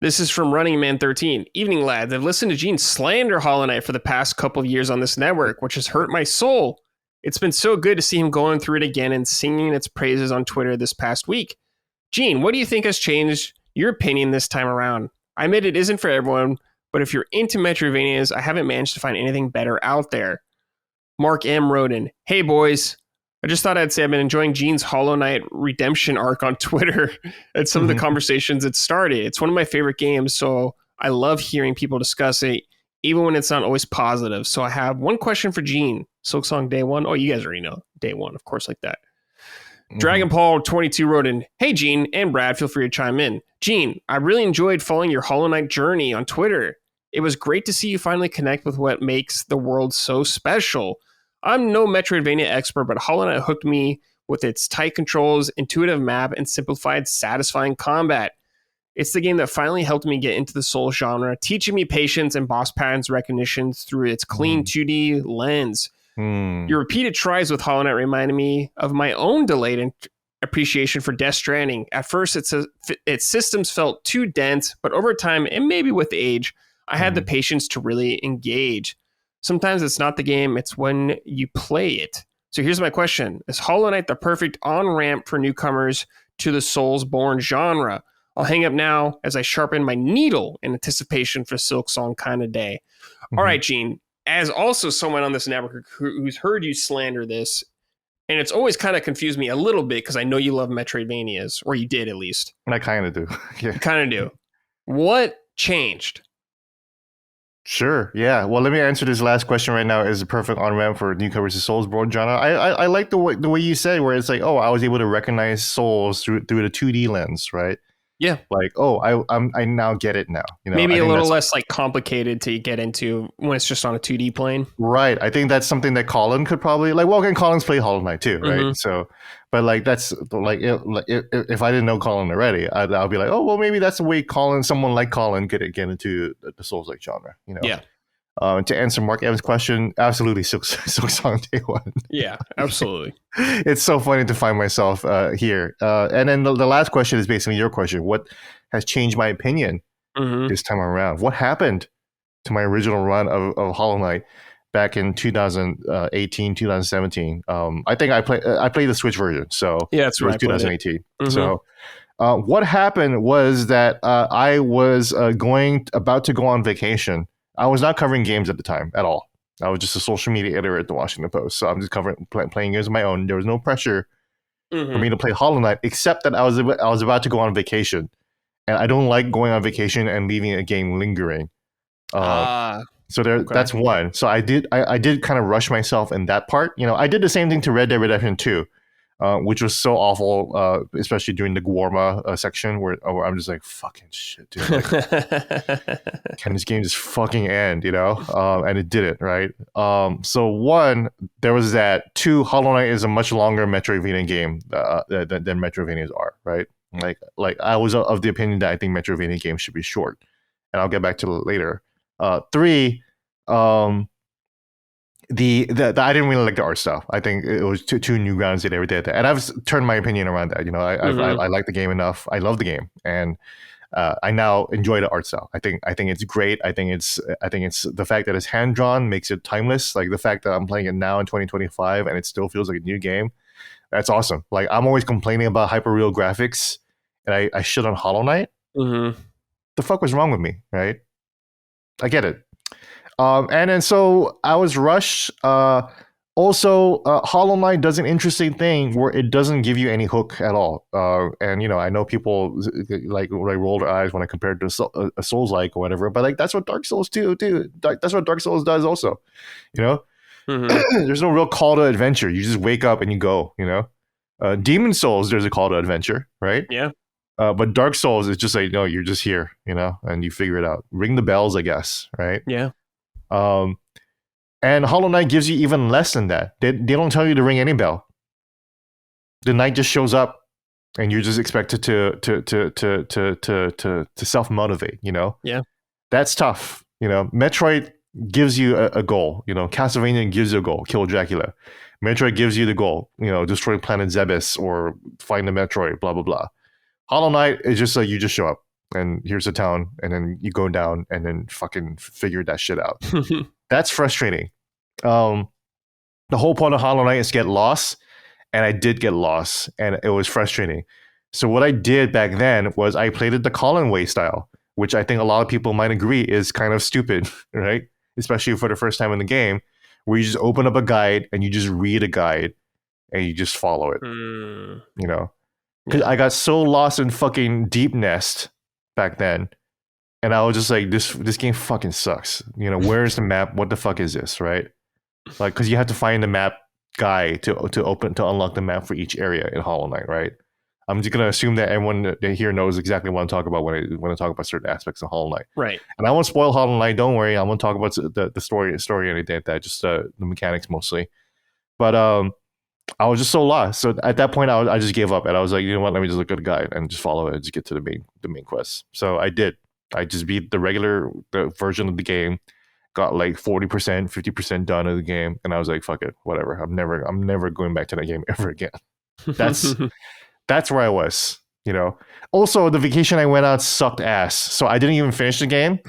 This is from Running Man 13. Evening, lads. I've listened to Gene slander Hollow Knight for the past couple of years on this network, which has hurt my soul. It's been so good to see him going through it again and singing its praises on Twitter this past week. Gene, what do you think has changed your opinion this time around? I admit it isn't for everyone, but if you're into Metroidvanias, I haven't managed to find anything better out there. Mark M. Roden. Hey, boys. I just thought I'd say I've been enjoying Gene's Hollow Knight redemption arc on Twitter and some of the conversations it started. It's one of my favorite games, so I love hearing people discuss it, even when it's not always positive. So I have one question for Gene. Silksong Day 1. Oh, you guys already know. Day 1, of course, like that. Dragon Paul 22 wrote in, hey, Gene and Brad, feel free to chime in. Gene, I really enjoyed following your Hollow Knight journey on Twitter. It was great to see you finally connect with what makes the world so special. I'm no Metroidvania expert, but Hollow Knight hooked me with its tight controls, intuitive map, and simplified, satisfying combat. It's the game that finally helped me get into the Souls genre, teaching me patience and boss patterns recognition through its clean 2D lens. Your repeated tries with Hollow Knight reminded me of my own delayed appreciation for Death Stranding. At first, its systems felt too dense, but over time, and maybe with age, I had the patience to really engage. Sometimes it's not the game, it's when you play it. So here's my question. Is Hollow Knight the perfect on-ramp for newcomers to the Soulsborne genre? I'll hang up now as I sharpen my needle in anticipation for Silksong kind of day. Mm-hmm. All right, Gene, as also someone on this network who's heard you slander this, and it's always kind of confused me a little bit because I know you love Metroidvanias, or you did at least. I kind of do. Yeah. Kind of do. What changed? Sure. Yeah. Well, let me answer this last question right now. Is the perfect on-ramp for newcomers to Soulsborne genre? I like the way you say, where it's like, oh, I was able to recognize Souls through the 2D lens, right? Yeah. Like, oh, I now get it now. You know, maybe a little less like complicated to get into when it's just on a 2D plane. Right. I think that's something that Colin could probably like. Well, again, Colin's played Hollow Knight too, right? Mm-hmm. So, but like that's like if I didn't know Colin already, I'll be like, oh, well, maybe that's the way someone like Colin could get into the Souls-like genre. You know. Yeah. To answer Mark Evans' question, absolutely Silksong Day One. Yeah, absolutely. It's so funny to find myself here. And then the last question is basically your question. What has changed my opinion this time around? What happened to my original run of Hollow Knight back in 2018, 2017? I think I played the Switch version. So yeah, that's right. 2018. So what happened was that I was about to go on vacation. I was not covering games at the time at all. I was just a social media editor at the Washington Post. So I'm just playing games on my own. There was no pressure for me to play Hollow Knight, except that I was about to go on vacation. And I don't like going on vacation and leaving a game lingering. That's one. So I did kind of rush myself in that part. You know, I did the same thing to Red Dead Redemption 2. Which was so awful, especially during the Guarma section where I'm just like, fucking shit, dude. Like, can this game just fucking end, you know? And it didn't, right? So one, there was that. Two, Hollow Knight is a much longer Metroidvania game than Metroidvanias are, right? Like I was of the opinion that I think Metroidvania games should be short. And I'll get back to it later. Three, the I didn't really like the art style. I think it was too new grounds and everything like that. And I've turned my opinion around that. You know, I like the game enough. I love the game, and I now enjoy the art style. I think it's great. I think it's the fact that it's hand drawn makes it timeless. Like the fact that I'm playing it now in 2025 and it still feels like a new game. That's awesome. Like I'm always complaining about hyperreal graphics, and I shit on Hollow Knight. The fuck was wrong with me, right? I get it. And then so I was rushed. Also, Hollow Knight does an interesting thing where it doesn't give you any hook at all. And you know, I know people like roll their eyes when I compare it to a Souls-like or whatever, but like that's what Dark Souls do. That's what Dark Souls does also. You know, there's no real call to adventure. You just wake up and you go. You know, Demon Souls, there's a call to adventure, right? Yeah. But Dark Souls is just like, no, you're just here, you know, and you figure it out. Ring the bells, I guess, right? Yeah. And Hollow Knight gives you even less than that. They don't tell you to ring any bell. The knight just shows up, and you're just expected to self motivate. You know, yeah, that's tough. You know, Metroid gives you a goal. You know, Castlevania gives you a goal: kill Dracula. Metroid gives you the goal. You know, destroy Planet Zebes or find the Metroid. Blah blah blah. Hollow Knight is just like you just show up. And here's a town, and then you go down and then fucking figure that shit out. That's frustrating. The whole point of Hollow Knight is get lost, and I did get lost, and it was frustrating. So what I did back then was I played it the Colin Way style, which I think a lot of people might agree is kind of stupid, right? Especially for the first time in the game, where you just open up a guide and you just read a guide and you just follow it. You know? Because I got so lost in fucking Deep Nest back then, and I was just like, this game fucking sucks. You know, where's the map? What the fuck is this, right? Like, because you have to find the map guy to unlock the map for each area in Hollow Knight, right? I'm just gonna assume that everyone here knows exactly what I'm talking about when I talk about certain aspects of Hollow Knight, right? And I won't spoil Hollow Knight. Don't worry, I won't talk about the story or anything like that. Just the mechanics mostly. But I was just so lost. So at that point, I just gave up, and I was like, you know what? Let me just look at the guide and just follow it and just get to the main quest. So I did. I just beat the version of the game, got like 40%, 50% done of the game, and I was like, fuck it, whatever. I'm never going back to that game ever again. That's where I was. You know. Also, the vacation I went on sucked ass, so I didn't even finish the game.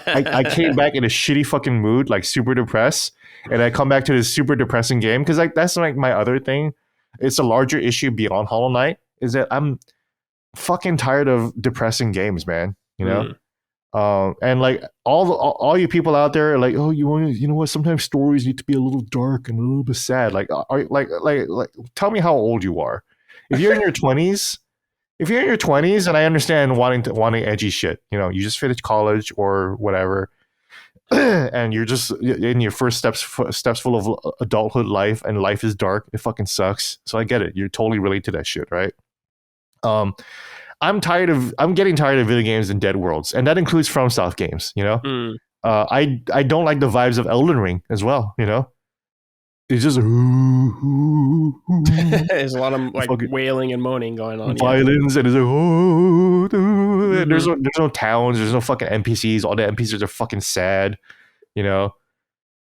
I came back in a shitty fucking mood, like super depressed, and I come back to this super depressing game because like that's like my other thing. It's a larger issue beyond Hollow Knight is that I'm fucking tired of depressing games, man. You know, and like all you people out there are like, oh, you know what? Sometimes stories need to be a little dark and a little bit sad. Like, tell me how old you are. If you're in your 20s, and I understand wanting edgy shit, you know, you just finished college or whatever, and you're just in your first steps full of adulthood life, and life is dark. It fucking sucks. So I get it. You're totally relate to that shit, right? I'm getting tired of video games and dead worlds, and that includes FromSoft games. You know, I don't like the vibes of Elden Ring as well. You know, it's just there's a lot of like wailing and moaning going on. Violence, and it's like there's no towns, there's no fucking NPCs. All the NPCs are fucking sad. You know,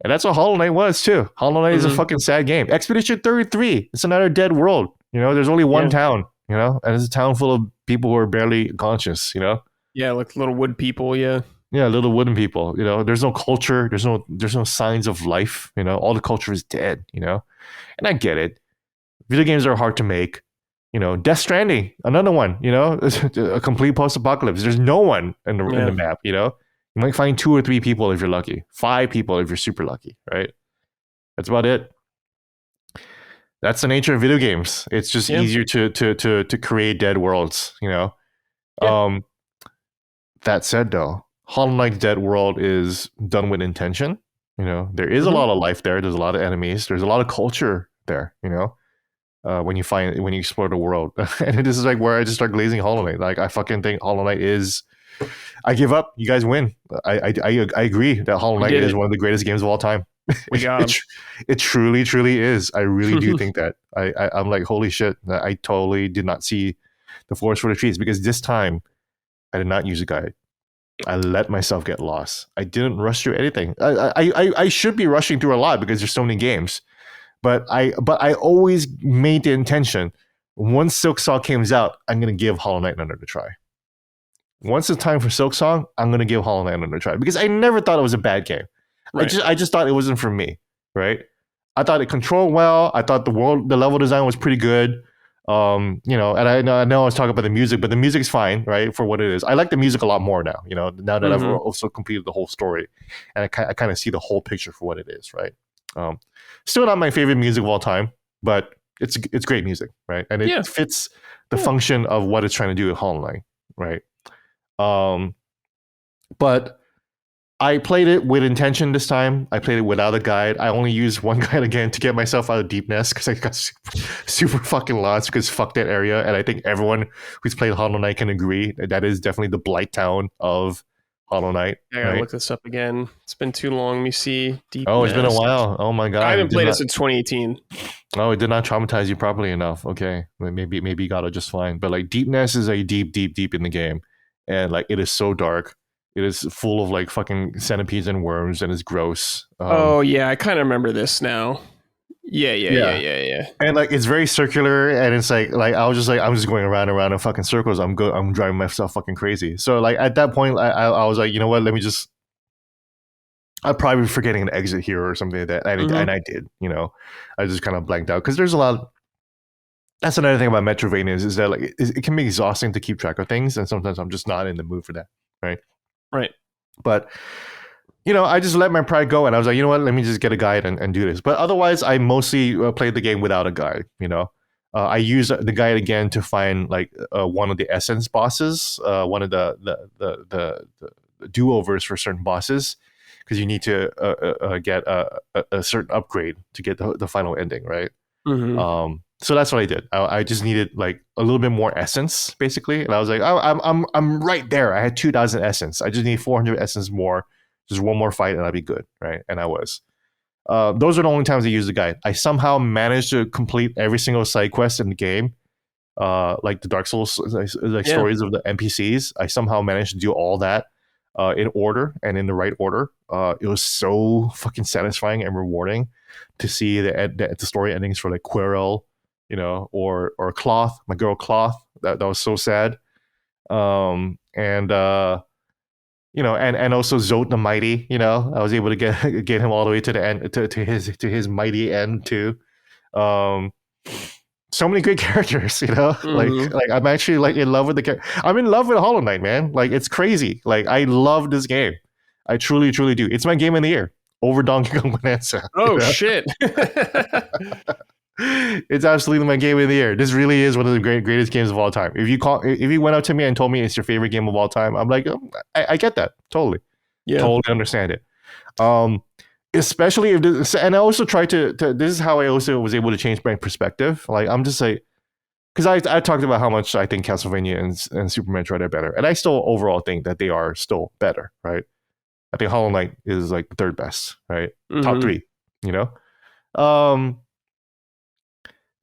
and that's what Hollow Knight was too. Hollow Knight is a fucking sad game. Expedition 33, it's another dead world. You know, there's only one town. You know, and it's a town full of people who are barely conscious, you know? Yeah, like little wood people, yeah. Yeah, little wooden people, you know. There's no culture, there's no signs of life, you know. All the culture is dead, you know. And I get it. Video games are hard to make. You know, Death Stranding, another one, you know, a complete post-apocalypse. There's no one in the map, you know. You might find 2 or 3 people if you're lucky. 5 people if you're super lucky, right? That's about it. That's the nature of video games. It's just easier to create dead worlds, you know. Yeah. That said, though, Hollow Knight's dead world is done with intention. You know, there is a lot of life there. There's a lot of enemies. There's a lot of culture there. You know, when you explore the world, and this is like where I just start glazing Hollow Knight. Like I fucking think Hollow Knight is. I give up. You guys win. I agree that Hollow Knight is one of the greatest games of all time. We got him. It truly is. I really do think that. I'm like, holy shit. I totally did not see the forest for the trees, because this time I did not use a guide. I let myself get lost. I didn't rush through anything. I should be rushing through a lot because there's so many games. But I always made the intention, once Silksong comes out, I'm going to give Hollow Knight another try. Once it's time for Silksong, I'm going to give Hollow Knight another try, because I never thought it was a bad game. Right. I just thought it wasn't for me, right? I thought it controlled well. I thought the level design was pretty good. You know, and I know I was talking about the music, but the music's fine, right, for what it is. I like the music a lot more now, you know, now that I've also completed the whole story, and I kind of see the whole picture for what it is, right? Still not my favorite music of all time, but it's great music, right? And it fits the function of what it's trying to do at Hollow Knight, right? But I played it with intention this time. I played it without a guide. I only used one guide again to get myself out of Deep Nest, because I got super fucking lost, because fuck that area. And I think everyone who's played Hollow Knight can agree that is definitely the blight town of Hollow Knight. I gotta look this up again. It's been too long. Let me see. Deep Nest. It's been a while. Oh my god. I haven't played it since 2018. Oh, it did not traumatize you properly enough. Okay. Maybe you got it just fine. But like Deep Nest is a deep in the game. And like it is so dark. It is full of like fucking centipedes and worms, and it's gross. Oh yeah, I kind of remember this now. Yeah. And like it's very circular, and it's like I was just like, I'm just going around in fucking circles. I'm driving myself fucking crazy. So like at that point, I was like, you know what? Let me just. I'd probably be forgetting an exit here or something like that, and I did. You know, I just kind of blanked out, because there's a lot. That's another thing about Metroidvanias, is that like it can be exhausting to keep track of things, and sometimes I'm just not in the mood for that. Right. But, you know, I just let my pride go, and I was like, you know what, let me just get a guide and do this. But otherwise, I mostly played the game without a guide, you know. I used the guide again to find like one of the essence bosses, one of the do-overs for certain bosses, because you need to get a certain upgrade to get the final ending, right? So that's what I did. I just needed like a little bit more essence, basically, and I was like, I'm right there. I had 2,000 essence. I just need 400 essence more, just one more fight, and I'd be good, right? And I was. Those are the only times I used the guide. I somehow managed to complete every single side quest in the game, like the Dark Souls stories of the NPCs. I somehow managed to do all that in order and in the right order. It was so fucking satisfying and rewarding to see the story endings for like Quirrell, or Cloth, my girl Cloth. That was so sad. And and also Zod the Mighty. I was able to get him all the way to the end, to his mighty end too. So many great characters, like I'm actually like in love with I'm in love with Hollow Knight, man. Like it's crazy. Like I love this game. I truly, truly do. It's my game of the year over Donkey Kong Bonanza. Oh shit. It's absolutely my game of the year. This really is one of the greatest games of all time. If you went up to me and told me it's your favorite game of all time, I'm like, I get that totally. Yeah, totally understand it. Especially if this, and I also try to. This is how I also was able to change my perspective. Like I'm just like, because I talked about how much I think Castlevania and Super Metroid are better, and I still overall think that they are still better, right? I think Hollow Knight is like the third best, right? Top three,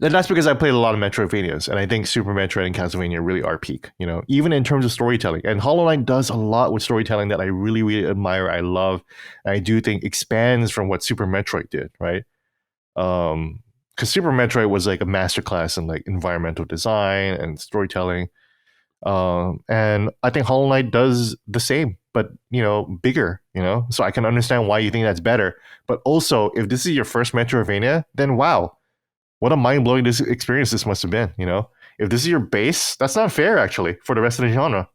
And that's because I played a lot of Metroidvanias, and I think Super Metroid and Castlevania really are peak, even in terms of storytelling. And Hollow Knight does a lot with storytelling that I really, really admire, I love, and I do think expands from what Super Metroid did, right? Because Super Metroid was like a masterclass in like environmental design and storytelling. And I think Hollow Knight does the same, but bigger, so I can understand why you think that's better. But also, if this is your first Metroidvania, then wow, what a mind-blowing experience this must have been, If this is your base, that's not fair, actually, for the rest of the genre,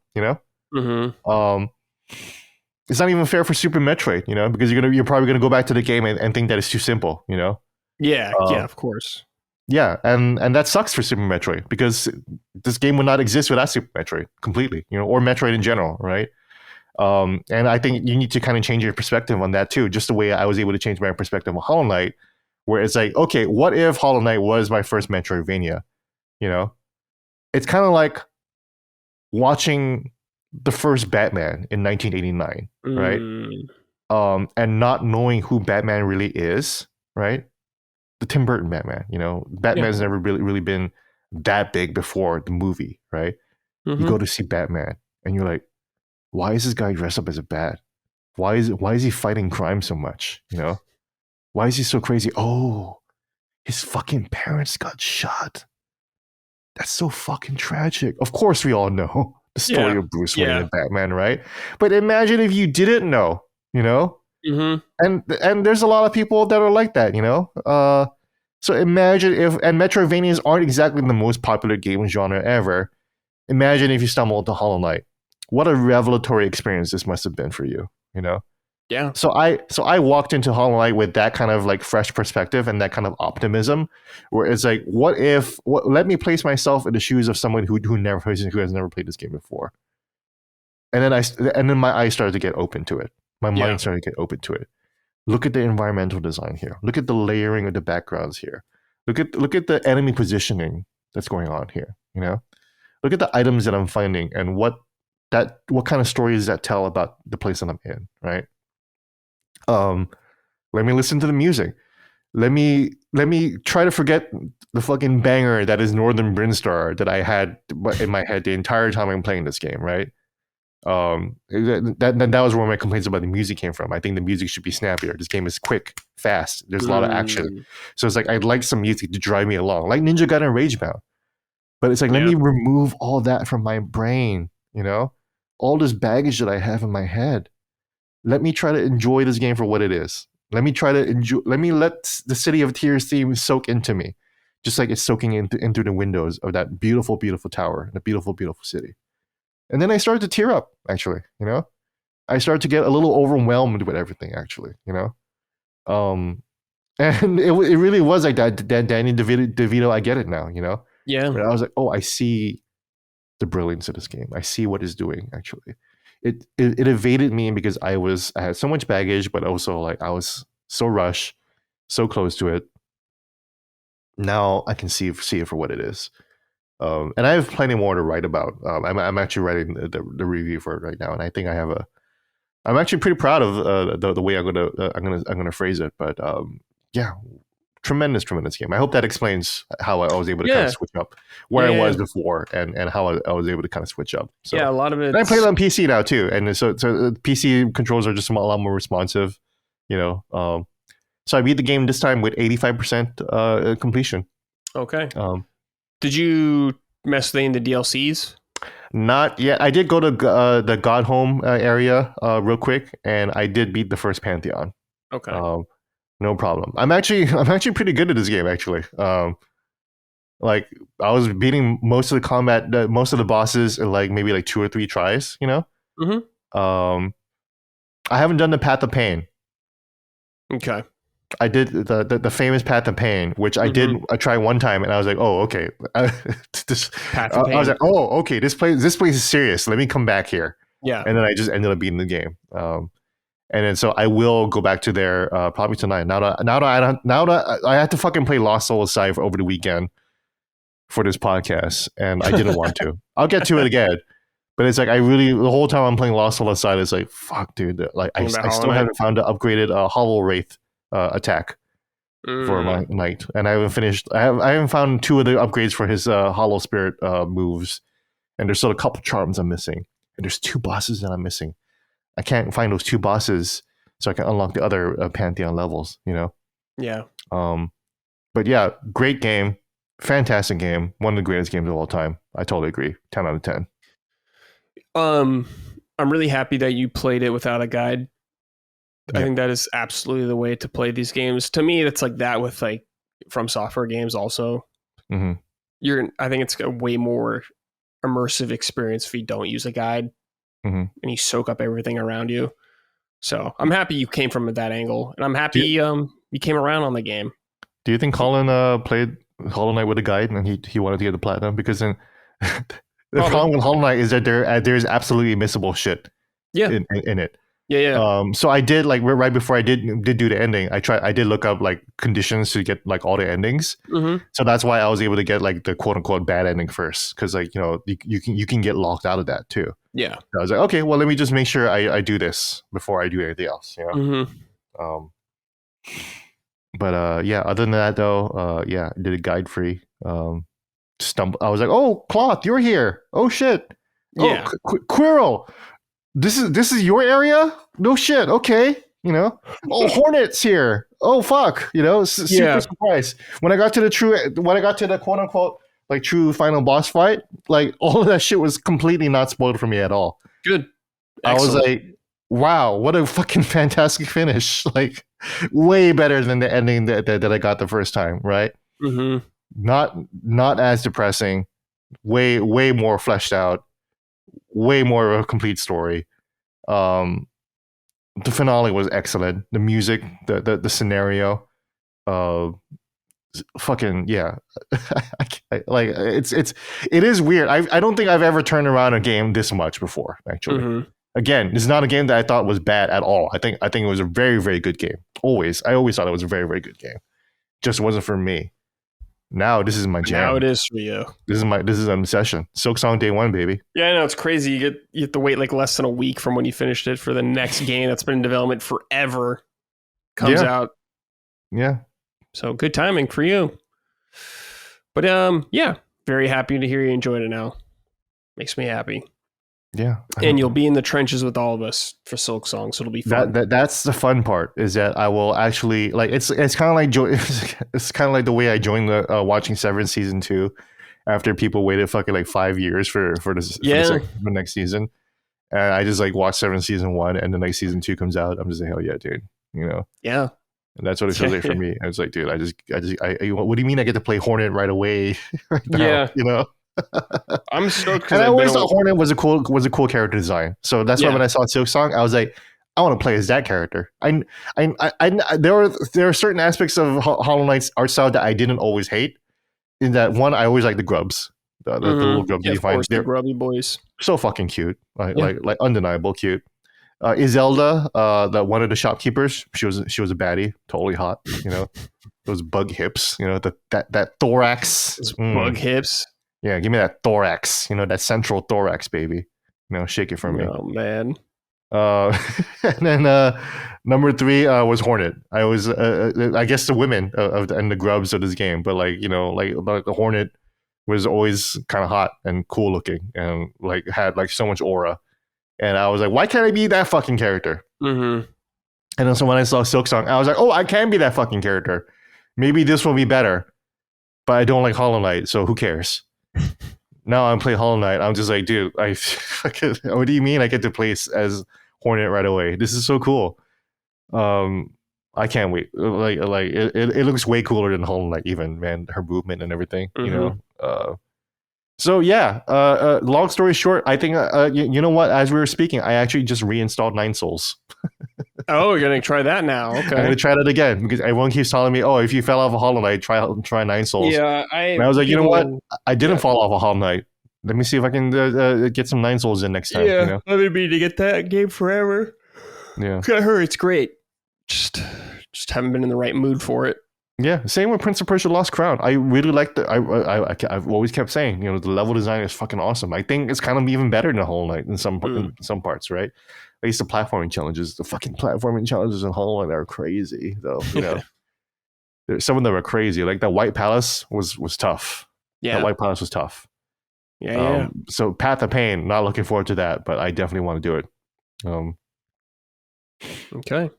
It's not even fair for Super Metroid, because you're probably gonna go back to the game and think that it's too simple, Yeah, of course. Yeah, and that sucks for Super Metroid, because this game would not exist without Super Metroid completely, or Metroid in general, right? And I think you need to kind of change your perspective on that too, just the way I was able to change my perspective on Hollow Knight, where it's like, okay, what if Hollow Knight was my first Metroidvania? It's kind of like watching the first Batman in 1989, right? And not knowing who Batman really is, right? The Tim Burton Batman, Batman's never really been that big before the movie, right? You go to see Batman, and you're like, why is this guy dressed up as a bat? Why is he fighting crime so much? Why is he so crazy? Oh, his fucking parents got shot. That's so fucking tragic. Of course, we all know the story of Bruce Wayne and Batman, right? But imagine if you didn't know, And there's a lot of people that are like that, So imagine and Metroidvanias aren't exactly the most popular game genre ever. Imagine if you stumbled into Hollow Knight. What a revelatory experience this must have been for you, Yeah. So I walked into Hollow Knight with that kind of like fresh perspective and that kind of optimism, where it's like, let me place myself in the shoes of someone who has never played this game before. And then my eyes started to get open to it. My mind started to get open to it. Look at the environmental design here. Look at the layering of the backgrounds here. Look at the enemy positioning that's going on here. Look at the items that I'm finding and what kind of stories that tell about the place that I'm in, right? Let me listen to the music. Let me try to forget the fucking banger that is Northern Brinstar that I had in my head the entire time I'm playing this game, right? That was where my complaints about the music came from. I think the music should be snappier. This game is quick, fast. There's a lot of action. So it's like, I'd like some music to drive me along, like Ninja Gaiden Ragebound. But it's like, let me remove all that from my brain, all this baggage that I have in my head. Let me try to enjoy this game for what it is. Let me let the City of Tears theme soak into me, just like it's soaking into the windows of that beautiful, beautiful tower, the beautiful, beautiful city. And then I started to tear up, actually, I started to get a little overwhelmed with everything, actually, And it really was like that Danny DeVito, I get it now, Yeah. Where I was like, oh, I see the brilliance of this game. I see what it's doing, actually. It evaded me because I had so much baggage, but also like I was so rushed, so close to it. Now I can see it for what it is. And I have plenty more to write about. I'm actually writing the review for it right now, and I think I'm actually pretty proud of the way I'm gonna phrase it. But yeah, tremendous game. I hope that explains how I was able to kind of switch up where I was before, and how I was able to kind of switch up. So, a lot of it. I play it on PC now too, and so PC controls are just a lot more responsive. So I beat the game this time with 85% completion. Okay. Did you mess with any of the DLCs? Not yet. I did go to the Godhome area real quick, and I did beat the first Pantheon. Okay. No problem. I'm actually pretty good at this game. Actually, like I was beating most of the combat, most of the bosses in like maybe like 2 or 3 tries. You know. Mm-hmm. I haven't done the Path of Pain. Okay. I did the famous Path of Pain, which I did. I tried one time, and I was like, "Oh, okay." Path of Pain. I was like, "Oh, okay. This place is serious. Let me come back here." Yeah. And then I just ended up beating the game. And then so I will go back to there probably tonight. Now that I had to fucking play Lost Soul Aside over the weekend for this podcast, and I didn't want to. I'll get to it again. But it's like the whole time I'm playing Lost Soul Aside, it's like, fuck, dude. Like I still haven't found the upgraded Hollow Wraith attack for my knight, and I haven't finished. I haven't found 2 of the upgrades for his Hollow Spirit moves, and there's still a couple charms I'm missing, and there's 2 bosses that I'm missing. I can't find those 2 bosses so I can unlock the other Pantheon levels. You know. Yeah. But yeah, great game, fantastic game, one of the greatest games of all time. I totally agree. 10 out of 10. I'm really happy that you played it without a guide. Yeah. I think that is absolutely the way to play these games. To me, it's like that with like From Software games also. Mm-hmm. I think it's a way more immersive experience if you don't use a guide and you soak up everything around you. So I'm happy you came from that angle, and I'm happy you came around on the game. Do you think Colin played Hollow Knight with a guide and he wanted to get the platinum? Because then the problem with Hollow Knight is that there's absolutely missable shit in it. Yeah. So I did, like, right before I did do the ending, I did look up like conditions to get like all the endings. So that's why I was able to get like the quote unquote bad ending first, because like, you know, you can get locked out of that too. Yeah. So I was like, okay, well, let me just make sure I do this before I do anything else. You know. But yeah, other than that though, yeah, I did a guide free. I was like, oh, Cloth, you're here. Oh shit. Yeah. Oh, Quirrell. This is your area? No shit. Okay. You know. Oh, Hornet's here. Oh fuck. You know. Super surprised when I got to the quote unquote like true final boss fight. Like all of that shit was completely not spoiled for me at all. Good. Excellent. I was like, wow, what a fucking fantastic finish. Like way better than the ending that I got the first time. Right. Not as depressing. Way more fleshed out. Way more of a complete story. The finale was excellent. The music, the scenario, fucking yeah. Like it is weird. I don't think I've ever turned around a game this much before. Actually, again, it's not a game that I thought was bad at all. I think it was a very, very good game. I always thought it was a very, very good game. Just wasn't for me. Now this is my jam. Now it is for you. This is an obsession. Silksong day 1, baby. Yeah, I know, it's crazy. You have to wait like less than a week from when you finished it for the next game that's been in development forever comes out. Yeah. So good timing for you. But yeah, very happy to hear you enjoyed it now. Makes me happy. Yeah. And you'll be in the trenches with all of us for Silksong, so it'll be fun. That's the fun part, is that I will actually, like, it's kind of like it's kind of like the way I joined the watching Severance season 2 after people waited fucking like 5 years for the next season. And I just like watched Severance season 1, and the next season 2 comes out. I'm just like, hell yeah, dude. You know? Yeah. And that's what it feels like for me. I was like, dude, I what do you mean I get to play Hornet right away? Right now, yeah. You know? I'm stoked because I always thought Hornet was a cool character design. So that's why when I saw Silksong, I was like, I want to play as that character. There are certain aspects of Hollow Knight's art style that I didn't always hate. In that one, I always like the grubs, the little grubs you find. They're grubby boys, so fucking cute, like undeniable cute. Iselda, the one of the shopkeepers, she was a baddie, totally hot. You know, those bug hips. You know, that thorax. Those bug hips. Yeah, give me that thorax. You know, that central thorax, baby. You know, shake it for me. Oh man. And then number 3 was Hornet. I was I guess the women and the grubs of this game, but like, you know, like the Hornet was always kind of hot and cool looking and like had like so much aura. And I was like, why can't I be that fucking character? And then so when I saw Silksong, I was like, oh, I can be that fucking character. Maybe this will be better. but I don't like Hollow Knight, so who cares? Now I'm playing Hollow Knight. I'm just like, dude, what do you mean I get to play as Hornet right away? This is so cool. I can't wait. Like it looks way cooler than Hollow Knight, even, man. Her movement and everything, you know. So yeah. Long story short, I think you know what? As we were speaking, I actually just reinstalled Nine Souls. Oh, you're gonna try that now? Okay. I'm gonna try that again because everyone keeps telling me, "Oh, if you fell off a Hollow Knight, try Nine Souls." Yeah, and I was like, you know what? I didn't fall off a Hollow Knight. Let me see if I can get some Nine Souls in next time. Yeah, you know? I've been meaning to get that game forever. Yeah, I heard it's great. Just haven't been in the right mood for it. Yeah, same with Prince of Persia: Lost Crown. I really like I've always kept saying, you know, the level design is fucking awesome. I think it's kind of even better than Hollow Knight in some parts, right? At least the platforming challenges, the fucking platforming challenges in Hollow Knight are crazy, though. You know, some of them are crazy. Like the White Palace was tough. Yeah, that White Palace was tough. Yeah. So Path of Pain, not looking forward to that, but I definitely want to do it. Okay.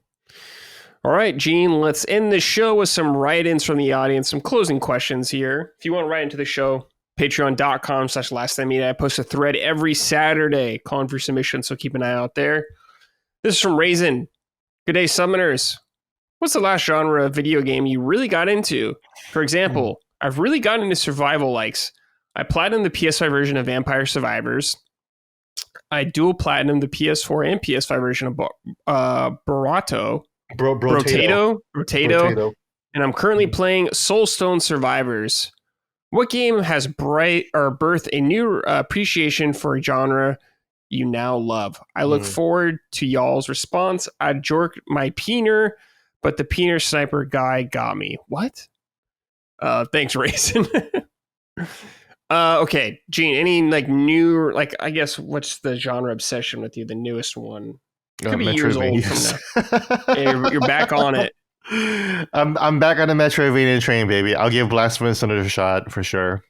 All right, Gene, let's end the show with some write-ins from the audience, some closing questions here. If you want to write into the show, patreon.com/lasttimemedia. I post a thread every Saturday calling for submissions, so keep an eye out there. This is from Raisin. Good day, Summoners. What's the last genre of video game you really got into? For example, I've really gotten into survival likes. I platinumed the PS5 version of Vampire Survivors. I dual platinum the PS4 and PS5 version of Brotato, and I'm currently playing Soulstone Survivors. What game has birthed a new appreciation for a genre you now love? I look forward to y'all's response. I jorked my peener, but the peener sniper guy got me. What? Thanks, Raisin. Okay, Gene, any like new, like, I guess, what's the genre obsession with you? The newest one? Could be years old from now. Hey, you're back on it. I'm back on the Metroidvania train, baby. I'll give Blasphemous another shot for sure.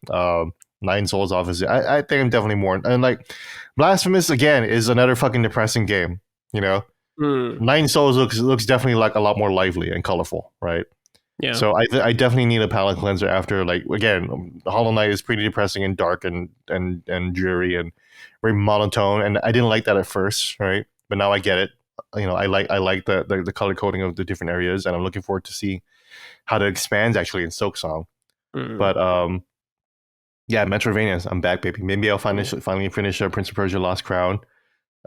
Nine Souls, obviously. I think I'm definitely more. And like, Blasphemous again is another fucking depressing game. You know, Nine Souls looks definitely like a lot more lively and colorful, right? Yeah. So I definitely need a palate cleanser after, like, again, Hollow Knight is pretty depressing and dark and dreary and very monotone, and I didn't like that at first, right? But now I get it. You know, I like the color coding of the different areas, and I'm looking forward to see how it expands actually in Silksong. But yeah, Metroidvanias, I'm back, baby. Maybe I'll finally finish Prince of Persia: Lost Crown,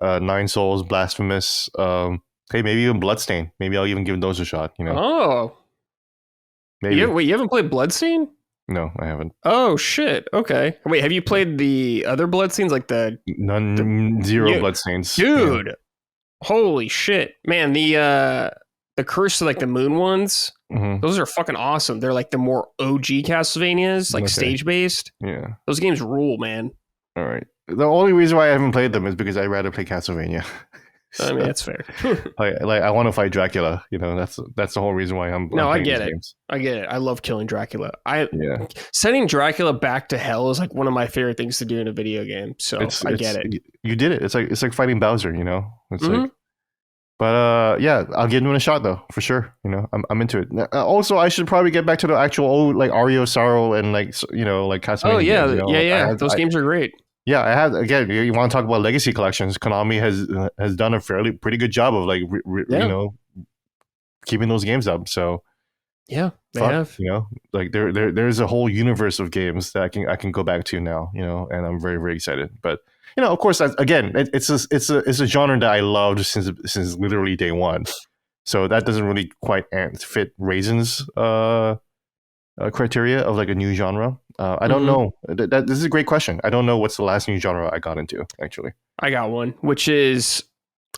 Nine Souls, Blasphemous. Hey, maybe even Bloodstain. Maybe I'll even give those a shot. You know. Oh. Maybe. You haven't played Bloodstain? No, I haven't. Oh shit. Okay. Wait, have you played the other Bloodstains, like zero Bloodstains, dude? Yeah. Holy shit, man! The Curse of like the Moon ones, those are fucking awesome. They're like the more OG Castlevanias, like stage based. Yeah, those games rule, man. All right. The only reason why I haven't played them is because I'd rather play Castlevania. So, I mean, that's fair. like I want to fight Dracula. You know, that's the whole reason why I'm. I get it. Games. I get it. I love killing Dracula. Sending Dracula back to hell is like one of my favorite things to do in a video game. So I get it. You did it. It's like fighting Bowser. You know, it's like. But yeah, I'll give him a shot though, for sure. You know, I'm into it. Also, I should probably get back to the actual old like Ario Sorrow and like, you know, like Castlevania. Oh yeah, games, you know? yeah. Those games are great. Yeah, I have. Again, you want to talk about legacy collections? Konami has done a pretty good job of like you know, keeping those games up. So yeah, they have. You know, like there's a whole universe of games that I can go back to now. You know, and I'm very, very excited. But you know, of course, again, it's a genre that I loved since literally day one. So that doesn't really quite fit Raisin's criteria of like a new genre. I don't know. This is a great question. I don't know what's the last new genre I got into, actually. I got one, which is,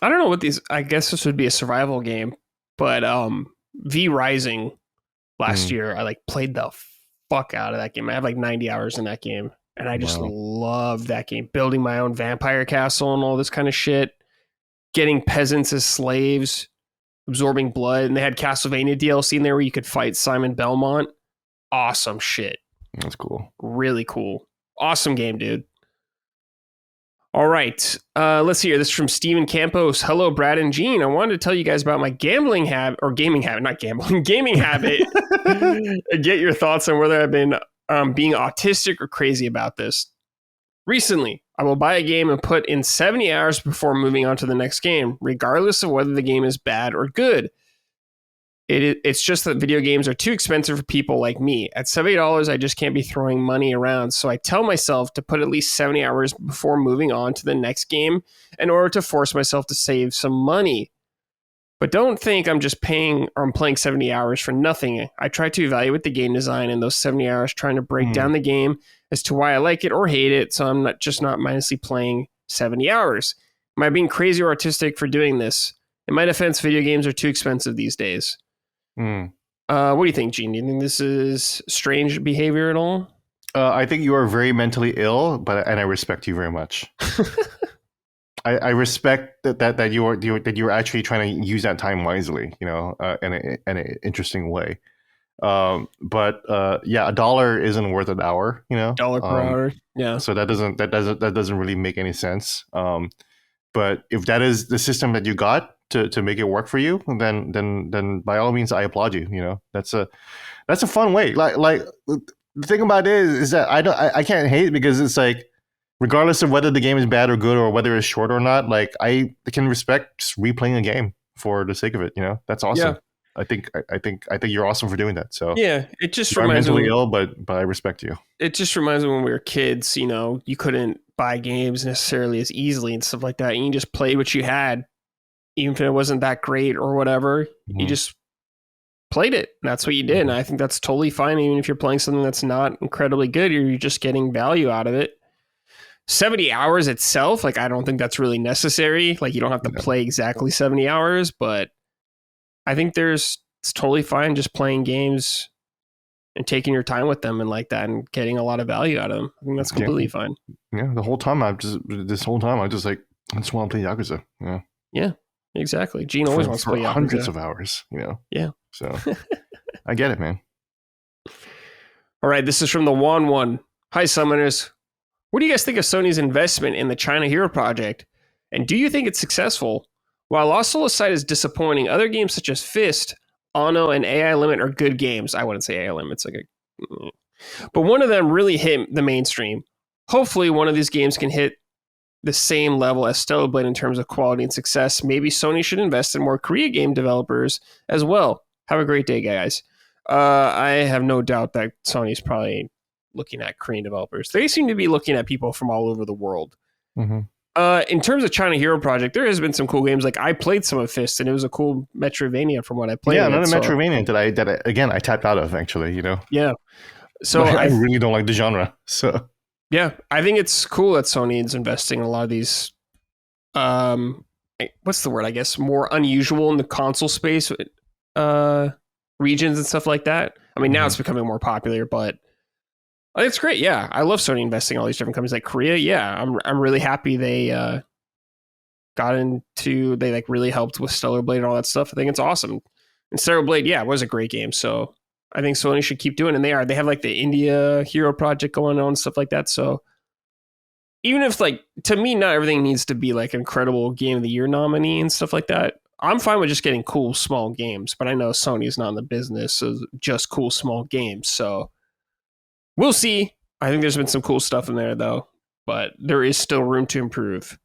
I don't know what these, I guess this would be a survival game, but V Rising last year, I like played the fuck out of that game. I have like 90 hours in that game, and I just love that game. Building my own vampire castle and all this kind of shit. Getting peasants as slaves, absorbing blood, and they had Castlevania DLC in there where you could fight Simon Belmont. Awesome shit. That's cool. Really cool. Awesome game, dude. All right. Let's hear. This is from Steven Campos. Hello, Brad and Gene. I wanted to tell you guys about my gaming habit, and get your thoughts on whether I've been being autistic or crazy about this. Recently, I will buy a game and put in 70 hours before moving on to the next game, regardless of whether the game is bad or good. It's just that video games are too expensive for people like me. At $70, I just can't be throwing money around, so I tell myself to put at least 70 hours before moving on to the next game in order to force myself to save some money. But don't think I'm just paying or I'm playing 70 hours for nothing. I try to evaluate the game design in those 70 hours, trying to break down the game as to why I like it or hate it, so I'm not mindlessly playing 70 hours. Am I being crazy or artistic for doing this? In my defense, video games are too expensive these days. What do you think, Gene? Do you think this is strange behavior at all? I think you are very mentally ill, and I respect you very much. I respect that you're actually trying to use that time wisely, in an interesting way. But $1 isn't worth an hour, $1 per hour. Yeah. So that doesn't really make any sense. But if that is the system that you got to make it work for you, then by all means, I applaud you. That's a fun way. Like the thing about it is that I can't hate, because it's like, regardless of whether the game is bad or good or whether it's short or not, like I can respect just replaying a game for the sake of it. That's awesome. Yeah. I think you're awesome for doing that. So yeah, it just reminds me. I'm mentally ill, but I respect you. It just reminds me when we were kids. You couldn't buy games necessarily as easily and stuff like that. And you just played what you had, even if it wasn't that great or whatever. You just played it. And that's what you did. And I think that's totally fine. Even if you're playing something that's not incredibly good, you're just getting value out of it. 70 hours itself, like I don't think that's really necessary. Like you don't have to play exactly 70 hours, but I think it's totally fine just playing games and taking your time with them and like that and getting a lot of value out of them. I think that's completely fine. Yeah, the whole time I just want to play Yakuza. Yeah, exactly. Gene always wants to play Yakuza. Hundreds of hours, Yeah. So I get it, man. All right, this is from the One. Hi, Summoners. What do you guys think of Sony's investment in the China Hero project? And do you think it's successful? While Lost Soul Aside is disappointing, other games such as Fist, Ono, and AI Limit are good games. I wouldn't say AI Limit's but one of them really hit the mainstream. Hopefully one of these games can hit the same level as Stellar Blade in terms of quality and success. Maybe Sony should invest in more Korea game developers as well. Have a great day, guys. I have no doubt that Sony's probably looking at Korean developers. They seem to be looking at people from all over the world. In terms of China Hero Project, there has been some cool games. Like I played some of Fist, and it was a cool Metroidvania from what I played. Yeah, another Metroidvania that I tapped out of actually. Yeah. So I really don't like the genre. So yeah, I think it's cool that Sony is investing in a lot of these. What's the word? I guess more unusual in the console space, regions and stuff like that. I mean, now it's becoming more popular, but. It's great. Yeah. I love Sony investing in all these different companies like Korea. Yeah. I'm really happy they they really helped with Stellar Blade and all that stuff. I think it's awesome. And Stellar Blade, yeah, it was a great game. So I think Sony should keep doing it. And they have like the India Hero project going on and stuff like that. So even if to me, not everything needs to be like an incredible Game of the Year nominee and stuff like that. I'm fine with just getting cool small games, but I know Sony's not in the business of just cool small games. So we'll see. I think there's been some cool stuff in there, though, but there is still room to improve.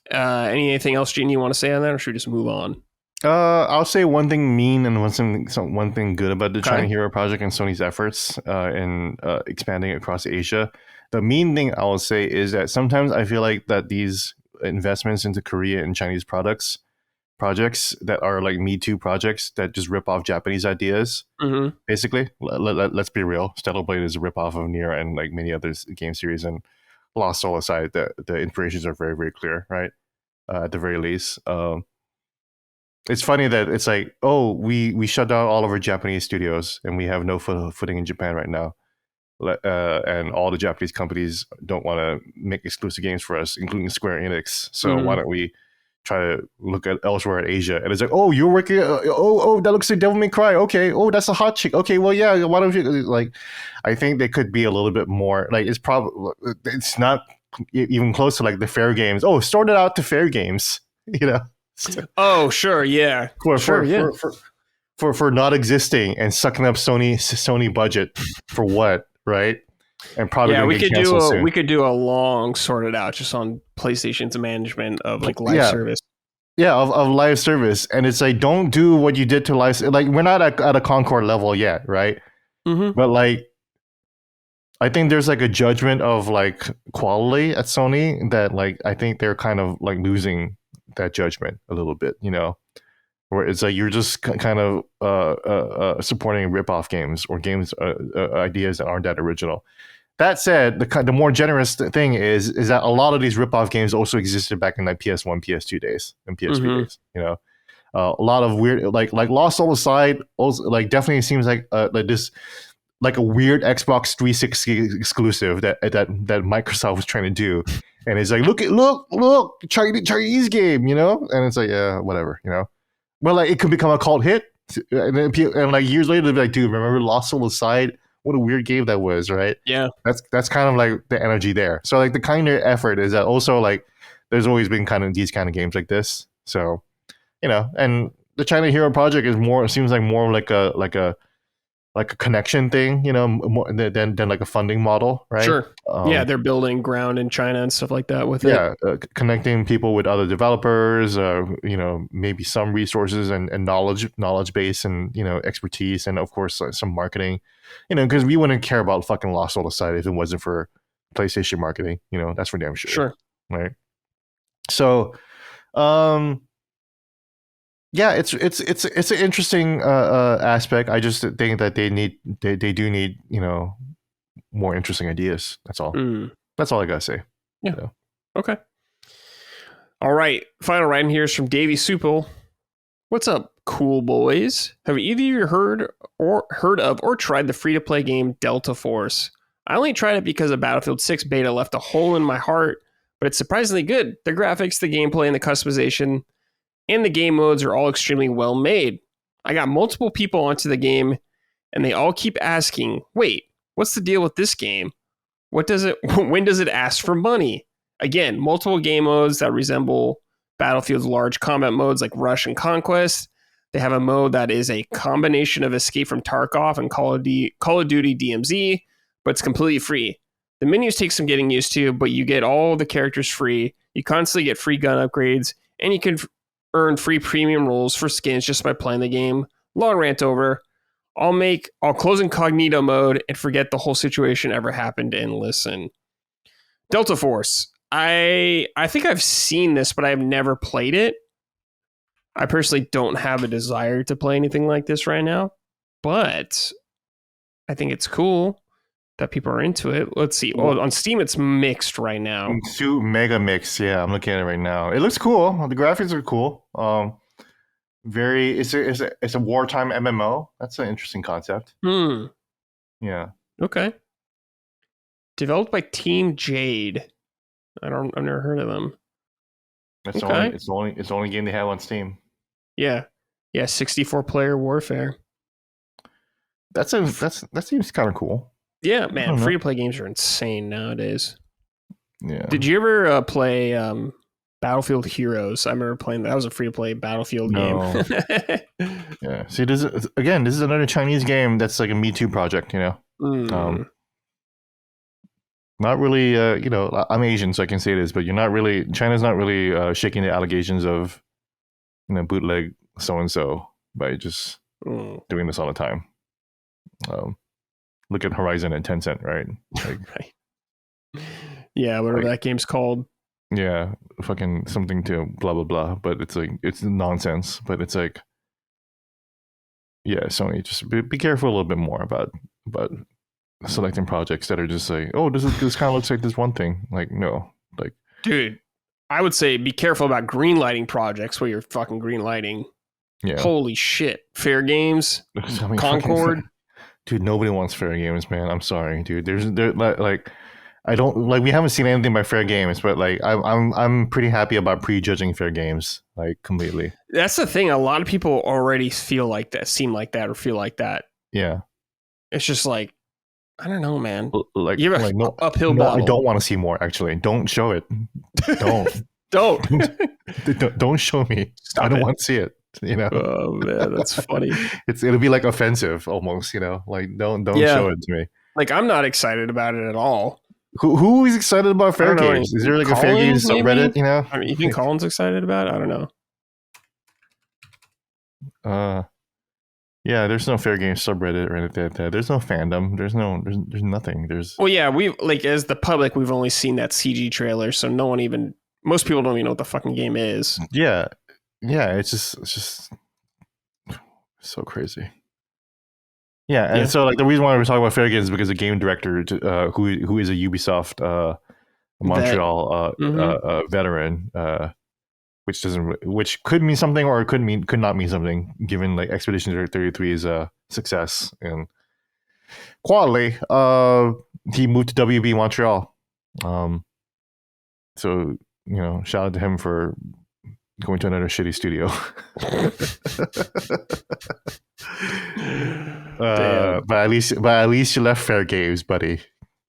Anything else, Gene, you want to say on that, or should we just move on? I'll say one thing mean and one thing good about the China Hero Project and Sony's efforts in expanding across Asia. The mean thing I will say is that sometimes I feel like that these investments into Korea and Chinese projects that are like Me Too projects that just rip off Japanese ideas. Basically, let's be real. Stellar Blade is a rip off of Nier and like many other game series, and Lost Soul aside, the inspirations are very, very clear, right? At the very least. It's funny that it's like, oh, we shut down all of our Japanese studios and we have no footing in Japan right now. And all the Japanese companies don't want to make exclusive games for us, including Square Enix. So why don't we try to look at elsewhere in Asia? And it's like, oh, you're working. That looks like Devil May Cry. Okay. Oh, that's a hot chick. Okay. Well, yeah. Why don't you like? I think they could be a little bit more like. It's not even close to like the fair games. Oh, started out to fair games. Oh, sure. Yeah. For for not existing and sucking up Sony budget for what, right? And probably yeah, soon. we could do a long sorted out just on PlayStation's management of like live service. Yeah, of live service, and it's like, don't do what you did to live. Like, we're not at a Concord level yet, right? Mm-hmm. But like, I think there's like a judgment of like quality at Sony that like I think they're kind of like losing that judgment a little bit, you know, where it's like you're just kind of supporting rip-off games or games ideas that aren't that original. That said, the more generous thing is that a lot of these rip-off games also existed back in like PS1, PS2 days and PSP days. You know, a lot of weird like Lost Soul aside, also like definitely seems like this like a weird Xbox 360 exclusive that Microsoft was trying to do, and it's like look Chinese game, you know, and it's like yeah whatever, you know, well like it could become a cult hit, and then and like years later they'll be like, dude, remember Lost Soul aside? What a weird game that was, right? Yeah. That's kind of like the energy there. So like the kind of effort is that also like there's always been kind of these kind of games like this. So, you know, and the China Hero Project is seems like more like a connection thing, you know, more than like a funding model, right? Sure. Yeah, they're building ground in China and stuff like that with it. Yeah, connecting people with other developers, you know, maybe some resources and knowledge base and, you know, expertise, and of course some marketing, you know, because we wouldn't care about fucking Lost Soul aside if it wasn't for PlayStation marketing, you know, that's for damn sure. Sure. Right. So, yeah, it's an interesting aspect. I just think that they do need, you know, more interesting ideas. That's all. That's all I gotta say. Yeah. So. Okay. All right. Final writing here is from Davey Supel. What's up, cool boys? Have either of you heard of or tried the free-to-play game Delta Force? I only tried it because of Battlefield 6 beta left a hole in my heart, but it's surprisingly good. The graphics, the gameplay, and the customization and the game modes are all extremely well made. I got multiple people onto the game, and they all keep asking, wait, what's the deal with this game? When does it ask for money? Again, multiple game modes that resemble Battlefield's large combat modes like Rush and Conquest. They have a mode that is a combination of Escape from Tarkov and Call of Duty DMZ, but it's completely free. The menus take some getting used to, but you get all the characters free. You constantly get free gun upgrades, and you can earn free premium rolls for skins just by playing the game. Long rant over. I'll close incognito mode and forget the whole situation ever happened and listen. Delta Force. I think I've seen this, but I've never played it. I personally don't have a desire to play anything like this right now, but I think it's cool that people are into it. Let's see. Oh, on Steam, it's mixed right now. Mega mix. Yeah, I'm looking at it right now. It looks cool. The graphics are cool. It's a wartime MMO. That's an interesting concept. Yeah. Okay. Developed by Team Jade. I've never heard of them. It's the only game they have on Steam. Yeah. 64 player warfare. That seems kind of cool. Yeah, man, free to play games are insane nowadays. Yeah. Did you ever play Battlefield Heroes? I remember playing that. That was a free to play Battlefield game. Yeah. See, this is another Chinese game that's like a Me Too project, you know. Not really, you know, I'm Asian, so I can say this, but China's not really shaking the allegations of, you know, bootleg so-and-so by just doing this all the time. Look at Horizon and Tencent, right? Like, right. Yeah, whatever that game's called. Yeah, fucking something to blah, blah, blah. But it's like, it's nonsense. But it's like, yeah, Sony, just be careful a little bit more about selecting projects that are just like, oh, this kind of looks like this one thing. Like, no, like, dude, I would say be careful about greenlighting projects where you're fucking greenlighting. Yeah. Holy shit. Fair Games, Concord. Dude, nobody wants Fair Games, man. I'm sorry, dude. There's like, I don't like. We haven't seen anything by Fair Games, but like, I'm pretty happy about prejudging Fair Games, like completely. That's the thing. A lot of people already feel like that, seem like that, or feel like that. Yeah. It's just like, I don't know, man. Like, you have an uphill battle. I don't want to see more. Actually, don't show it. Don't. don't show me. Stop I don't want to see it. You know? Oh man, that's funny. It'll be like offensive almost, you know? Like don't show it to me. Like I'm not excited about it at all. Who is excited about fair games? Is there like a fair games subreddit, you know? I mean, you think Colin's excited about it? I don't know. Yeah, there's no fair games subreddit or anything like that. There's no fandom. There's nothing. Well, yeah, we like as the public, we've only seen that CG trailer, so most people don't even know what the fucking game is. Yeah, it's just so crazy. Yeah, and so like the reason why we're talking about fair games is because the game director, who is a Ubisoft Montreal veteran, which could mean something or could not mean something, given like Expedition 33's success and quality. He moved to WB Montreal. So shout out to him for going to another shitty studio. But at least you left fair games, buddy.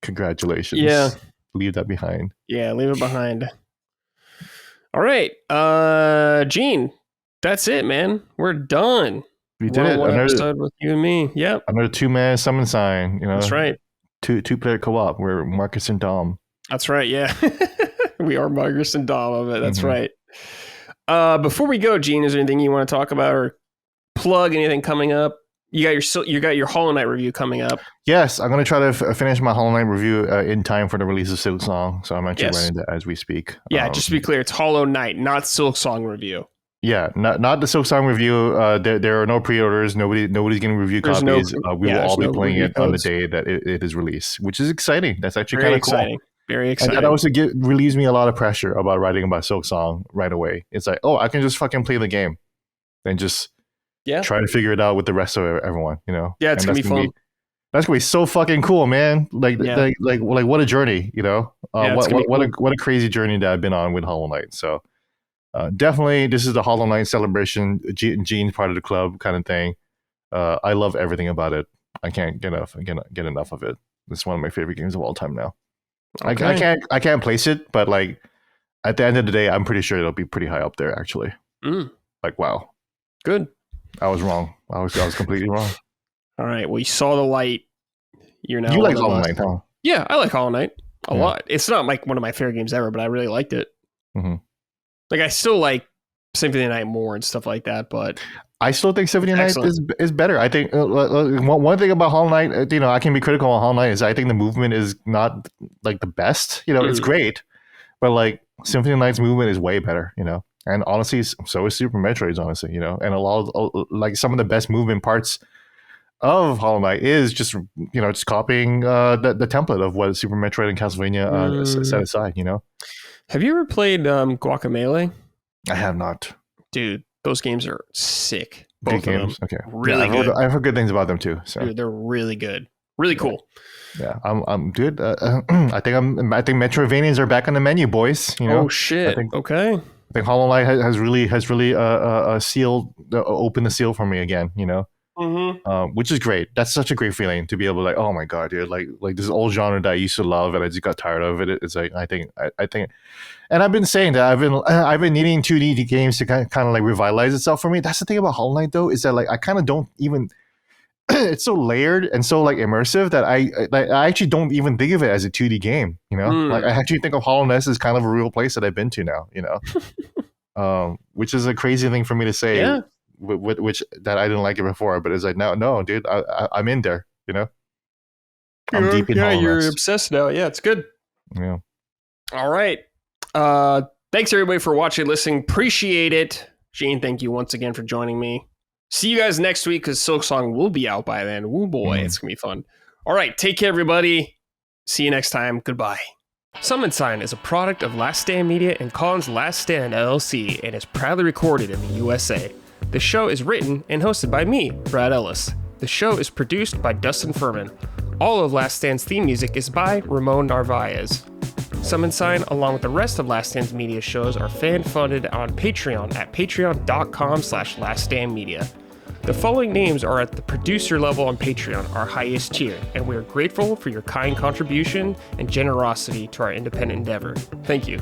Congratulations. Yeah. Leave that behind. Yeah, leave it behind. All right. Gene, that's it, man. We're done. We did it. One episode with you and me. Yep. Another 2-man summon sign. That's right. Two-player co-op. We're Marcus and Dom. That's right. Yeah. We are Marcus and Dom of it. That's right. Before we go, Gene, is there anything you want to talk about or plug? Anything coming up? You got your Hollow Knight review coming up. Yes, I'm going to try to finish my Hollow Knight review in time for the release of Silk Song. So I'm actually running that as we speak. Yeah, just to be clear, it's Hollow Knight, not Silk Song review. Yeah, not the Silk Song review. There are no pre-orders. Nobody's getting review copies. We will all be playing it on the day that it is released, which is exciting. That's actually kind of cool. Very exciting. And that also relieves me a lot of pressure about writing about Silk Song right away. It's like, I can just fucking play the game and just try to figure it out with the rest of everyone, Yeah, it's going to be fun. That's going to be so fucking cool, man. Like what a journey, what a crazy journey that I've been on with Hollow Knight. So definitely this is the Hollow Knight celebration. Gene's part of the club kind of thing. I love everything about it. I can't get enough of it. It's one of my favorite games of all time now. Okay. I can't place it, but like at the end of the day, I'm pretty sure it'll be pretty high up there actually. Like wow. Good. I was wrong. I was completely wrong. All right. Well, you saw the light. You like Hollow Knight, huh? Yeah, I like Hollow Knight a lot. It's not like one of my favorite games ever, but I really liked it. Mm-hmm. Like I still like Symphony of the Night more and stuff like that, but I still think Symphony of the Night is better. I think one thing about Hollow Knight, I can be critical on Hollow Knight, is I think the movement is not like the best. It's great, but like Symphony of the Night's movement is way better. And honestly, so is Super Metroid's, honestly, and a lot of like some of the best movement parts of Hollow Knight is just just copying the template of what Super Metroid and Castlevania set aside. Have you ever played Guacamelee? I have not, dude. Those games are sick. Both games, okay, really good. I've heard good things about them too. So dude, they're really good, really cool. Yeah, I'm good. I think Metroidvanias are back on the menu, boys. Oh shit! Okay. I think Hollow Knight has really opened the seal for me again. Which is great. That's such a great feeling to be able to like, oh my god, dude, like this old genre that I used to love and I just got tired of it. It's like I think, and I've been saying that I've been needing 2D games to kind of like revitalize itself for me. That's the thing about Hollow Knight though, is that like I kind of don't even. It's so layered and so like immersive that I actually don't even think of it as a 2D game. Like I actually think of Hollow Knight as kind of a real place that I've been to now. Which is a crazy thing for me to say. Yeah. Which that I didn't like it before, but it's like no, dude, I'm in there. I'm deep in Hollow Knight. You're obsessed now. Yeah, it's good. Yeah. All right. Thanks everybody for watching, listening. Appreciate it. Gene, thank you once again for joining me. See you guys next week because Silk Song will be out by then. Woo boy, it's going to be fun. All right, take care, everybody. See you next time. Goodbye. Summon Sign is a product of Last Stand Media and Colin's Last Stand LLC and is proudly recorded in the USA. The show is written and hosted by me, Brad Ellis. The show is produced by Dustin Furman. All of Last Stand's theme music is by Ramon Narvaez. Summon Sign, along with the rest of Last Stand's media shows, are fan-funded on Patreon at patreon.com/laststandmedia. The following names are at the producer level on Patreon, our highest tier, and we are grateful for your kind contribution and generosity to our independent endeavor. Thank you.